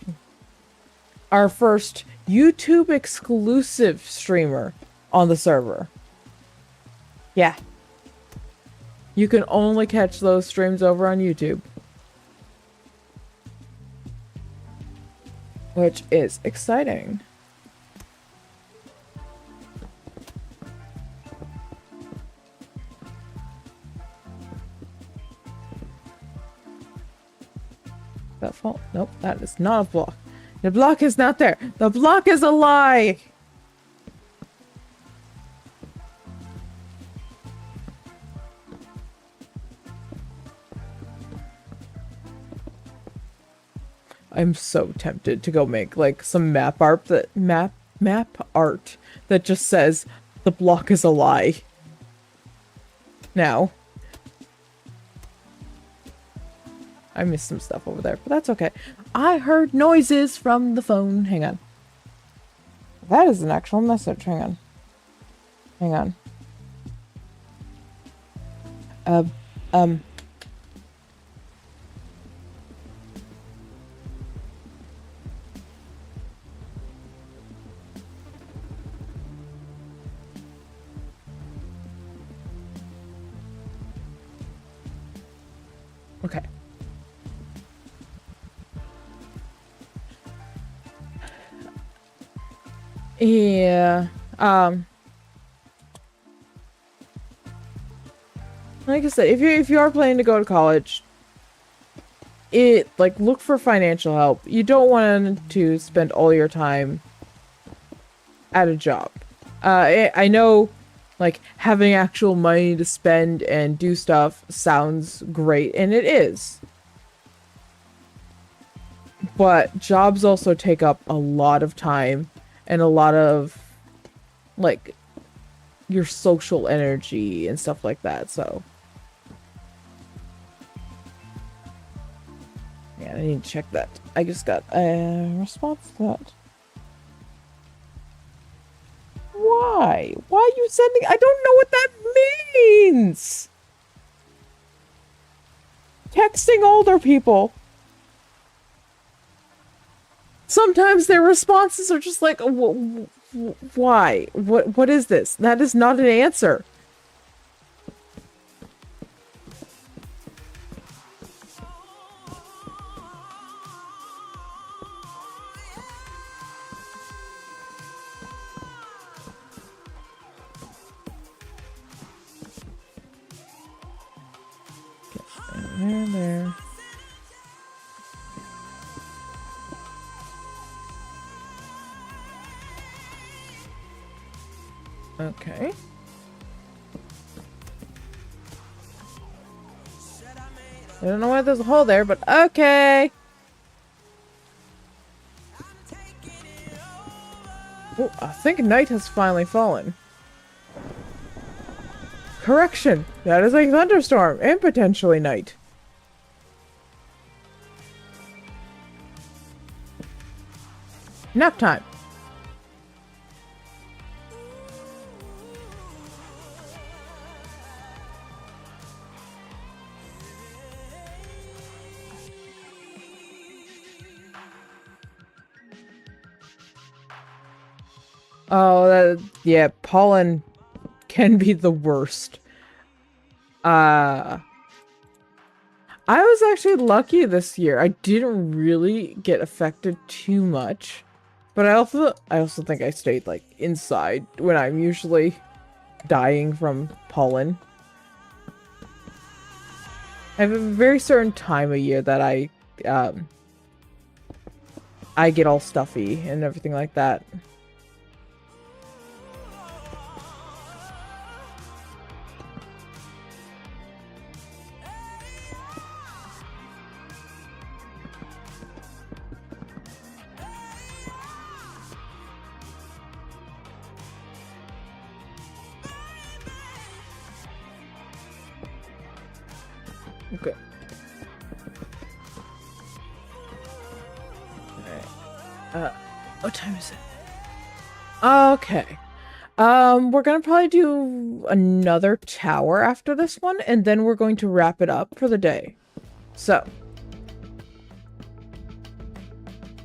our first YouTube exclusive streamer on the server. Yeah. You can only catch those streams over on YouTube. Which is exciting. That fault? Nope, that is not a block. The block is not there. The block is a lie. I'm so tempted to go make like some map art that just says the block is a lie. Now. I missed some stuff over there, but that's okay. I heard noises from the phone. Hang on. That is an actual message. Hang on. Hang on. Okay. Yeah. Like I said, if you are planning to go to college, look for financial help. You don't want to spend all your time at a job. I know, like, having actual money to spend and do stuff sounds great, and it is. But jobs also take up a lot of time and a lot of, like, your social energy and stuff like that, so. Yeah, I need to check that. I just got a response to that. Why? Why are you sending? I don't know what that means! Texting older people. Sometimes their responses are just like, why? What is this? That is not an answer. There. Okay. I don't know why there's a hole there, but okay. Oh, I think night has finally fallen. Correction! That is a thunderstorm and potentially night. Nap time. Oh, yeah, pollen can be the worst. I was actually lucky this year. I didn't really get affected too much. But I also think I stayed, like, inside when I'm usually dying from pollen. I have a very certain time of year that I get all stuffy and everything like that. Okay. Alright. What time is it? Okay. We're gonna probably do another tower after this one, and then we're going to wrap it up for the day. So.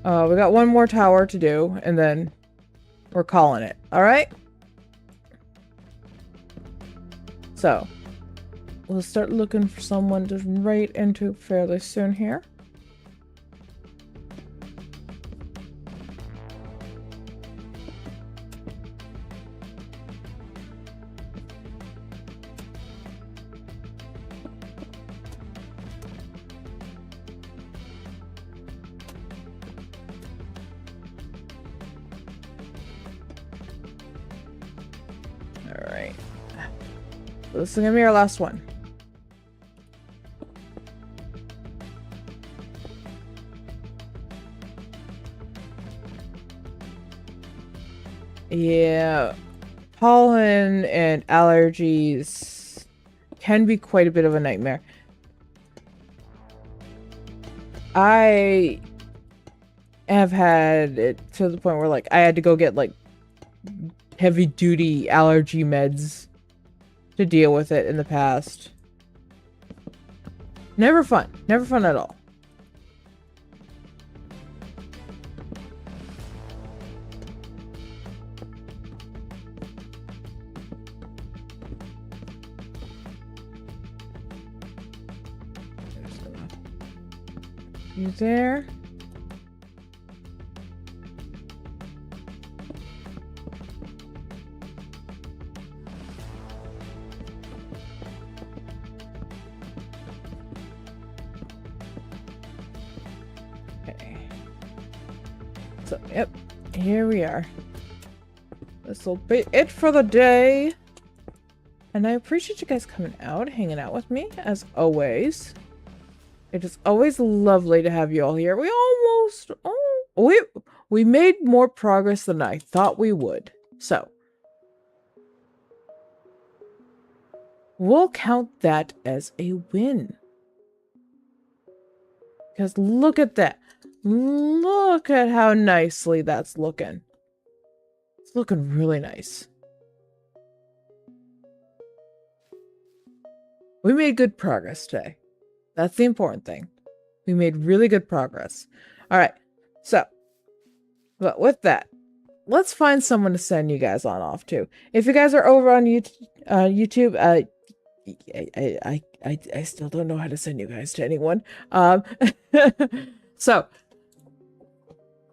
We got one more tower to do, and then we're calling it. Alright? So. We'll start looking for someone to raid into fairly soon here. Alright. This is gonna be our last one. Yeah, pollen and allergies can be quite a bit of a nightmare. I have had it to the point where, like, I had to go get, like, heavy-duty allergy meds to deal with it in the past. Never fun. Never fun at all. You there? Okay. So, yep. Here we are. This'll be it for the day. And I appreciate you guys coming out, hanging out with me, as always. It is always lovely to have you all here. We made more progress than I thought we would. So, we'll count that as a win. Because look at that. Look at how nicely that's looking. It's looking really nice. We made good progress today. That's the important thing. We made really good progress. All right. So, but with that, let's find someone to send you guys on off to. If you guys are over on YouTube, I still don't know how to send you guys to anyone. So,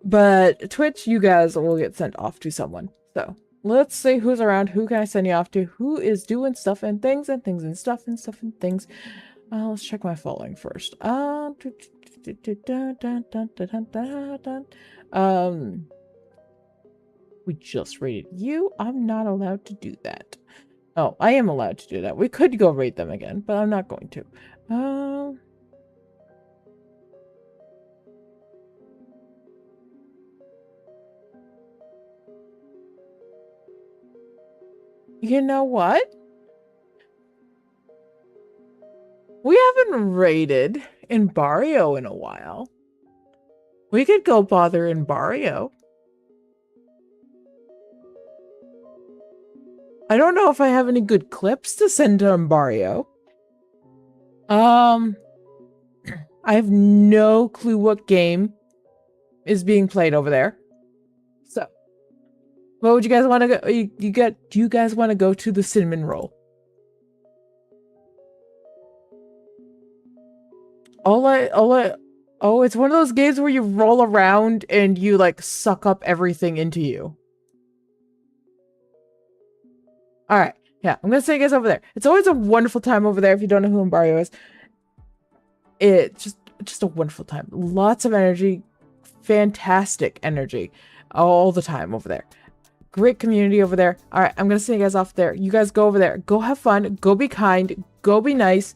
but Twitch, you guys will get sent off to someone. So, let's see who's around. Who can I send you off to? Who is doing stuff and things and things and stuff and stuff and things. Let's check my following first. We just rated you. I'm not allowed to do that. Oh, I am allowed to do that. We could go rate them again, but I'm not going to. You know what? We haven't raided in Barrio in a while. We could go bother in Barrio. I don't know if I have any good clips to send to Barrio. I have no clue what game is being played over there. So, what would you guys want to go? Do you guys want to go to the cinnamon roll? Oh, it's one of those games where you roll around and you, like, suck up everything into you. Alright, yeah, I'm gonna send you guys over there. It's always a wonderful time over there if you don't know who Embargo is. It's just a wonderful time. Lots of energy, fantastic energy all the time over there. Great community over there. Alright, I'm gonna send you guys off there. You guys go over there. Go have fun. Go be kind. Go be nice.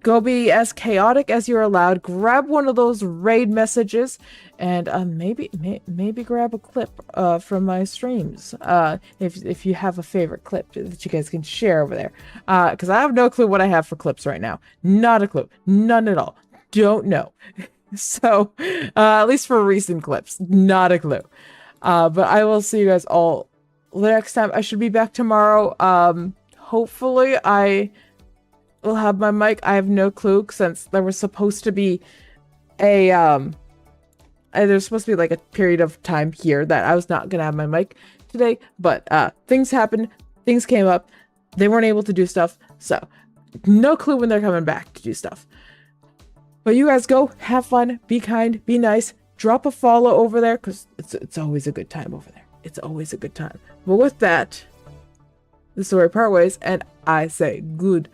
Go be as chaotic as you're allowed. Grab one of those raid messages, and maybe grab a clip from my streams. If you have a favorite clip that you guys can share over there, because I have no clue what I have for clips right now. Not a clue. None at all. Don't know. So at least for recent clips, not a clue. But I will see you guys all next time. I should be back tomorrow. Hopefully will have my mic. I have no clue since there was supposed to be there's supposed to be like a period of time here that I was not gonna have my mic today, but things happened, things came up, they weren't able to do stuff, so no clue when they're coming back to do stuff. But you guys go have fun, be kind, be nice, drop a follow over there because it's always a good time over there. It's always a good time. But with that, this is where we part ways, and I say goodbye.